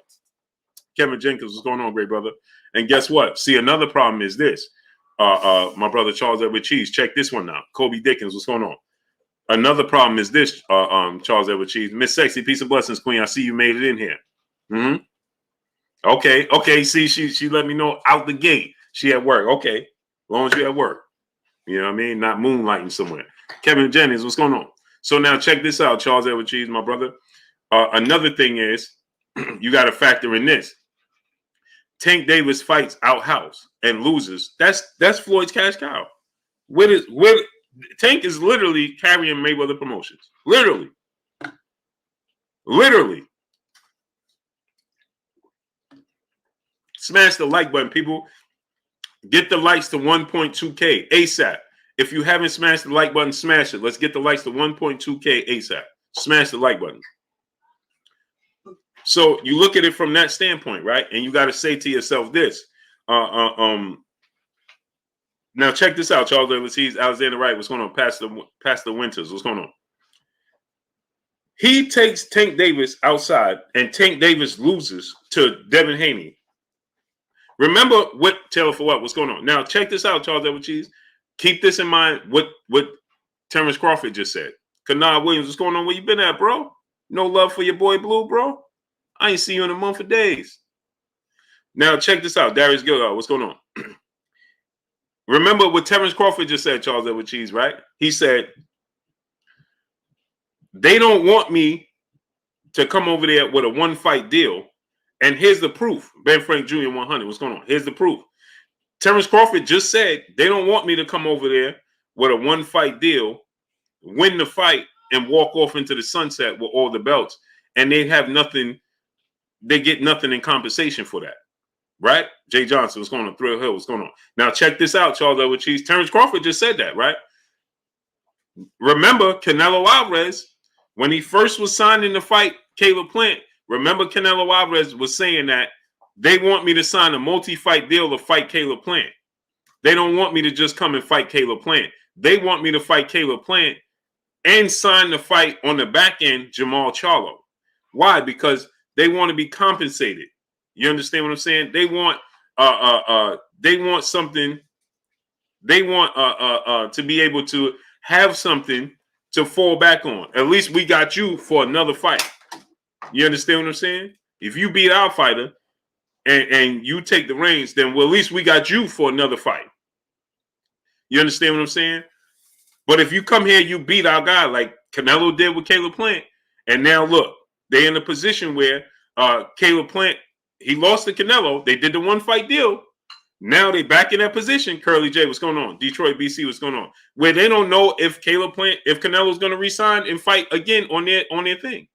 Kevin Jenkins, what's going on, great brother? And guess what? See, another problem is this. My brother Charles Edward Cheese, check this one out. Kobe Dickens, what's going on? Another problem is this, Charles Edward Cheese. Miss Sexy, peace and blessings, Queen. I see you made it in here. Mm-hmm. Okay. See, she let me know out the gate. She at work. Okay. As long as you at work. You know what I mean? Not moonlighting somewhere. Kevin Jennings, what's going on? So now check this out, Charles Edward Cheese, my brother. Another thing is, you got to factor in this. Tank Davis fights outhouse and loses. That's Floyd's cash cow. Tank is literally carrying Mayweather Promotions. Literally. Smash the like button, people. Get the likes to 1.2K ASAP. If you haven't smashed the like button, smash it. Let's get the likes to 1.2K ASAP. Smash the like button. So you look at it from that standpoint, right? And you got to say to yourself this. Now check this out, Charles Overseas, Alexander Wright. What's going on? Pastor Winters. What's going on? He takes Tank Davis outside, and Tank Davis loses to Devin Haney. Remember what Taylor for what? What's going on? Now check this out, Charles Overseas. Keep this in mind. What Terrence Crawford just said. Kanad Williams, what's going on? Where you been at, bro? No love for your boy Blue, bro. I ain't seen you in a month of days. Now check this out, Darius Gilgard. What's going on? Remember what Terrence Crawford just said, Charles Edward Cheese, right? He said, they don't want me to come over there with a one-fight deal. And here's the proof. Ben Frank Jr. 100. What's going on? Here's the proof. Terrence Crawford just said they don't want me to come over there with a one-fight deal, win the fight, and walk off into the sunset with all the belts. And they have nothing. They get nothing in compensation for that. Right? Jay Johnson, what's going on? Thrill Hill, what's going on? Now, check this out, Charles Edward Cheese. Terrence Crawford just said that, right? Remember, Canelo Alvarez, when he first was signed in to fight Caleb Plant, remember Canelo Alvarez was saying that they want me to sign a multi-fight deal to fight Caleb Plant. They don't want me to just come and fight Caleb Plant. They want me to fight Caleb Plant and sign the fight on the back end, Jamal Charlo. Why? Because they want to be compensated. You understand what I'm saying? They want something. They want to be able to have something to fall back on. At least we got you for another fight. You understand what I'm saying? If you beat our fighter and you take the reins, then well, at least we got you for another fight. You understand what I'm saying? But if you come here, you beat our guy like Canelo did with Caleb Plant, and now look, they're in a position where Caleb Plant, he lost to Canelo. They did the one-fight deal. Now they back in that position. Curly J, what's going on? Detroit, BC, what's going on? Where they don't know if Canelo's going to resign and fight again on their thing.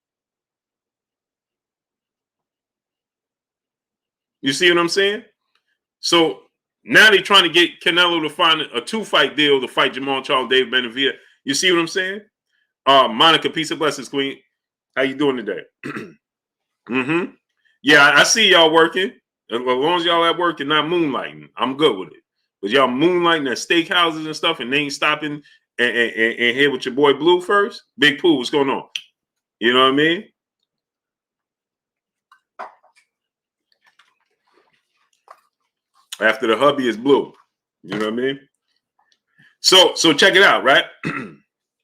You see what I'm saying? So now they're trying to get Canelo to find a two-fight deal to fight Jamal Charles, Dave Benavidez. You see what I'm saying? Monica, peace and blessings, Queen. How you doing today? Mm-hmm. Yeah, I see y'all working. As long as y'all at work and not moonlighting, I'm good with it. But y'all moonlighting at steakhouses and stuff, and they ain't stopping and here with your boy Blue first. Big Pooh, what's going on? You know what I mean? After the hubby is Blue. You know what I mean? So check it out, right?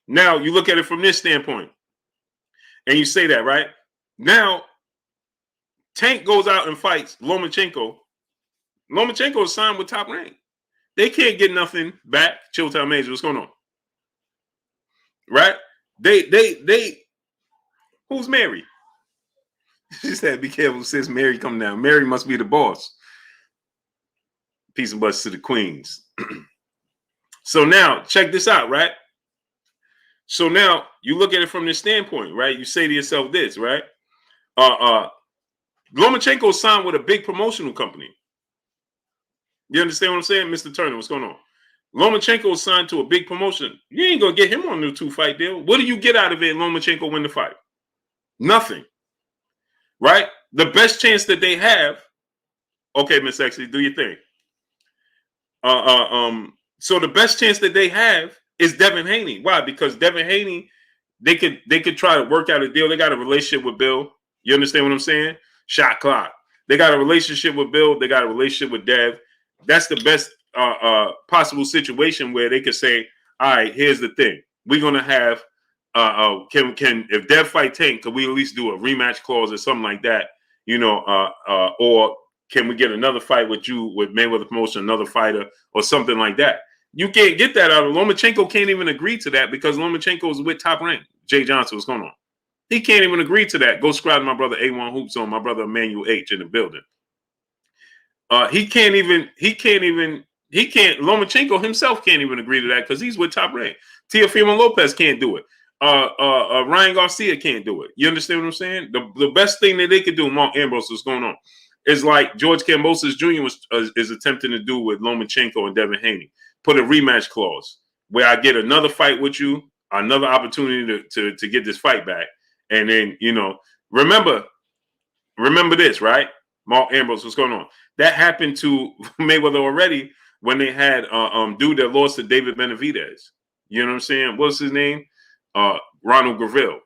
Now you look at it from this standpoint, and you say that, right? Now Tank goes out and fights Lomachenko. Lomachenko is signed with Top Rank. They can't get nothing back. Chilltown Major, what's going on? Right? They. Who's Mary? She said, "Be careful, sis. Mary come down. Mary must be the boss." Peace and blessings to the queens. So now check this out, right? So now you look at it from this standpoint, right? You say to yourself this, right? Lomachenko signed with a big promotional company. You understand what I'm saying? Mr. Turner, what's going on? Lomachenko signed to a big promotion. You ain't going to get him on a new two-fight deal. What do you get out of it, Lomachenko win the fight? Nothing. Right? The best chance that they have, okay, Miss Sexy, do your thing. So the best chance that they have is Devin Haney. Why? Because Devin Haney, they could try to work out a deal. They got a relationship with Bill. You understand what I'm saying? Shot clock. They got a relationship with Bill. They got a relationship with Dev. That's the best possible situation where they could say, all right, here's the thing. We're going to have, if Dev fight Tank, could we at least do a rematch clause or something like that? You know, or can we get another fight with you, with Mayweather Promotion, another fighter or something like that? You can't get that out of Lomachenko. Can't even agree to that because Lomachenko is with Top Rank. Jay Johnson, what's going on? He can't even agree to that. Go subscribe to my brother A1 Hoops on my brother Emmanuel H in the building. Lomachenko himself can't even agree to that because he's with Top Rank. Teofimo Lopez can't do it. Ryan Garcia can't do it. You understand what I'm saying? The best thing that they could do, Mark Ambrose, is going on, is like George Kambosos Jr. is attempting to do with Lomachenko and Devin Haney. Put a rematch clause. where I get another fight with you, another opportunity to get this fight back. And then, remember this, right? Mark Ambrose, what's going on? That happened to Mayweather already when they had dude that lost to David Benavidez. You know what I'm saying? What's his name? Ronald Graville.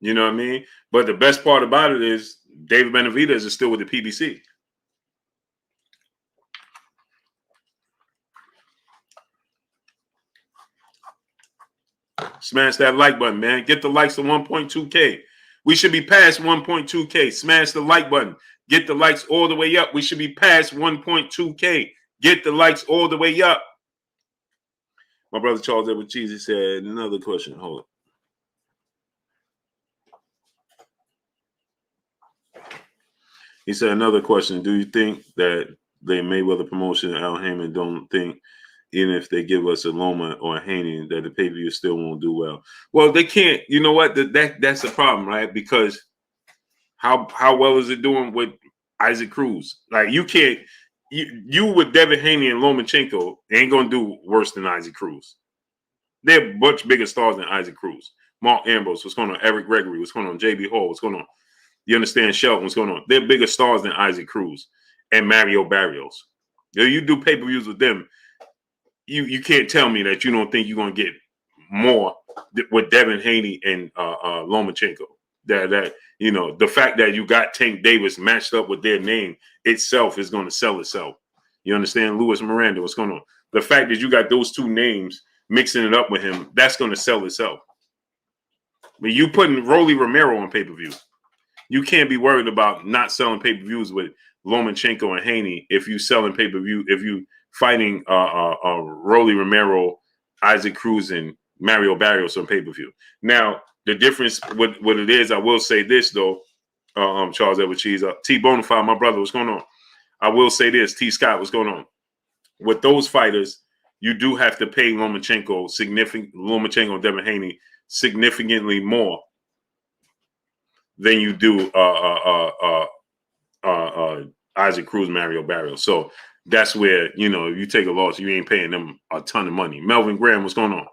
You know what I mean? But the best part about it is David Benavidez is still with the PBC. Smash that like button, man. Get the likes to 1.2K. We should be past 1.2K. Smash the like button. Get the likes all the way up. We should be past 1.2K. Get the likes all the way up. My brother Charles Edward Cheesy said, another question. Hold on. He said, another question. Do you think that the Mayweather promotion, Al Heyman, don't think, even if they give us a Loma or a Haney, that the pay-per-view still won't do well? Well, they can't. You know what? That's the problem, right? Because how well is it doing with Isaac Cruz? Like, you can't. You with Devin Haney and Lomachenko ain't gonna do worse than Isaac Cruz. They're much bigger stars than Isaac Cruz. Mark Ambrose, what's going on? Eric Gregory, what's going on? JB Hall, what's going on? You understand Shelton, what's going on? They're bigger stars than Isaac Cruz and Mario Barrios. You do pay-per-views with them, you can't tell me that you don't think you're gonna get more with Devin Haney and Lomachenko. That the fact that you got Tank Davis matched up with their name itself is going to sell itself. You understand? Louis Miranda, what's going on? The fact that you got those two names mixing it up with him, that's going to sell itself. But you putting Rolly Romero on pay-per-view, you can't be worried about not selling pay-per-views with Lomachenko and Haney if you selling pay-per-view, if you fighting Rolly Romero, Isaac Cruz, and Mario Barrios on pay-per-view. Now, the difference, what it is, I will say this, though, Charles Edward Cheese, T Bonafide, my brother, what's going on? I will say this, T Scott, what's going on? With those fighters, you do have to pay Lomachenko and Devin Haney significantly more than you do Isaac Cruz, Mario Barrios. So that's where, if you take a loss, you ain't paying them a ton of money. Melvin Graham, what's going on?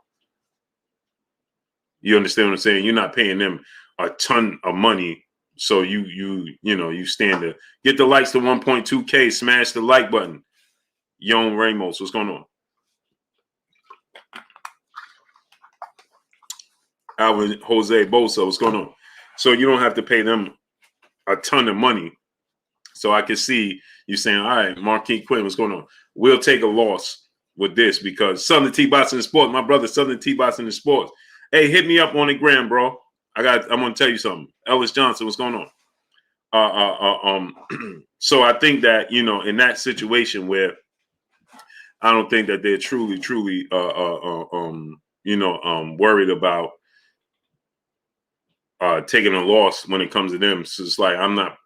You understand what I'm saying? You're not paying them a ton of money. So you stand to get the likes to 1.2K, smash the like button. Yon Ramos, what's going on? Alvin Jose Bosa, what's going on? So you don't have to pay them a ton of money. So I can see you saying, all right, Marquis Quinn, what's going on? We'll take a loss with this because Southern T-Bots in the Sports, my brother Southern T-Bots in the Sports. Hey, hit me up on the gram, bro. I'm gonna tell you something. Ellis Johnson, what's going on? So I think that, in that situation where I don't think that they're truly worried about taking a loss when it comes to them. So it's like, I'm not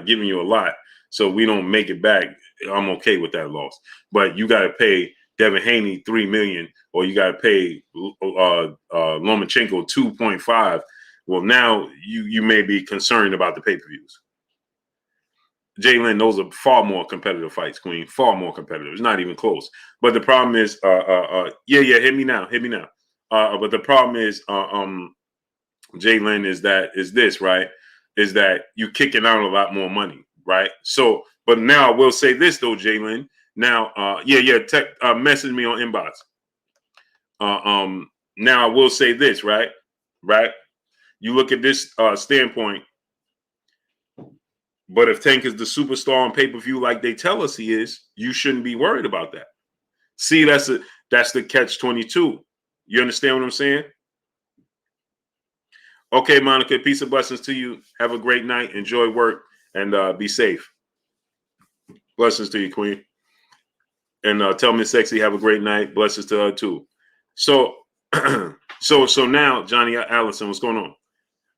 giving you a lot, so we don't make it back. I'm okay with that loss. But you got to pay Devin Haney $3 million, or you got to pay Lomachenko 2.5. Well, now you may be concerned about the pay-per-views. Jalen, those are far more competitive fights, Queen. Far more competitive. It's not even close. But the problem is, hit me now. But the problem is, Jalen, is this, right? Is that you kicking out a lot more money, right? So, but now I will say this though, Jalen. Now, message me on inbox. Now I will say this, right? You look at this standpoint. But if Tank is the superstar on pay-per-view like they tell us he is, you shouldn't be worried about that. See, that's the catch-22. You understand what I'm saying? Okay, Monica, peace and blessings to you. Have a great night. Enjoy work and be safe. Blessings to you, Queen. And tell me, Sexy, have a great night. Blessings to her too. So, so now, Johnny Allison, what's going on?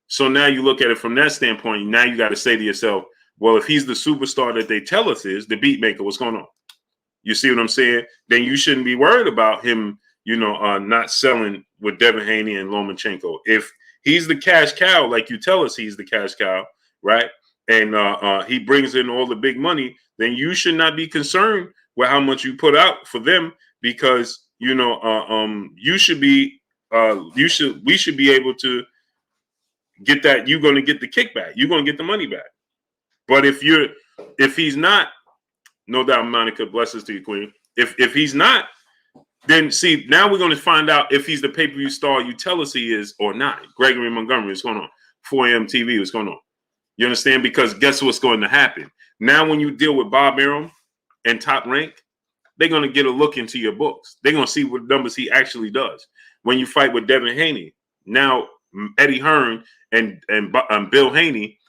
So now you look at it from that standpoint. Now you got to say to yourself, well, if he's the superstar that they tell us is, the beat maker, what's going on? You see what I'm saying? Then you shouldn't be worried about him, not selling with Devin Haney and Lomachenko. If he's the cash cow, like you tell us he's the cash cow, right? and he brings in all the big money, then you should not be concerned with how much you put out for them, because you should be we should be able to get that. You're going to get the kickback. You're going to get the money back. But if he's not, no doubt, Monica, blessings to you, Queen. If he's not, then see, now we're going to find out if he's the pay-per-view star you tell us he is or not. Gregory Montgomery, what's going on? 4am TV, what's going on? You understand? Because guess what's going to happen? Now when you deal with Bob Arum and Top Rank, they're going to get a look into your books. They're going to see what numbers he actually does. When you fight with Devin Haney, now Eddie Hearn and Bill Haney,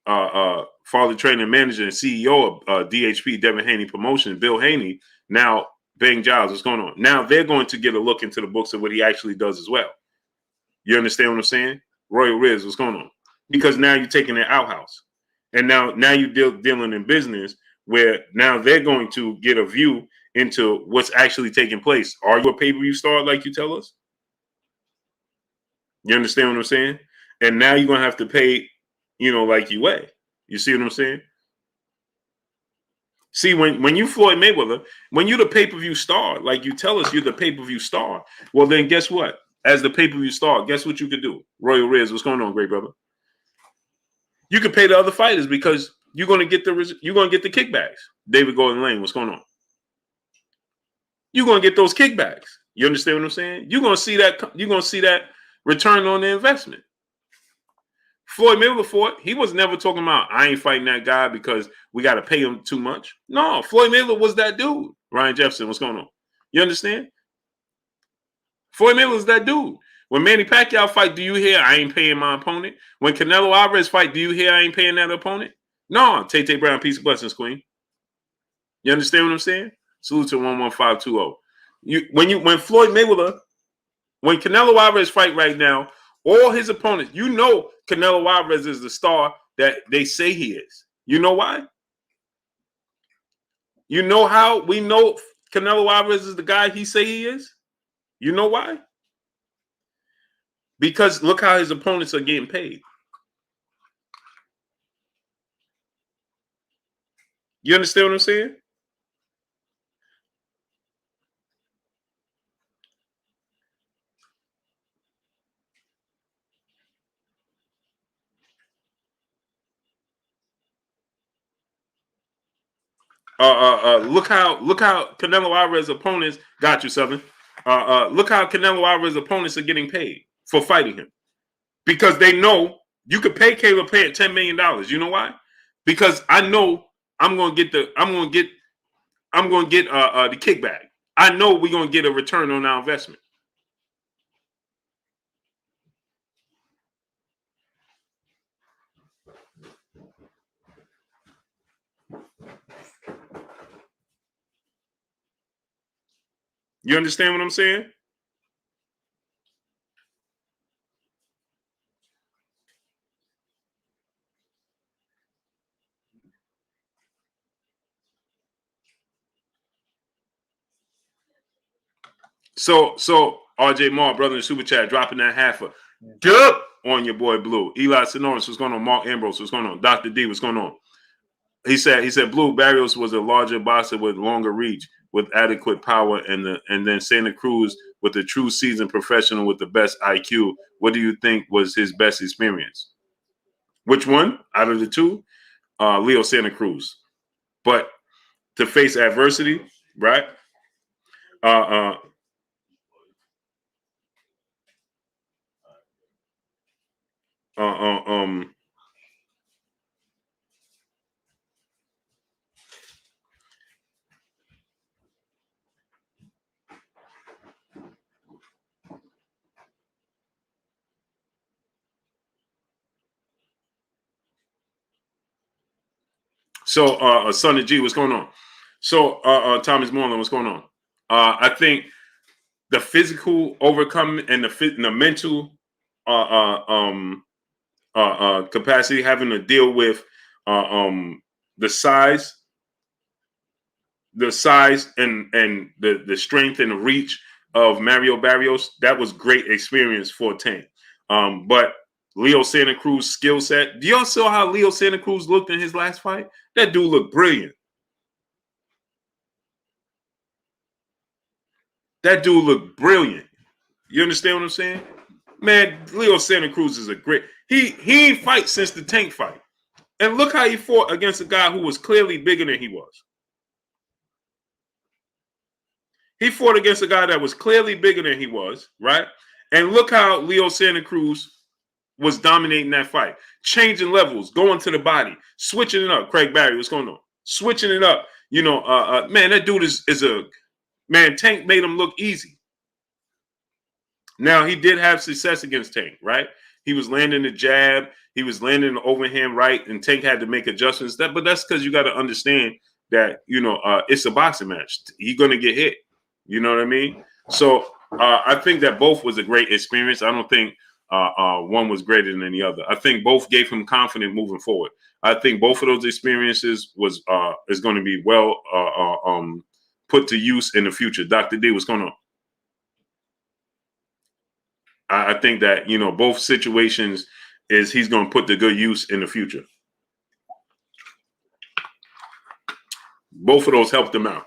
father, trainer, manager, and CEO of DHP, Devin Haney Promotion, Bill Haney, now Bang Giles, what's going on? Now they're going to get a look into the books of what he actually does as well. You understand what I'm saying? Royal Riz, what's going on? Because now you're taking their outhouse. And now you're dealing in business where now they're going to get a view into what's actually taking place. Are you a pay-per-view star like you tell us? You understand what I'm saying? And now you're going to have to pay, like you weigh. You see what I'm saying? See, when you Floyd Mayweather, when you're the pay-per-view star, like you tell us you're the pay-per-view star, well, then guess what? As the pay-per-view star, guess what you could do? Royal Riz, what's going on, great brother? You could pay the other fighters because you're going to get the kickbacks. David Gordon Lane, what's going on? You're going to get those kickbacks. You understand what I'm saying? You're going to see that return on the investment. Floyd Mayweather fought. He was never talking about, I ain't fighting that guy because we got to pay him too much. No, Floyd Mayweather was that dude. Ryan Jefferson, what's going on? You understand? Floyd Mayweather was that dude. When Manny Pacquiao fight, do you hear I ain't paying my opponent? When Canelo Alvarez fight, do you hear I ain't paying that opponent? No, Tay Brown, peace of blessings, Queen. You understand what I'm saying? Salute to 11520. When Floyd Mayweather, when Canelo Alvarez fight right now, all his opponents, Canelo Alvarez is the star that they say he is. You know why? You know how we know Canelo Alvarez is the guy he say he is? You know why? Because look how his opponents are getting paid. You understand what I'm saying? Look how Canelo Alvarez opponents got you, Southern. Look how Canelo Alvarez opponents are getting paid for fighting him, because they know you could pay Caleb Plant $10 million. You know why? Because I know I'm going to get the kickback. I know we're going to get a return on our investment. You understand what I'm saying? So RJ Moore, brother in super chat, dropping that half a dub on your boy Blue. Eli Sonoris, what's going on? Mark Ambrose, what's going on? Dr. D, what's going on? He said Blue Barrios was a larger boxer with longer reach, with adequate power, and then Santa Cruz with a true seasoned professional with the best IQ. What do you think was his best experience? Which one out of the two? Leo Santa Cruz. But to face adversity, right? So Son of G, what's going on? So Thomas Moreland, what's going on? I think the physical overcoming and the mental capacity, having to deal with the size and the strength and the reach of Mario Barrios, that was great experience for Tank. But Leo Santa Cruz skill set. Do y'all saw how Leo Santa Cruz looked in his last fight? That dude looked brilliant. That dude looked brilliant. You understand what I'm saying? Man, Leo Santa Cruz is a great. He ain't fight since the Tank fight. And look how he fought against a guy who was clearly bigger than he was. He fought against a guy that was clearly bigger than he was, right? And look how Leo Santa Cruz was dominating that fight, changing levels, going to the body, switching it up. Craig Barry, what's going on? Switching it up. You know, man, that dude is a man. Tank made him look easy. Now he did have success against Tank, right? He was landing the jab, he was landing the overhand right, and Tank had to make adjustments. But that's because you got to understand that it's a boxing match. He's gonna get hit. You know what I mean? So I think that both was a great experience. I don't think one was greater than the other. I think both gave him confidence moving forward. I think both of those experiences is going to be well put to use in the future. Dr. D, what's going on? I think that both situations is he's going to put to good use in the future. Both of those helped him out.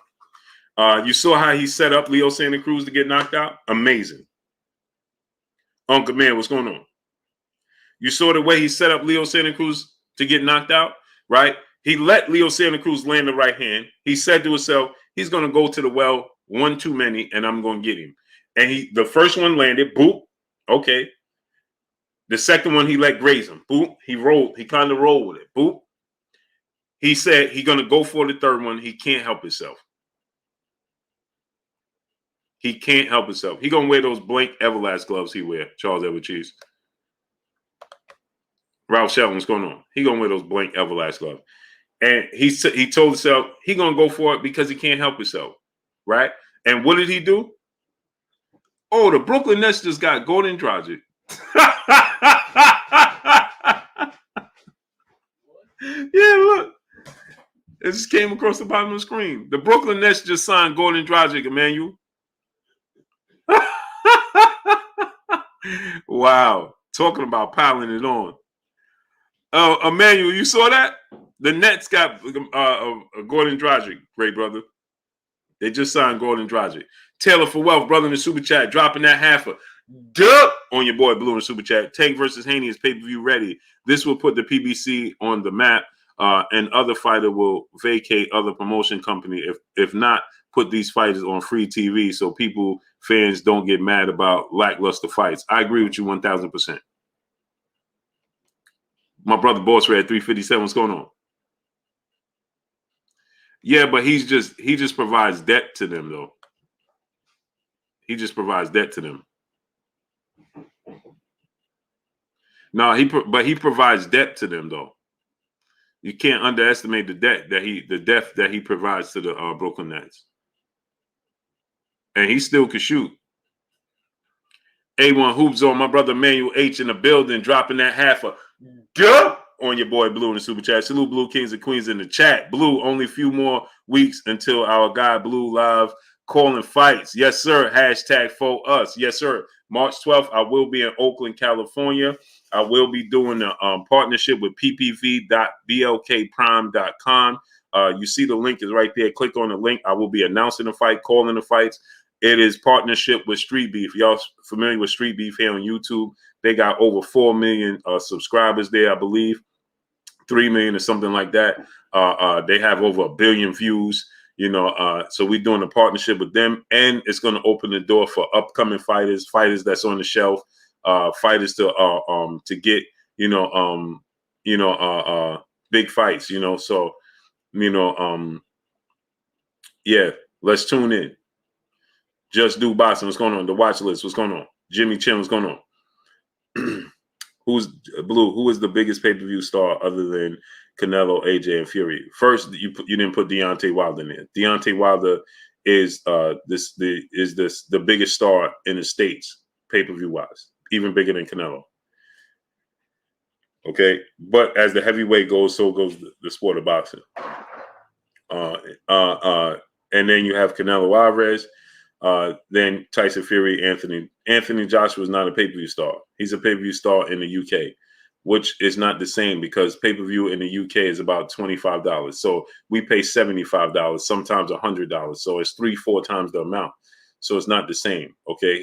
You saw how he set up Leo Santa Cruz to get knocked out? Amazing. Uncle Man, what's going on? You saw the way he set up Leo Santa Cruz to get knocked out, right? He let Leo Santa Cruz land the right hand. He said to himself, he's going to go to the well one too many, and I'm going to get him. And the first one landed, boop, okay. The second one, he let graze him. Boop, he rolled. He kind of rolled with it. Boop. He said he's going to go for the third one. He can't help himself. He can't help himself. He going to wear those blank Everlast gloves he wear, Charles Edward Cheese. Ralph Shelton, what's going on? He going to wear those blank Everlast gloves. And he told himself he going to go for it because he can't help himself, right? And what did he do? Oh, the Brooklyn Nets just got Gordon Dragic. Yeah, look. It just came across the bottom of the screen. The Brooklyn Nets just signed Gordon Dragic, Emmanuel. Wow. Talking about piling it on. Emmanuel, you saw that? The Nets got Gordon Dragic, great brother. They just signed Gordon Dragic. Taylor for Wealth, brother in the super chat, dropping that half a dub on your boy Blue in the super chat. Tank versus Haney is pay-per-view ready. This will put the PBC on the map, and other fighter will vacate other promotion company. If not, put these fighters on free TV so fans don't get mad about lackluster fights. I agree with you 1,000%. My brother Boss Red 357, what's going on? Yeah, but he just provides debt to them, though. He just provides debt to them. No, he provides debt to them, though. You can't underestimate the debt that he provides to the Brooklyn Nets. And he still can shoot. A1 Hoops on my brother Emmanuel H in the building, dropping that half a duh on your boy Blue in the super chat. Salute Blue Kings and Queens in the chat. Blue, only a few more weeks until our guy Blue live calling fights. Yes, sir. Hashtag for us. Yes, sir. March 12th, I will be in Oakland, California. I will be doing a partnership with ppv.blkprime.com. You see the link is right there. Click on the link. I will be announcing the fight, calling the fights. It is partnership with Street Beef. Y'all familiar with Street Beef here on YouTube? They got over 4 million subscribers there, I believe. 3 million or something like that. They have over 1 billion views. So we're doing a partnership with them, and it's going to open the door for upcoming fighters that's on the shelf, fighters to get big fights. So yeah, let's tune in. Just Do Boxing, what's going on? The watch list, what's going on? Jimmy Chin, what's going on? Who's Blue? Who is the biggest pay-per-view star other than Canelo, AJ, and Fury? First, you didn't put Deontay Wilder in there. Deontay Wilder is the biggest star in the States, pay-per-view wise, even bigger than Canelo. Okay, but as the heavyweight goes, so goes the sport of boxing. And then you have Canelo Alvarez. Then Tyson Fury, Anthony Joshua is not a pay-per-view star. He's a pay-per-view star in the UK, which is not the same because pay-per-view in the UK is about $25. So we pay $75, sometimes $100. So it's 3-4 times the amount. So it's not the same. Okay,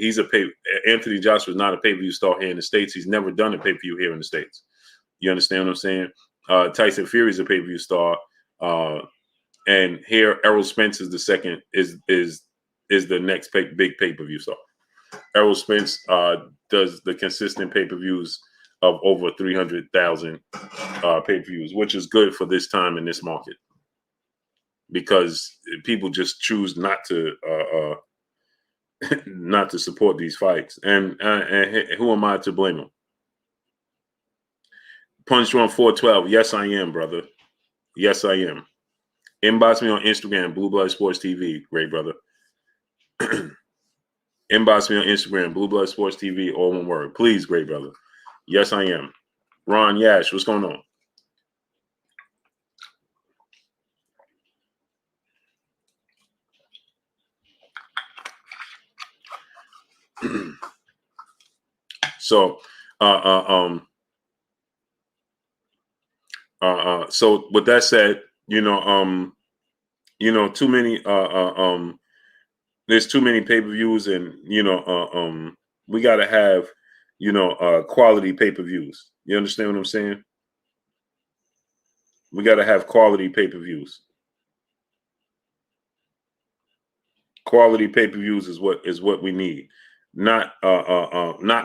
Anthony Joshua is not a pay-per-view star here in the States. He's never done a pay-per-view here in the States. You understand what I'm saying? Tyson Fury is a pay-per-view star, and here Errol Spence is the second. Is the next big pay-per-view star. Errol Spence does the consistent pay-per-views of over 300,000 pay-per-views, which is good for this time in this market because people just choose not to not to support these fights. And who am I to blame them? Punch on 412. Yes, I am, brother. Yes, I am. Inbox me on Instagram, Blue Blood Sports TV. Great, brother. Inbox me on Instagram, Blue Blood Sports TV, all one word. Please, great brother. Yes, I am. Ron Yash, what's going on? So, so with that said, too many, there's too many pay-per-views, and we got to have, quality pay-per-views. You understand what I'm saying? We got to have quality pay-per-views. Quality pay-per-views is what we need, not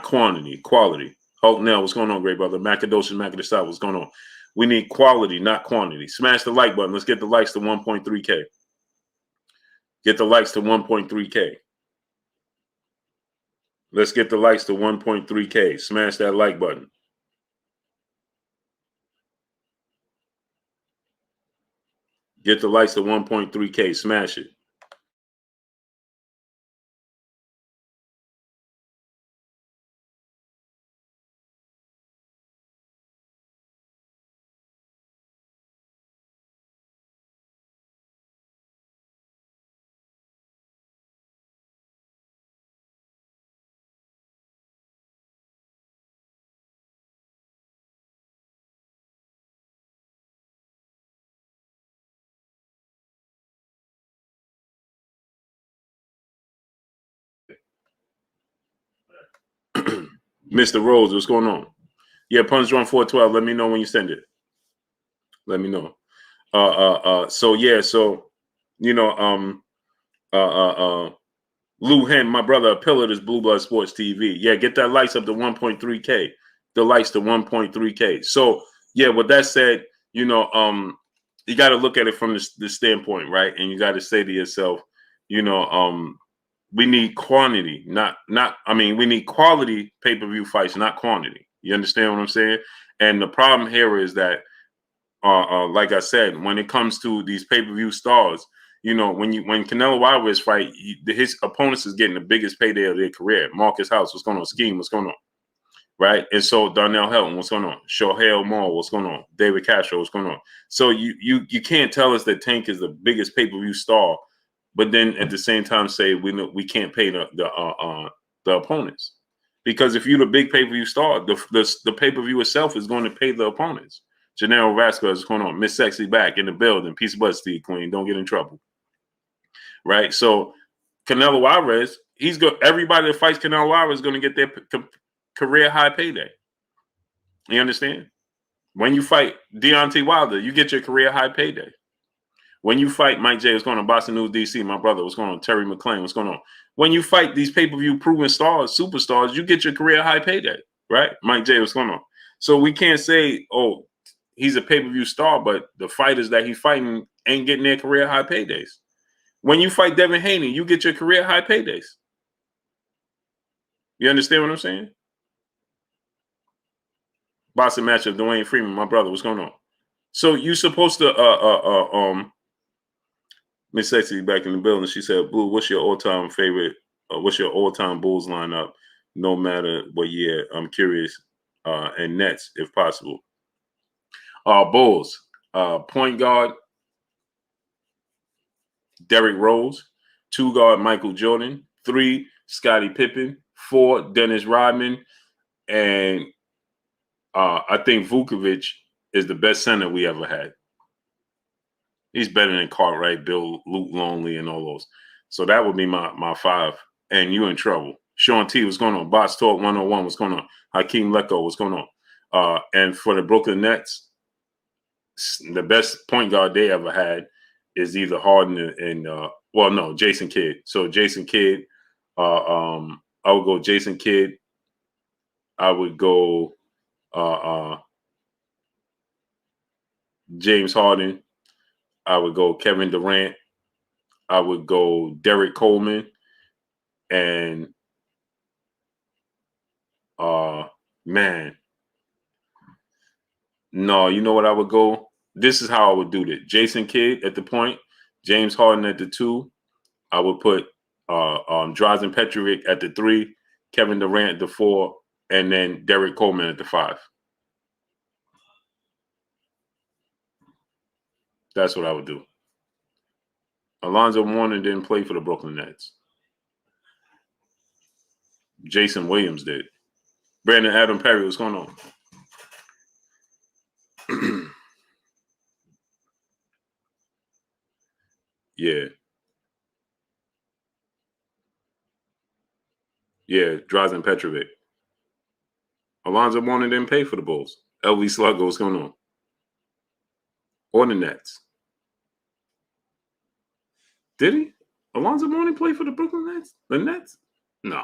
quantity. Quality. Hulk Nell, what's going on, great brother? Macadocious Macadosal, what's going on? We need quality, not quantity. Smash the like button. Let's get the likes to 1.3K. Get the likes to 1.3K. Let's get the likes to 1.3K. Smash that like button. Get the likes to 1.3K. Smash it. Mr. Rose, what's going on? Yeah, Punch on 412. Let me know when you send it. Let me know. So Lou Hen, my brother, a pillar is Blue Blood Sports TV. Yeah, get that likes up to 1.3K. The likes to 1.3K. So yeah, with that said, you got to look at it from the standpoint, right? And you got to say to yourself, we need quantity, we need quality pay-per-view fights, not quantity. You understand what I'm saying? And the problem here is that, like I said, when it comes to these pay-per-view stars, when Canelo Alvarez fight, his opponents is getting the biggest payday of their career. Marcus House, what's going on? Scheme, what's going on? Right? And so Darnell Helton, what's going on? Shohei Moore, what's going on? David Castro, what's going on? So you can't tell us that Tank is the biggest pay-per-view star, but then at the same time say we can't pay the opponents. Because if you're the big pay-per-view star, the pay-per-view itself is going to pay the opponents. Janelle Vasquez, what's going on? Miss Sexy back in the building. Peace of blood, Steve Queen. Don't get in trouble. Right? So Canelo Alvarez, everybody that fights Canelo Alvarez is going to get their career high payday. You understand? When you fight Deontay Wilder, you get your career high payday. When you fight Mike J, what's going on? Boston News DC, my brother, what's going on? Terry McClain, what's going on? When you fight these pay-per-view proven stars, superstars, you get your career high payday, right? Mike J, what's going on? So we can't say, oh, he's a pay-per-view star, but the fighters that he's fighting ain't getting their career high paydays. When you fight Devin Haney, you get your career high paydays. You understand what I'm saying? Boxing matchup, Dwayne Freeman, my brother, what's going on? So you're supposed to Miss Sexy back in the building. She said, Blue, what's your all-time favorite? What's your all-time Bulls lineup? No matter what year. I'm curious. And Nets, if possible. Bulls. Point guard, Derrick Rose. 2 guard Michael Jordan. 3 Scottie Pippen. 4 Dennis Rodman. And I think Vukovic is the best center we ever had. He's better than Cartwright, Bill, Luke Longley, and all those. So that would be my 5. And you in trouble. Sean T, what's going on? Bots Talk 101, what's going on? Hakeem Lecko, what's going on? And for the Brooklyn Nets, the best point guard they ever had is either Harden and Jason Kidd. So Jason Kidd, I would go Jason Kidd. I would go James Harden. I would go Kevin Durant. I would go Derek Coleman. And no, you know what I would go? This is how I would do it. Jason Kidd at the point, James Harden at the 2. I would put Drazen Petrovic at the 3, Kevin Durant at the 4, and then Derek Coleman at the 5. That's what I would do. Alonzo Mourning didn't play for the Brooklyn Nets. Jason Williams did. Brandon Adam Perry, what's going on? Yeah. Yeah, Drazen Petrovic. Alonzo Mourning didn't pay for the Bulls. LV Sluggo, what's going on? Or the Nets. Did he? Alonzo Mourning play for the Brooklyn Nets? The Nets? No.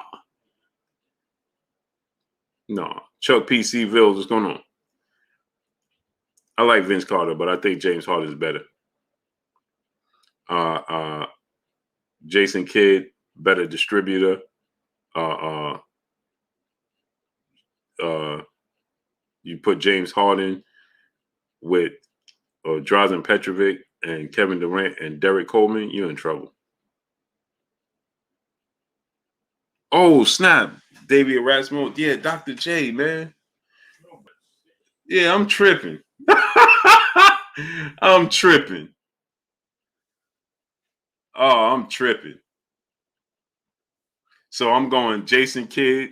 No. Chuck P.C. Vills, what's going on? I like Vince Carter, but I think James Harden is better. Jason Kidd, better distributor. You put James Harden with Drazen Petrovic and Kevin Durant and Derek Coleman, you're in trouble. Oh, snap. David Rasmussen. Yeah, Dr. J, man. Yeah, I'm tripping. I'm tripping. Oh, I'm tripping. So I'm going Jason Kidd.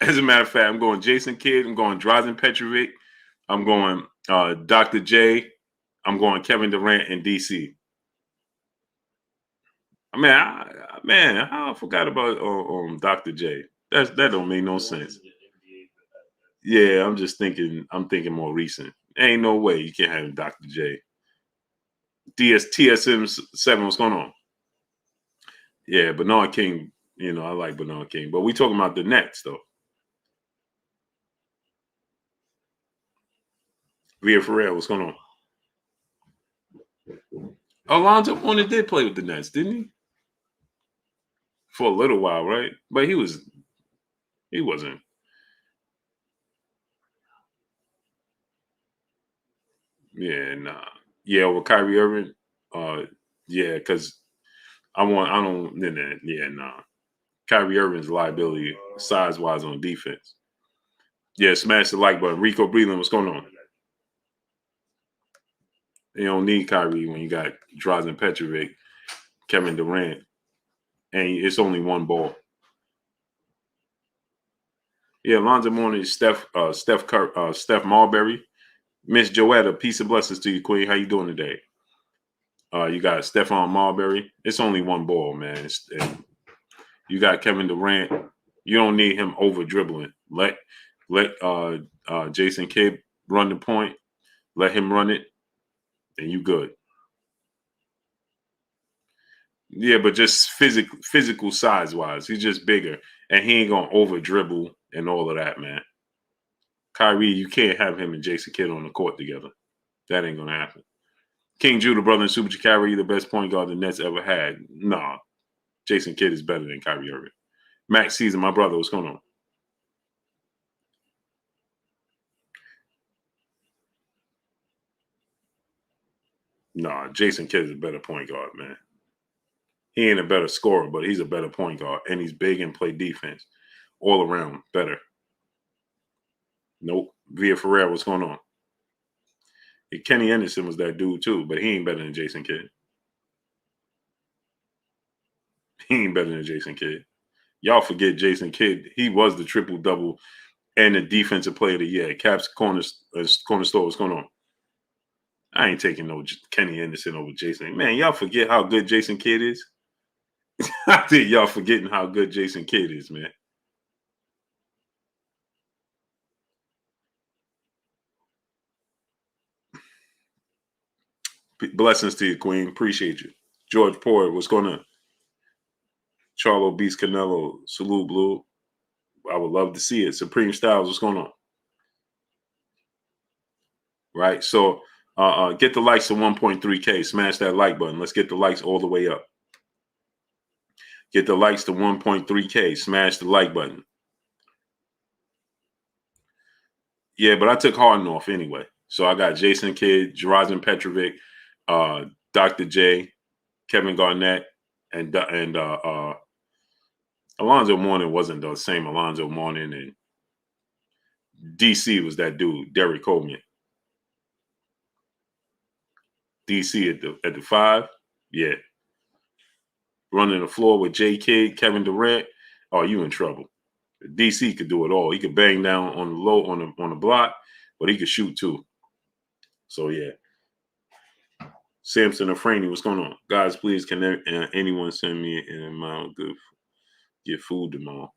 As a matter of fact, I'm going Jason Kidd. I'm going Drazen Petrovic. I'm going Dr. J. I'm going Kevin Durant in DC. I forgot about Dr. J. That don't make no sense. Yeah, I'm just thinking. I'm thinking more recent. Ain't no way you can't have Dr. J. TSM7. What's going on? Yeah, Bernard King. You know, I like Bernard King, but we talking about the Nets though. Via Ferrer, what's going on? Alonzo Mourning did play with the Nets, didn't he? For a little while, right? But he wasn't. Yeah, nah. Yeah, with Kyrie Irving. Yeah, because nah. Kyrie Irving's liability size wise on defense. Yeah, smash the like button. Rico Breland, what's going on? You don't need Kyrie when you got Drazen Petrovic, Kevin Durant, and it's only one ball. Yeah, Alonzo Mourning, Steph Marbury, Miss Joetta. Peace and blessings to you, Queen. How you doing today? You got Stephon Marbury. It's only one ball, man. You got Kevin Durant. You don't need him over dribbling. Let Jason Kidd run the point. Let him run it, and you good. Yeah, but just physical size wise, he's just bigger, and he ain't gonna over dribble and all of that, man. Kyrie, you can't have him and Jason Kidd on the court together. That ain't gonna happen. King Judah, brother, and Super Kyrie, the best point guard the Nets ever had. Nah, Jason Kidd is better than Kyrie Irving. Max Season, my brother, what's going on? Nah, Jason Kidd is a better point guard, man. He ain't a better scorer, but he's a better point guard, and he's big and play defense. All around, better. Nope. Via Ferrer, what's going on? Kenny Anderson was that dude too, but he ain't better than Jason Kidd. He ain't better than Jason Kidd. Y'all forget Jason Kidd. He was the triple-double and the defensive player of the year. Caps corner store. What's going on? I ain't taking no Kenny Anderson over Jason. Man, y'all forget how good Jason Kidd is? I think y'all forgetting how good Jason Kidd is, man. Blessings to you, Queen. Appreciate you. George Porter, what's going on? Charlo beats Canelo. Salute, Blue. I would love to see it. Supreme Styles, what's going on? Right? So get the likes to 1.3K. Smash that like button. Let's get the likes all the way up. Get the likes to 1.3K. Smash the like button. Yeah, but I took Harden off anyway. So I got Jason Kidd, Drazen Petrovic, Dr. J, Kevin Garnett, and Alonzo Mourning wasn't the same Alonzo Mourning, and DC was that dude, Derek Coleman. DC at the 5, yeah. Running the floor with J Kidd, Kevin Durant. Oh, you in trouble. DC could do it all. He could bang down on the low on the block, but he could shoot too. So yeah. Samson and Franny, what's going on? Guys, please can anyone send me an amount good get food tomorrow?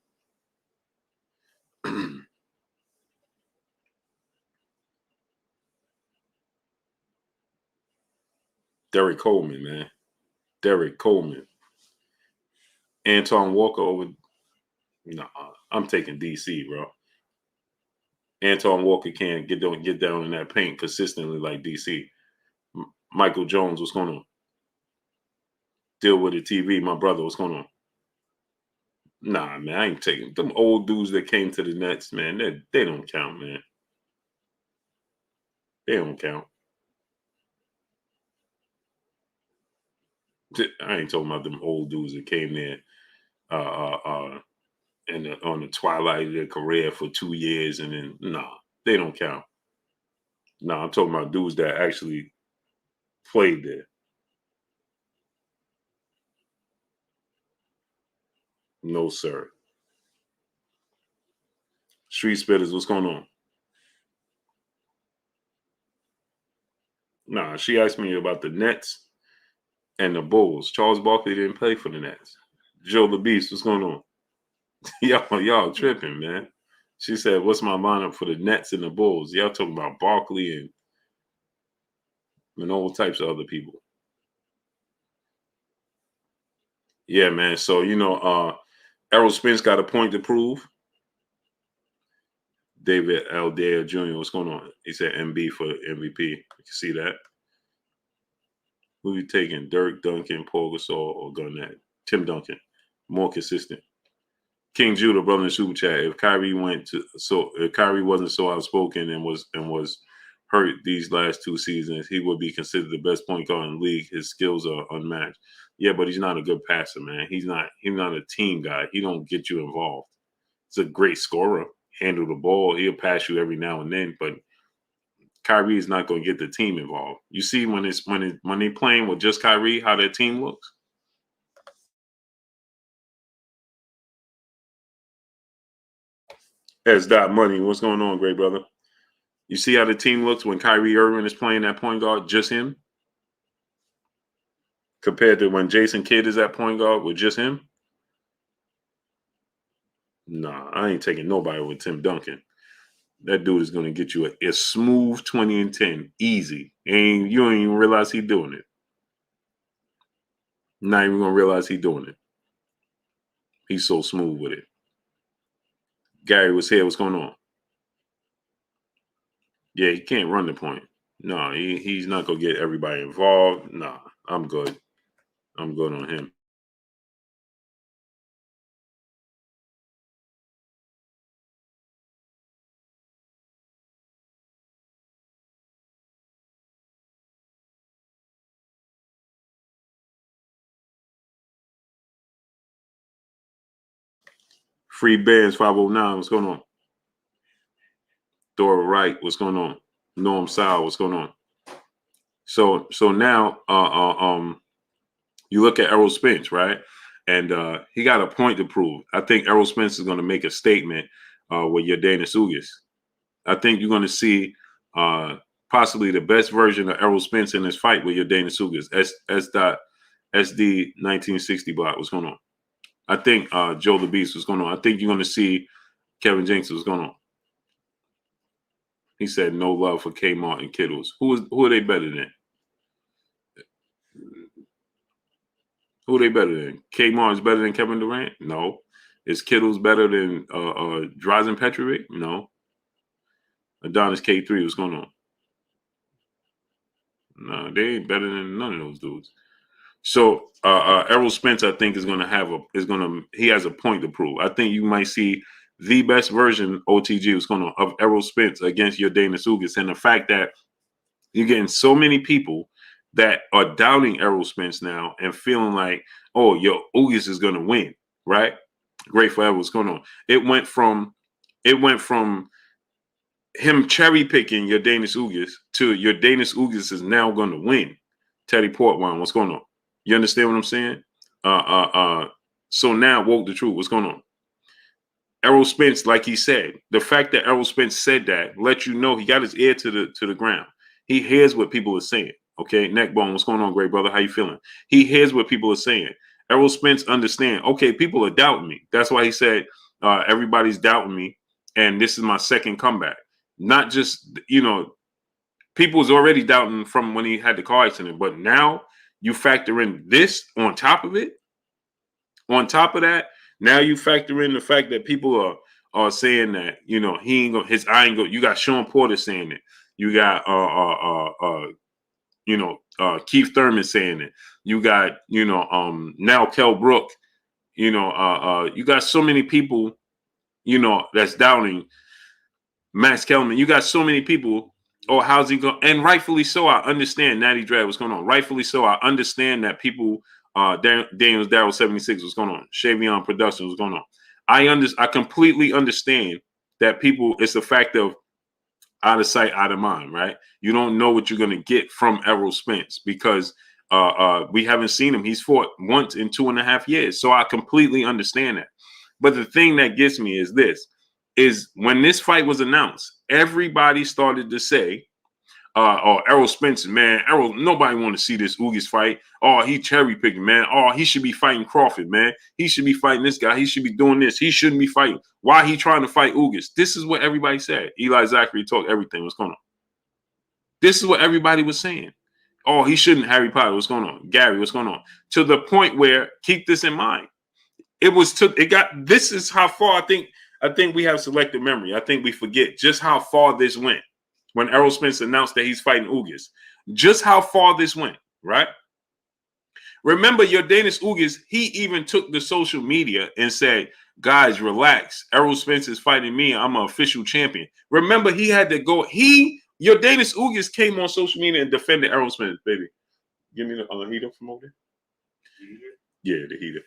Derek Coleman, man. Derek Coleman. Anton Walker over. Nah, I'm taking DC, bro. Anton Walker can't get down in that paint consistently like DC. Michael Jones, what's going on? Deal with the TV, my brother, what's going on? Nah, man, I ain't taking them old dudes that came to the Nets, man. They don't count, man. They don't count. I ain't talking about them old dudes that came there on the twilight of their career for 2 years, and then nah, they don't count. Nah, I'm talking about dudes that actually played there. No, sir. Street Spitters, what's going on? Nah, she asked me about the Nets and the Bulls. Charles Barkley didn't play for the Nets. Joe the Beast, what's going on? y'all tripping, man. She said, what's my lineup for the Nets and the Bulls? Y'all talking about Barkley and all types of other people. Yeah, man. So, Errol Spence got a point to prove. David Aldea Jr., what's going on? He said MB for MVP. You can see that. Who you taking? Dirk, Duncan, Paul Gasol, or Garnett? Tim Duncan. More consistent. King Judah, brother in super chat. If Kyrie wasn't so outspoken and was hurt these last 2 seasons, he would be considered the best point guard in the league. His skills are unmatched. Yeah, but he's not a good passer, man. He's not a team guy. He don't get you involved. He's a great scorer. Handle the ball. He'll pass you every now and then, but Kyrie is not going to get the team involved. You see when they playing with just Kyrie, how their team looks. As Dot Money, what's going on, great brother? You see how the team looks when Kyrie Irving is playing that point guard, just him, compared to when Jason Kidd is at point guard with just him? Nah, I ain't taking nobody with Tim Duncan. That dude is going to get you a smooth 20 and 10, easy. And you don't even realize he's doing it. Not even going to realize he's doing it. He's so smooth with it. Gary was here. What's going on? Yeah, he can't run the point. No, he's not going to get everybody involved. Nah, I'm good. I'm good on him. Free Bands 509. What's going on? Dora Wright. What's going on? Norm Sal. What's going on? So now, you look at Errol Spence, right? And he got a point to prove. I think Errol Spence is going to make a statement with Yordenis Ugas. I think you're going to see possibly the best version of Errol Spence in this fight with Yordenis Ugas. SD 1960 block. What's going on? I think Joe the Beast was going on. I think you're going to see Kevin Jenks was going on. He said no love for Kmart and Kittles. Who are they better than? Who are they better than? Kmart is better than Kevin Durant? No. Is Kittles better than Drazen Petrovic? No. Adonis K3, what's going on? No, they ain't better than none of those dudes. So Errol Spence, I think, he has a point to prove. I think you might see the best version OTG was going on of Errol Spence against Yordenis Ugas, and the fact that you're getting so many people that are doubting Errol Spence now and feeling like, oh, Ugas is going to win, right? Great forever. What's going on? It went from him cherry picking Yordenis Ugas to Yordenis Ugas is now going to win. Teddy Portwine, what's going on? You understand what I'm saying? So now, woke the truth. What's going on? Errol Spence, like he said, the fact that Errol Spence said that let you know he got his ear to the ground. He hears what people are saying. Okay, Neckbone, what's going on, great brother? How you feeling? He hears what people are saying. Errol Spence understand. Okay, people are doubting me. That's why he said everybody's doubting me, and this is my second comeback. Not just people was already doubting from when he had the car accident, but now you factor in this on top of it. On top of that, now you factor in the fact that people are saying that he ain't gonna his eye ain't go. You got Sean Porter saying it. You got Keith Thurman saying it. You got now Kell Brook. You got so many people that's doubting Max Kellerman. You got so many people. Oh, how's he going? And rightfully so. I understand Natty Drag, what's going on. Rightfully so. I understand that people, Daniels Darryl 76, what's going on. Shavion Productions, what's going on. I completely understand that people, it's a fact of out of sight, out of mind, right? You don't know what you're going to get from Errol Spence because we haven't seen him. He's fought once in 2.5 years. So I completely understand that. But the thing that gets me is this. Is when this fight was announced, everybody started to say, Errol Spence, man, Errol, nobody want to see this Ugas fight. Oh, he cherry picking, man. Oh, he should be fighting Crawford, man. He should be fighting this guy. He should be doing this. He shouldn't be fighting. Why he trying to fight Ugas? This is what everybody said. Eli Zachary talked everything. What's going on? This is what everybody was saying. Oh, he shouldn't. Harry Potter, what's going on? Gary, what's going on? To the point where, keep this in mind. This is how far I think we have selective memory. I think we forget just how far this went when Errol Spence announced that he's fighting Ugas. Just how far this went, right? Remember, Yordenis Ugas, he even took the social media and said, guys, relax. Errol Spence is fighting me. I'm an official champion. Remember, he had to go. Yordenis Ugas came on social media and defended Errol Spence, baby. Give me the heater from over there. Yeah, the heater.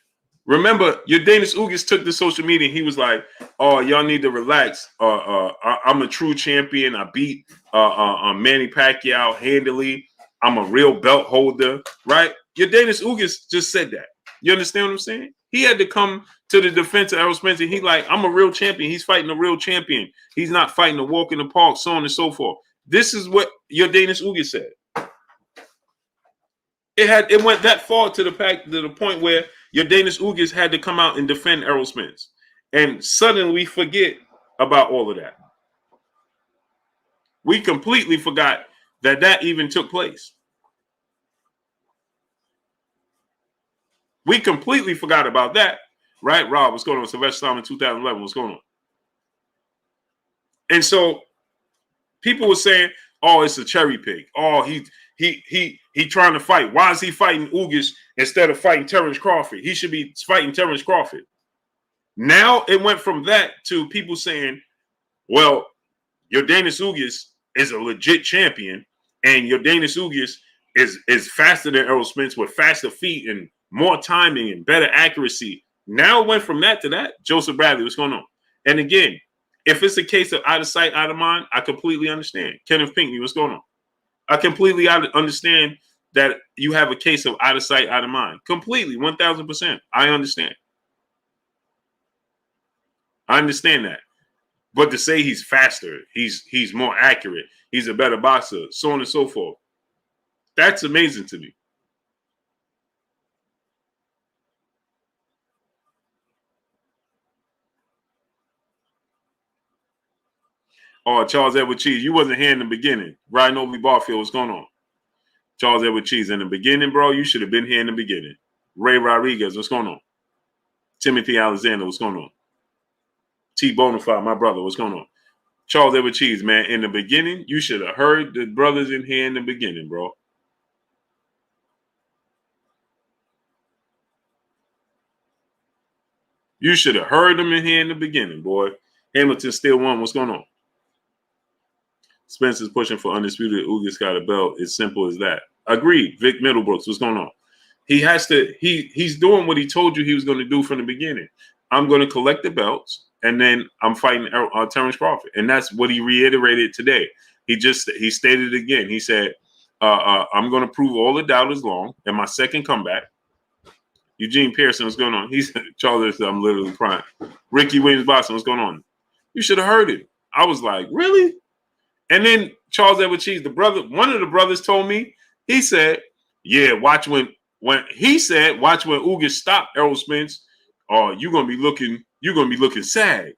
Remember, Yordenis Ugas took to social media and he was like, oh, y'all need to relax. I'm a true champion. I beat Manny Pacquiao handily. I'm a real belt holder, right? Yordenis Ugas just said that. You understand what I'm saying? He had to come to the defense of Errol Spence. He like, I'm a real champion. He's fighting a real champion. He's not fighting a walk in the park, so on and so forth. This is what Yordenis Ugas said. It went that far to the point where Yordenis Ugas had to come out and defend Errol Spence. And suddenly we forget about all of that. We completely forgot that even took place. We completely forgot about that. Right, Rob, what's going on? Sylvester Stallman 2011, what's going on? And so people were saying, oh, it's a cherry pick. Oh, he trying to fight. Why is he fighting Ugas instead of fighting Terrence Crawford? He should be fighting Terrence Crawford. Now it went from that to people saying, well, Yordenis Ugas is a legit champion, and Yordenis Ugas is faster than Errol Spence with faster feet and more timing and better accuracy. Now it went from that to that. Joseph Bradley, what's going on? And again, if it's a case of out of sight, out of mind, I completely understand. Kenneth Pinkney, what's going on? I completely understand that you have a case of out of sight, out of mind. Completely, 1,000%. I understand. I understand that. But to say he's faster, he's more accurate, he's a better boxer, so on and so forth, that's amazing to me. Oh, Charles Edward Cheese, you wasn't here in the beginning. Ryan Oakley Barfield, what's going on? Charles Edward Cheese, in the beginning, bro, you should have been here in the beginning. Ray Rodriguez, what's going on? Timothy Alexander, what's going on? T Bonafide, my brother, what's going on? Charles Edward Cheese, man, in the beginning, you should have heard the brothers in here in the beginning, bro. You should have heard them in here in the beginning, boy. Hamilton still won. What's going on? Spence is pushing for undisputed. Ugas got a belt. It's simple as that. Agreed. Vic Middlebrooks, what's going on? He has to. He's doing what he told you he was going to do from the beginning. I'm going to collect the belts, and then I'm fighting Terrence Crawford, and that's what he reiterated today. He stated it again. He said, "I'm going to prove all the doubters wrong in my second comeback." Eugene Pearson, what's going on? He's Charles. I'm literally crying. Ricky Williams Boston, what's going on? You should have heard it. I was like, really? And then Charles Edward Cheese, one of the brothers told me, he said, yeah, watch when Ugas stop Errol Spence, you're gonna be looking sad.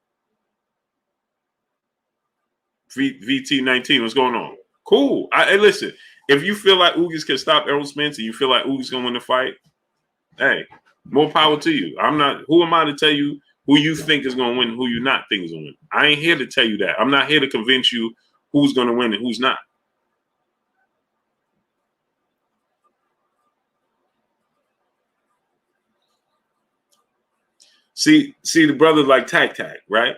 VT19, what's going on? Cool. Hey, listen, if you feel like Ugas can stop Errol Spence and you feel like Ugas gonna win the fight, hey, more power to you. Who am I to tell you who you think is gonna win, who you not think is gonna win? I ain't here to tell you that. I'm not here to convince you who's gonna win and who's not. See the brothers like Tac, right?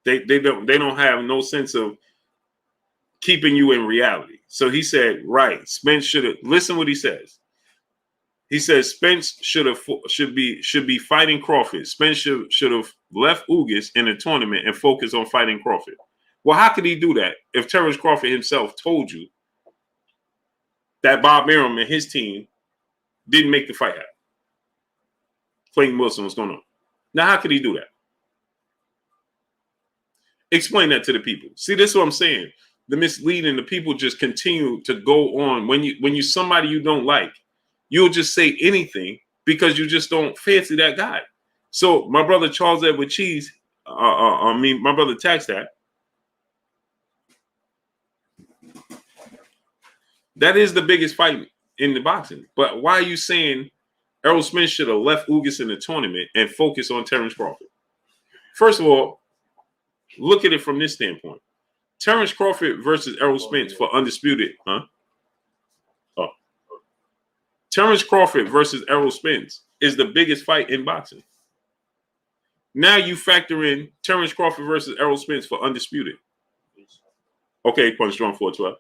They don't have no sense of keeping you in reality. So he said, right, Spence should have listen what he says. He says Spence should be fighting Crawford. Spence should have left Ugas in the tournament and focused on fighting Crawford. Well, how could he do that if Terrence Crawford himself told you that Bob Merriam and his team didn't make the fight happen? Clayton Wilson, what's going on? Now, how could he do that? Explain that to the people. See, this is what I'm saying. The misleading, the people just continue to go on. When you somebody you don't like, you'll just say anything because you just don't fancy that guy. So my brother Charles Edward Cheese, my brother Tax that is the biggest fight in the boxing. But why are you saying Errol Spence should have left Ugas in the tournament and focus on Terrence Crawford? First of all, look at it from this standpoint. Terrence Crawford versus Errol Spence for undisputed, huh? Oh. Terrence Crawford versus Errol Spence is the biggest fight in boxing. Now you factor in Terrence Crawford versus Errol Spence for undisputed. Okay, Punch Strong 412.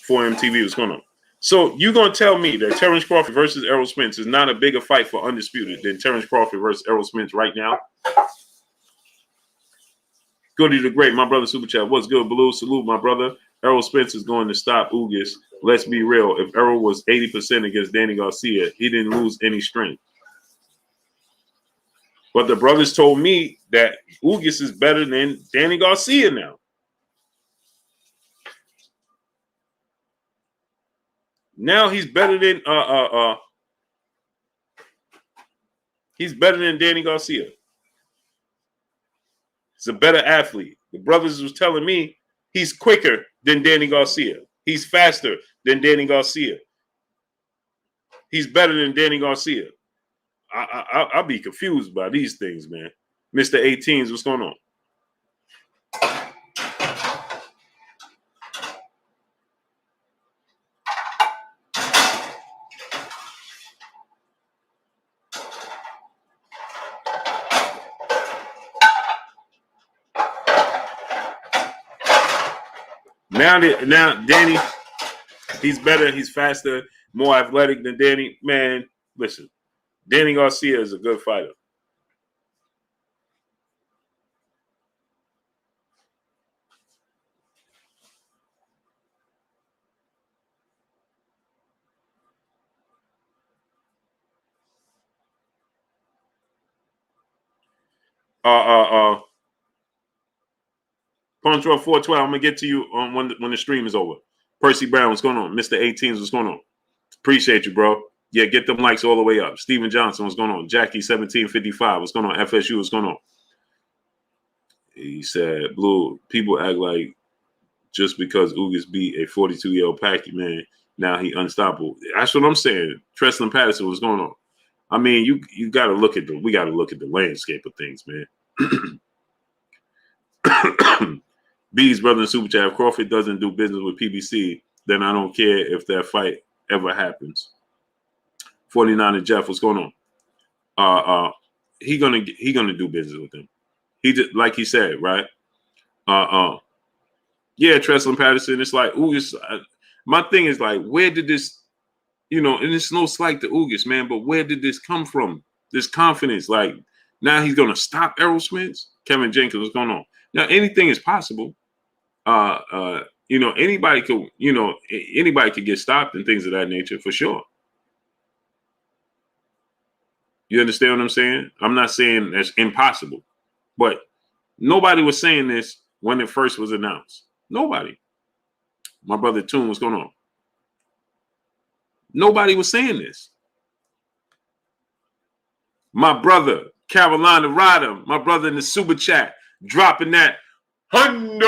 4MTV, what's going on? So you're going to tell me that Terrence Crawford versus Errol Spence is not a bigger fight for undisputed than Terrence Crawford versus Errol Spence right now? Goody the Great, my brother Super Chat. What's good, Blue? Salute, my brother. Errol Spence is going to stop Ugas. Let's be real. If Errol was 80% against Danny Garcia, he didn't lose any strength. But the brothers told me that Ugas is better than Danny Garcia now. Now he's better than Danny Garcia. He's a better athlete. The brothers was telling me he's quicker than Danny Garcia. He's faster than Danny Garcia. He's better than Danny Garcia. I'll be confused by these things, man. Mr. 18s, what's going on? Now Danny, he's better, he's faster, more athletic than Danny. Man, listen, Danny Garcia is a good fighter. Punch Roll 412. I'm gonna get to you on when the stream is over. Percy Brown, what's going on? Mr. 18s, what's going on? Appreciate you, bro. Yeah, get them likes all the way up. Steven Johnson, what's going on? Jackie 1755, what's going on? FSU, what's going on? He said, Blue, people act like just because Ugas beat a 42-year-old Packy man, now he unstoppable. That's what I'm saying. Treslin Patterson, what's going on? I mean, you gotta look at we gotta look at the landscape of things, man. B's brother in Super Chat, if Crawford doesn't do business with PBC, then I don't care if that fight ever happens. 49 and Jeff, what's going on? He gonna do business with him. He just like he said, right? Yeah, Treslin Patterson. It's like Ugas. My thing is like, where did this, and it's no slight to Ugas, man, but where did this come from? This confidence, like now he's gonna stop Errol Spence. Kevin Jenkins, what's going on? Now anything is possible. Anybody could get stopped and things of that nature for sure. You understand what I'm saying? I'm not saying that's impossible, but nobody was saying this when it first was announced. Nobody. My brother Toon, what's going on? Nobody was saying this. My brother, Carolina Ryder, my brother in the super chat, dropping that hundo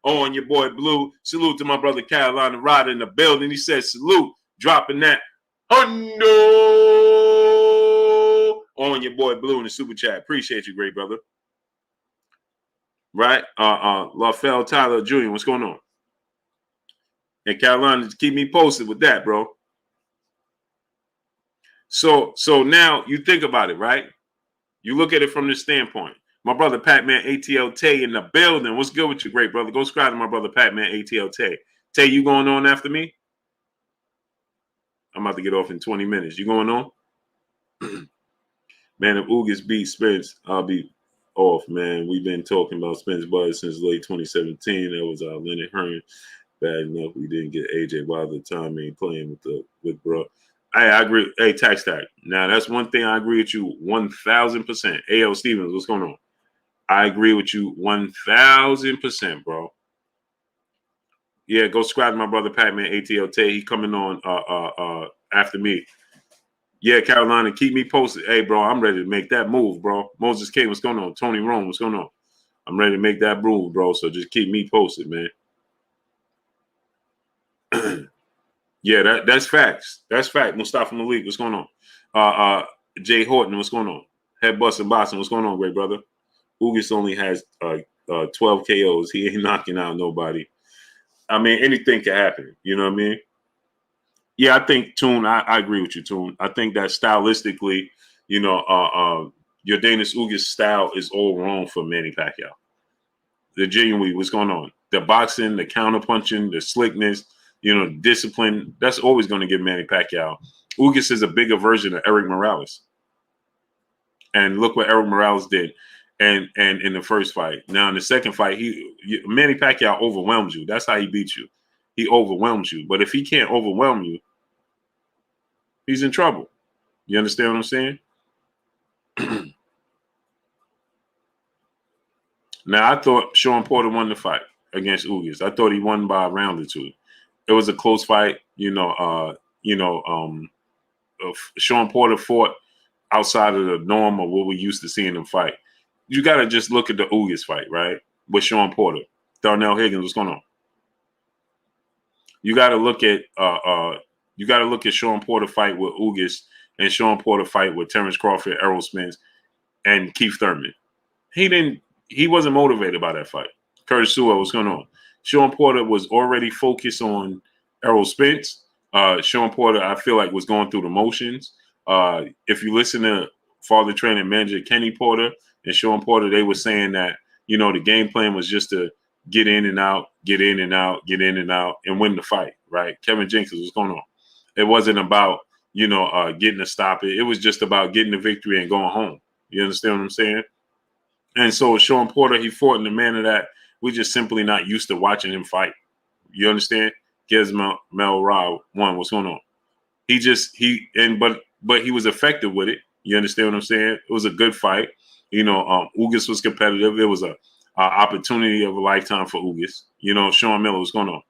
on your boy Blue. Salute to my brother Carolina Ryder in the building. He says salute, dropping that hundo on your boy Blue in the super chat. Appreciate you, great brother. Right? LaFell Tyler Jr., what's going on? And Carolina, keep me posted with that, bro. So now you think about it, right? You look at it from this standpoint. My brother Patman ATL Tay in the building. What's good with you, great brother? Go subscribe to my brother Patman ATL Tay. Tay, you going on after me? I'm about to get off in 20 minutes. You going on? Man, if Ugas beat Spence, I'll be off, man. We've been talking about Spence Bud since late 2017. That was Leonard Hearn. Bad enough we didn't get AJ Wilder. Time ain't playing with bro. I agree. Hey, Tax Tag. Now that's one thing I agree with you 1,000%. A.L. Stevens, what's going on? I agree with you 1,000%, bro. Yeah, go subscribe to my brother Patman ATL Tay. He coming on after me. Yeah, Carolina, keep me posted. Hey, bro, I'm ready to make that move, bro. Moses K, what's going on? Tony Rome, what's going on? I'm ready to make that move, bro. So just keep me posted, man. Yeah, that's facts. That's fact. Mustafa Malik, what's going on? Jay Horton, what's going on? Head Bustin' Boston, what's going on, great brother? Ugas only has 12 KOs. He ain't knocking out nobody. I mean, anything can happen. You know what I mean? Yeah, I think Toon. I agree with you, Toon. I think that stylistically, your Danis Ugas style is all wrong for Manny Pacquiao. The genuine, what's going on? The boxing, the counter punching, the slickness, discipline. That's always going to give Manny Pacquiao. Ugas is a bigger version of Eric Morales. And look what Errol Morales did, and in the first fight. Now in the second fight, Manny Pacquiao overwhelms you. That's how he beats you. He overwhelms you. But if he can't overwhelm you, he's in trouble. You understand what I'm saying? Now I thought Sean Porter won the fight against Ugas. I thought he won by a round or two. It was a close fight. Sean Porter fought outside of the norm of what we used to seeing him fight. You got to just look at the Ugas fight, right? With Sean Porter. Darnell Higgins, what's going on? You got to look at Sean Porter fight with Ugas and Sean Porter fight with Terrence Crawford, Errol Spence, and Keith Thurman. He wasn't motivated by that fight. Curtis Sewell, what's going on? Sean Porter was already focused on Errol Spence. Sean Porter, I feel like, was going through the motions. If you listen to father trainer manager Kenny Porter and Sean Porter, they were saying that, the game plan was just to get in and out, get in and out, get in and out, and win the fight, right? Kevin Jenkins, what's going on? It wasn't about, getting a stop. It was just about getting the victory and going home. You understand what I'm saying? And so Sean Porter, he fought in a manner that we're just simply not used to watching him fight. You understand? Mel Ra won. What's going on? But he was effective with it. You understand what I'm saying? It was a good fight. Ugas was competitive. It was a opportunity of a lifetime for Ugas. Sean Miller, what's going on?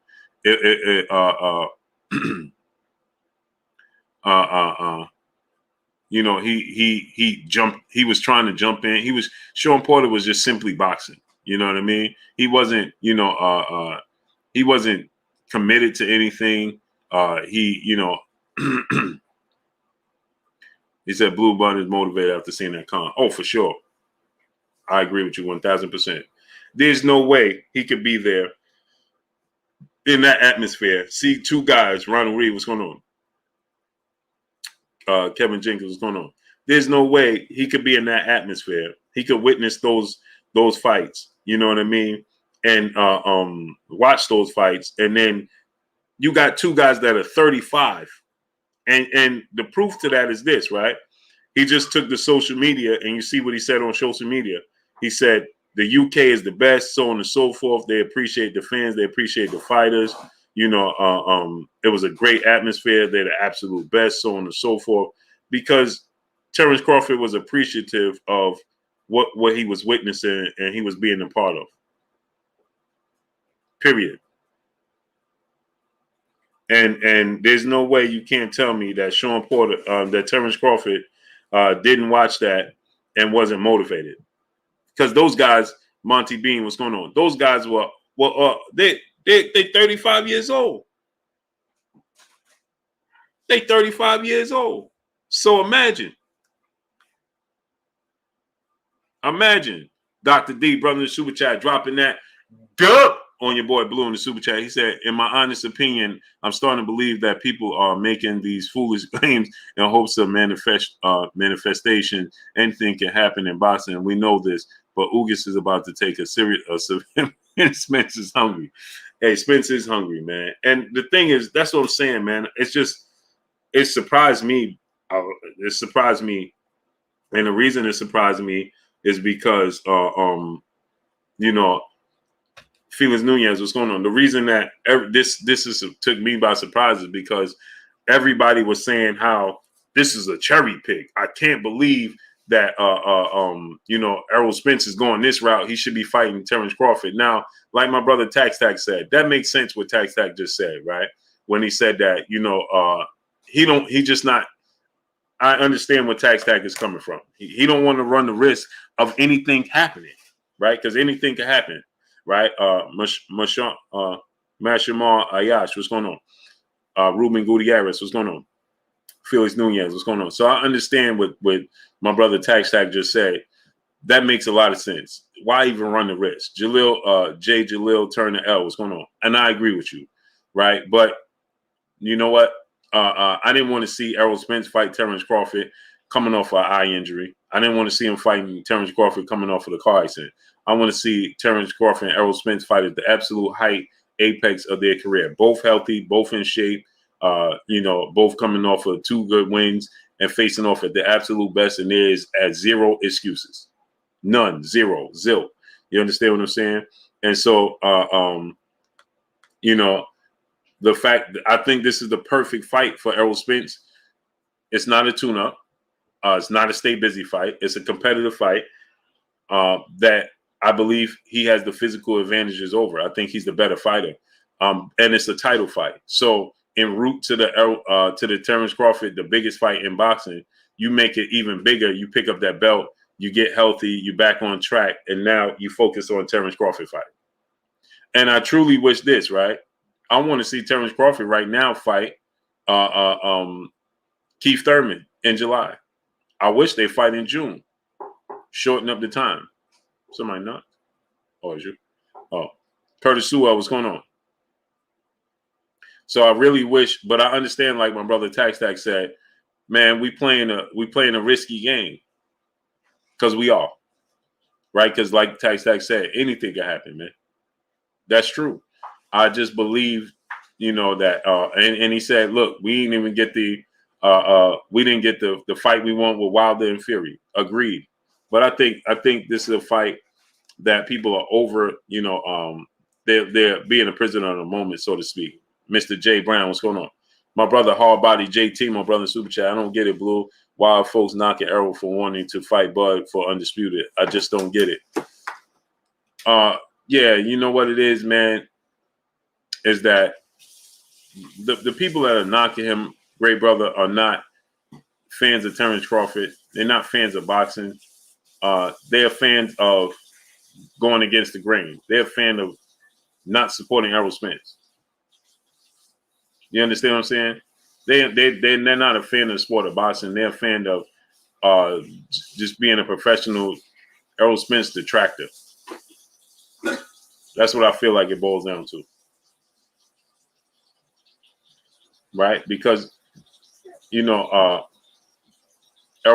He jumped. He was trying to jump in. Sean Porter was just simply boxing. You know what I mean? He wasn't. He wasn't committed to anything. He said Blue Bun is motivated after seeing that con. Oh, for sure. I agree with you 1,000%. There's no way he could be there in that atmosphere. See two guys, Ronald Reed, what's going on? Kevin Jenkins, what's going on? There's no way he could be in that atmosphere. He could witness those fights. You know what I mean? And watch those fights. And then you got two guys that are 35. And the proof to that is this, right? He just took the social media, and you see what he said on social media. He said the UK is the best, so on and so forth. They appreciate the fans. They appreciate the fighters. It was a great atmosphere. They're the absolute best, so on and so forth. Because Terrence Crawford was appreciative of what he was witnessing and he was being a part of. Period. And there's no way you can't tell me that Sean Porter, that Terrence Crawford didn't watch that and wasn't motivated. Because those guys, Monty Bean, what's going on? Those guys they're 35 years old. They 35 years old. So imagine Dr. D, brother in the super chat, dropping that dub on your boy Blue in the super chat. He said, in my honest opinion, I'm starting to believe that people are making these foolish claims in hopes of manifestation. Anything can happen in boxing, and we know this. But Ugas is about to take a severe. Spence is hungry. Hey, Spence is hungry, man. And the thing is, that's what I'm saying, man. It surprised me. It surprised me, and the reason it surprised me is because, Felix Nunez, what's going on? The reason that this took me by surprise is because everybody was saying how this is a cherry pick. I can't believe that Errol Spence is going this route. He should be fighting Terrence Crawford. Now, like my brother Tax said, that makes sense what Tax just said, right? When he said that, he just not. I understand where Tax is coming from. He don't want to run the risk of anything happening, right? Because anything can happen. Right, Mashimar Ayash, what's going on? Ruben Gutierrez, what's going on? Felix Nunez, what's going on? So I understand what my brother Tax just said. That makes a lot of sense. Why even run the risk? Jalil Turner L, what's going on? And I agree with you, right? But you know what? I didn't want to see Errol Spence fight Terrence Crawford coming off an eye injury. I didn't want to see him fighting Terrence Crawford coming off of the car accident. I want to see Terrence Crawford and Errol Spence fight at the absolute height, apex of their career. Both healthy, both in shape, both coming off of 2 good wins and facing off at the absolute best. And there is at zero excuses. None, zero, zil. You understand what I'm saying? And so, the fact that I think this is the perfect fight for Errol Spence. It's not a tune-up. It's not a stay busy fight. It's a competitive fight that I believe he has the physical advantages over. I think he's the better fighter, and it's a title fight. So en route to the Terrence Crawford, the biggest fight in boxing, you make it even bigger. You pick up that belt, you get healthy, you back on track, and now you focus on Terrence Crawford fight. And I truly wish this, right? I want to see Terrence Crawford right now fight Keith Thurman in July. I wish they fight in June. Shorten up the time. Somebody not? Oh, is you? Oh, Curtis Sewell, what's going on? So I really wish, but I understand, like my brother Tax said, man, we playing a risky game because we are, right? Because like Tax said, anything can happen, man. That's true. I just believe, that, and he said, look, we didn't even get the fight we want with Wilder and Fury. Agreed. But I think this is a fight that people are over, they're being a prisoner of the moment, so to speak. Mr. J. Brown, what's going on? My brother Hard Body JT, my brother in Super Chat. I don't get it, Blue. Why are folks knocking Errol for wanting to fight Bud for Undisputed? I just don't get it. Yeah, you know what it is, man, is that the people that are knocking him, great brother, are not fans of Terrence Crawford. They're not fans of boxing. They're fans of going against the grain. They're a fan of not supporting Errol Spence. You understand what I'm saying? They're not a fan of the sport of boxing. They're a fan of just being a professional Errol Spence detractor. That's what I feel like it boils down to. Right? Because, Errol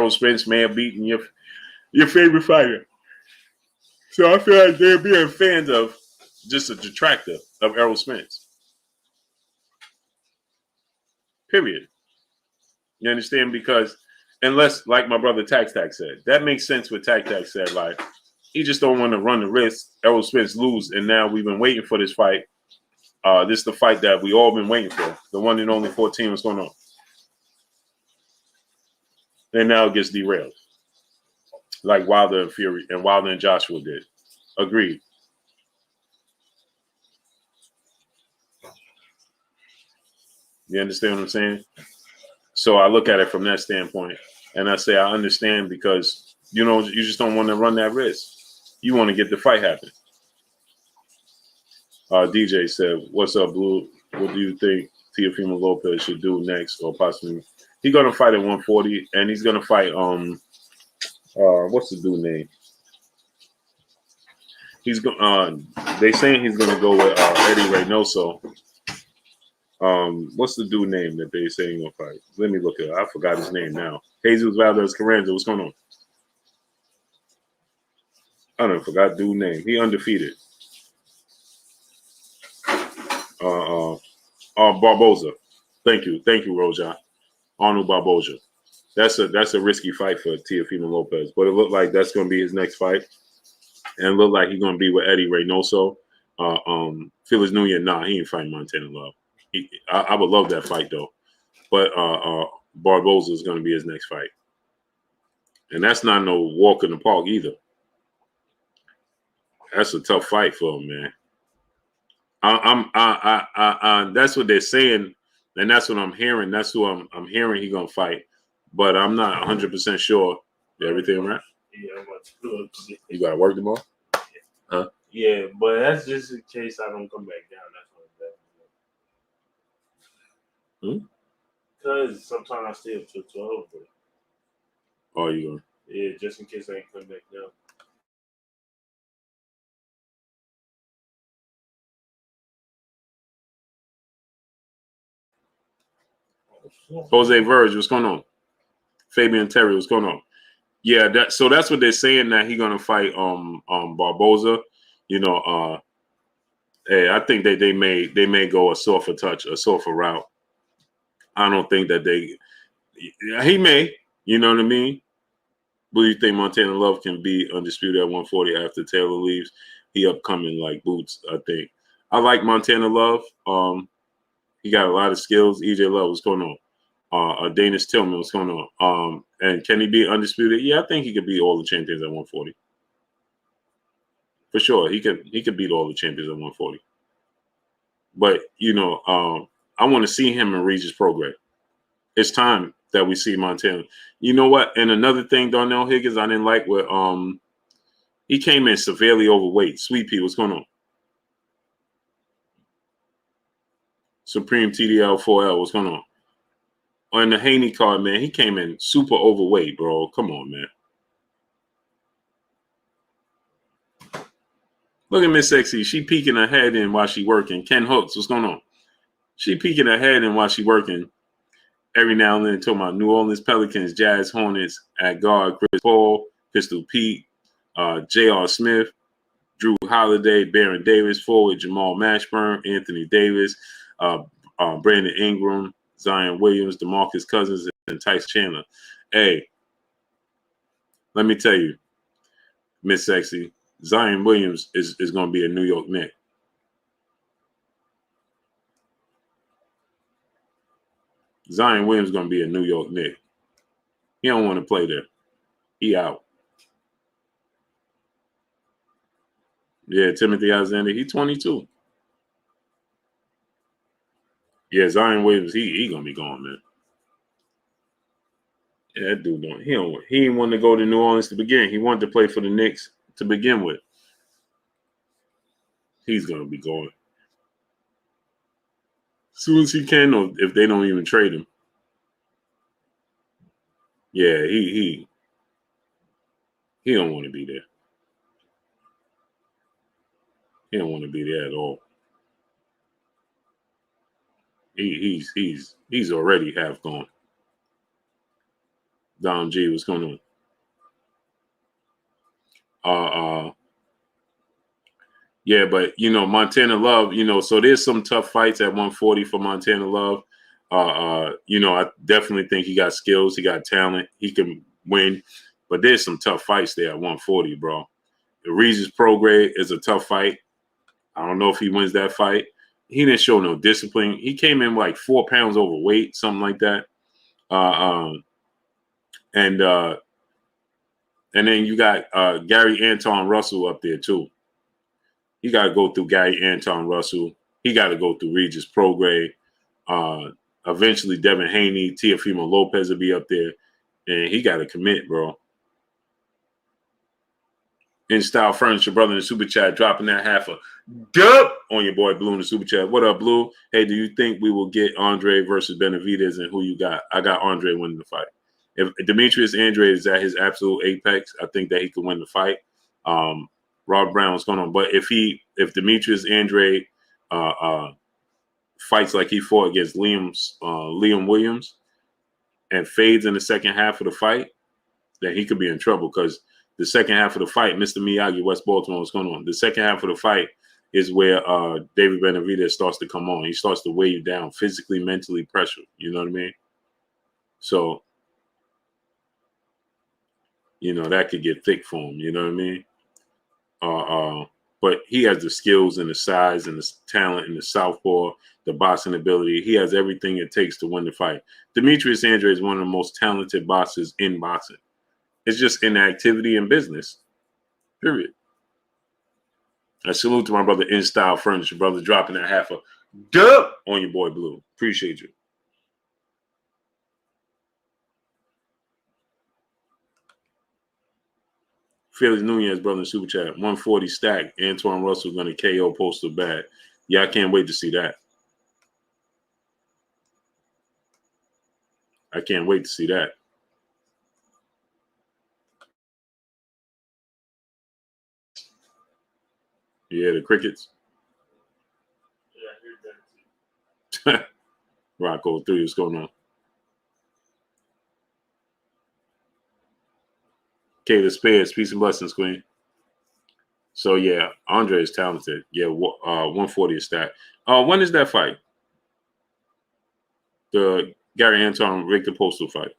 Spence may have beaten your favorite fighter. So I feel like they're being fans of just a detractor of Errol Spence. Period. You understand? Because unless, like my brother Tax said, that makes sense what Tax said. Like, he just don't want to run the risk Errol Spence lose, and now we've been waiting for this fight. This is the fight that we all been waiting for. The one in only 14 was going on. And now it gets derailed. Like Wilder and Fury and Wilder and Joshua did. Agreed. You understand what I'm saying? So I look at it from that standpoint, and I say I understand because, you just don't want to run that risk. You want to get the fight happen. DJ said, "What's up, Blue? What do you think Teofimo Lopez should do next, or possibly he's gonna fight at 140, and he's gonna fight what's the dude name? He's going. They saying he's gonna go with Eddie Reynoso. What's the dude name that they saying he's gonna fight? Let me look it up. I forgot his name now. Jesus Valdez Carranza. What's going on? I don't know, forgot dude name. He undefeated. Barboza. Thank you, Roja. Arnold Barboza. That's a risky fight for Teofimo Lopez, but it looked like that's going to be his next fight, and it looked like he's going to be with Eddie Reynoso. Felix Nunez, he ain't fighting Montana Love. I would love that fight though, but Barboza is going to be his next fight, and that's not no walk in the park either. That's a tough fight for him, man. That's what they're saying, and that's what I'm hearing. That's who I'm hearing he's gonna fight, but I'm not 100% sure. Everything right? Yeah, I'm about to do it. You gotta work tomorrow? Huh? Yeah, but that's just in case I don't come back down. That's what because sometimes I stay up till 12. But Oh, you going? Yeah, just in case I ain't come back down. Jose Verge, what's going on? Fabian Terry, what's going on? Yeah, that's what they're saying, that he's gonna fight Barboza. Hey, I think that they may go a softer route. I don't think that he may, you know what I mean? But do you think Montana Love can be undisputed at 140 after Taylor leaves? He upcoming like Boots, I think. I like Montana Love. He got a lot of skills. EJ Love, what's going on? Danish Tillman, what's going on? And can he be undisputed? Yeah, I think he could beat all the champions at 140. For sure, he could beat all the champions at 140. But I want to see him in Regis Prograis. It's time that we see Montana. You know what? And another thing, Darnell Higgins, I didn't like what he came in severely overweight. Sweet Pea, what's going on? Supreme TDL 4L, what's going on? On the Haney card, man, he came in super overweight, bro. Come on, man. Look at Miss Sexy. She peeking her head in while she working. Ken Hooks, what's going on? She peeking her head in while she working. Every now and then, talking about New Orleans Pelicans, Jazz Hornets at guard, Chris Paul, Pistol Pete, J.R. Smith, Drew Holiday, Baron Davis, forward Jamal Mashburn, Anthony Davis, Brandon Ingram, Zion Williams, DeMarcus Cousins, and Tyson Chandler. Hey, let me tell you, Miss Sexy, Zion Williams is going to be a New York Knick. Zion Williams going to be a New York Knick. He don't want to play there. He out. Yeah, Timothy Alexander, he 22. Yeah, Zion Williams, he gonna be gone, man. Yeah, that dude he didn't want to go to New Orleans to begin. He wanted to play for the Knicks to begin with. He's gonna be going. As soon as he can, or if they don't even trade him. Yeah, he don't want to be there. He don't want to be there at all. He's already half gone. Don G, what's going on? Yeah, but Montana Love, so there's some tough fights at 140 for Montana Love. I definitely think he got skills, he got talent, he can win, but there's some tough fights there at 140, bro. The Regis Prograis is a tough fight. I don't know if he wins that fight. He didn't show no discipline. He came in like 4 pounds overweight, something like that. And then you got Gary Anton Russell up there too. You got to go through Gary Anton Russell. He got to go through Regis Prograis. Eventually, Devin Haney, Teofimo Lopez will be up there. And he got to commit, bro. In Style Furniture, brother, in the super chat, dropping that half a dub on your boy Blue in the super chat. What up, Blue? Hey, do you think we will get Andre versus Benavidez, and who you got? I got Andre winning the fight. If Demetrius Andrade is at his absolute apex, I think that he can win the fight. Rob Brown, what's going on? But if Demetrius Andrade fights like he fought against Liam Williams and fades in the second half of the fight, then he could be in trouble, because the second half of the fight, Mr. Miyagi, West Baltimore, what's going on? The second half of the fight is where David Benavidez starts to come on. He starts to weigh you down physically, mentally, pressure. You know what I mean? So, that could get thick for him. You know what I mean? But he has the skills and the size and the talent and the southpaw, the boxing ability. He has everything it takes to win the fight. Demetrius Andrade is one of the most talented boxers in boxing. It's just inactivity in business, period. I salute to my brother In Style Furniture, brother, dropping that half a dub on your boy Blue. Appreciate you. Felix Nunez, brother, in super chat, 140 stack. Antoine Russell going to KO Postal bad. Yeah, I can't wait to see that. I can't wait to see that. Yeah, the Crickets. Yeah, Rocco 3, what's going on? Kayla Spears, peace and blessings, Queen. So, yeah, Andre is talented. Yeah, 140 is stacked. When is that fight? The Gary Anton Victor Postal fight.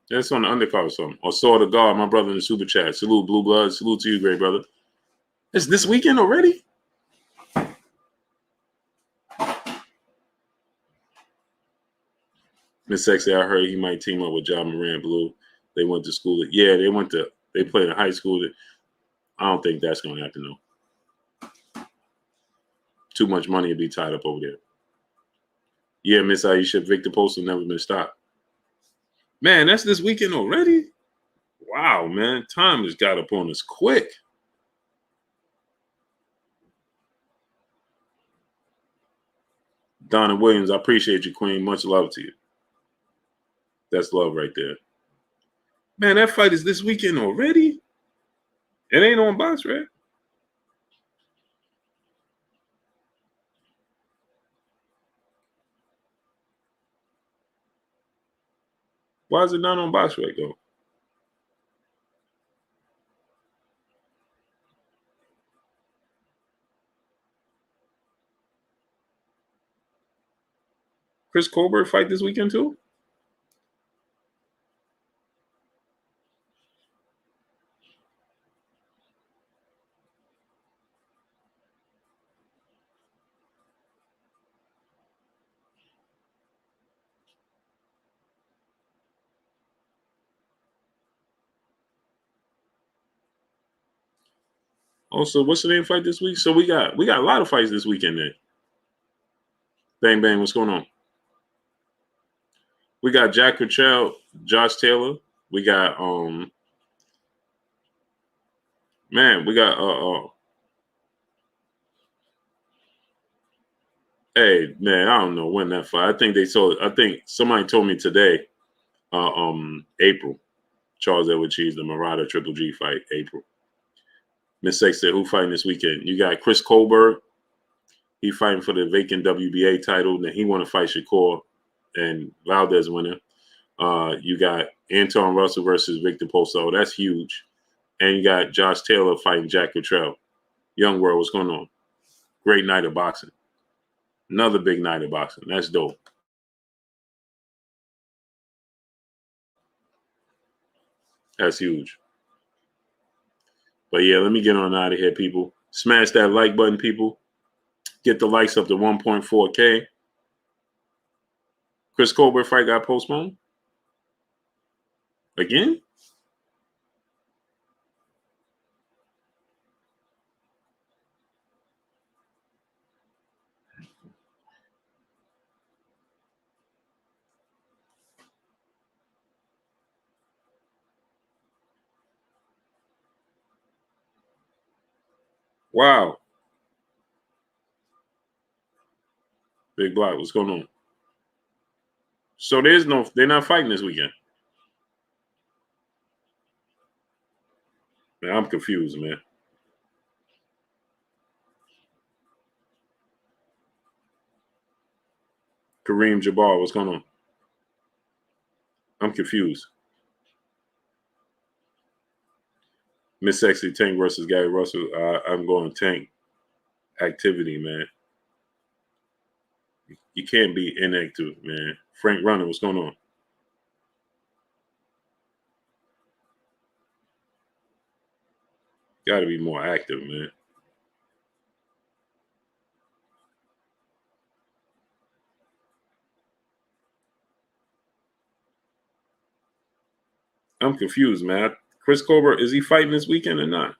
That's on the undercard or something. Or Sword of God, my brother in the super chat. Salute, Blue Blood. Salute to you, great brother. It's this weekend already? Miss Sexy, I heard he might team up with John Moran Blue. They went to school. Yeah, they played in high school. I don't think that's going to happen, though. Too much money to be tied up over there. Yeah, Miss Aisha, Victor Postal never been stopped. Man, that's this weekend already? Wow, man. Time has got up on us quick. Donna Williams, I appreciate you, Queen. Much love to you. That's love right there. Man, that fight is this weekend already? It ain't on Box, right? Why is it not on Box right, though? Chris Colbert fight this weekend, too? Also, what's the name fight this week? So we got a lot of fights this weekend then. Bang bang, what's going on? We got Jack Cottrell, Josh Taylor. We got we got hey man, I don't know when that fight. I think somebody told me today, April. Charles Edward Cheese, the Murata Triple G fight, April. Miss Sex said, who fighting this weekend? You got Chris Colbert. He fighting for the vacant WBA title. Then he want to fight Shakur and Valdez winner. You got Anton Russell versus Victor Poso. That's huge. And you got Josh Taylor fighting Jack Cottrell. Young World, what's going on? Great night of boxing. Another big night of boxing. That's dope. That's huge. But yeah, let me get on out of here, people. Smash that like button, people. Get the likes up to 1.4K. Chris Colbert fight got postponed? Again? Wow. Big Block, what's going on? So they're not fighting this weekend. Man, I'm confused, man. Kareem Jabbar, what's going on? I'm confused. Miss Sexy Tank versus Gary Russell. I'm going Tank. Activity, man. You can't be inactive, man. Frank Runner, what's going on? Got to be more active, man. I'm confused, man. Chris Colbert, is he fighting this weekend or not?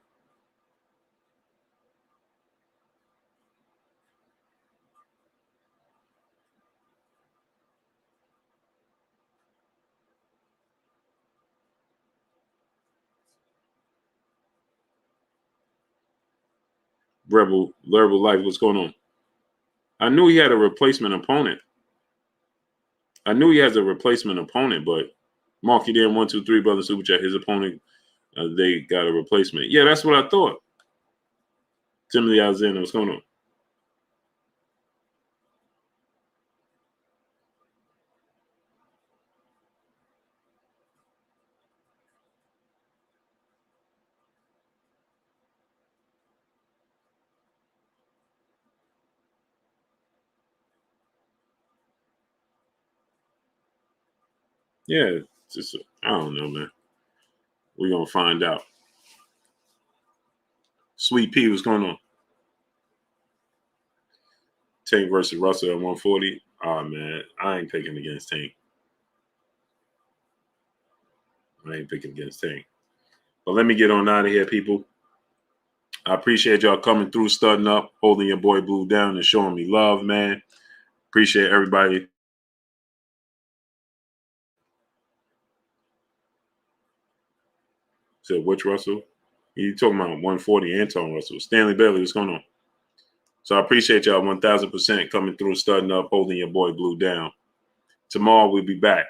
Rebel Life, what's going on? I knew he had a replacement opponent. I knew he has a replacement opponent, but Marky Dan 123 brother super chat. His opponent, they got a replacement. Yeah, that's what I thought. Timothy Alexander, what's going on? Yeah, just I don't know, man. We're gonna find out. Sweet P, what's going on? Tank versus Russell at 140. Oh man, I ain't picking against Tank. I ain't picking against Tank. But let me get on out of here, people. I appreciate y'all coming through, studying up, holding your boy Blue down, and showing me love, man. Appreciate everybody. Said which Russell? You talking about 140 Anton Russell. Stanley Bailey, what's going on? So I appreciate y'all 1,000% coming through, studying up, holding your boy Blue down. Tomorrow we'll be back.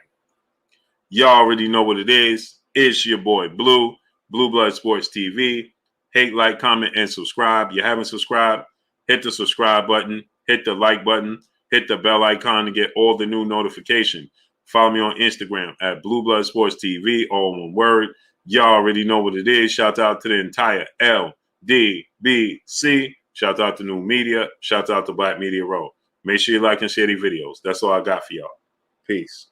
Y'all already know what it is. It's your boy Blue, Blue Blood Sports TV. Hate, like, comment, and subscribe. You haven't subscribed, hit the subscribe button, hit the like button, hit the bell icon to get all the new notifications. Follow me on Instagram at Blue Blood Sports TV, all one word. Y'all already know what it is. Shout out to the entire LDBC. Shout out to New Media. Shout out to Black Media Row. Make sure you like and share these videos. That's all I got for y'all. Peace.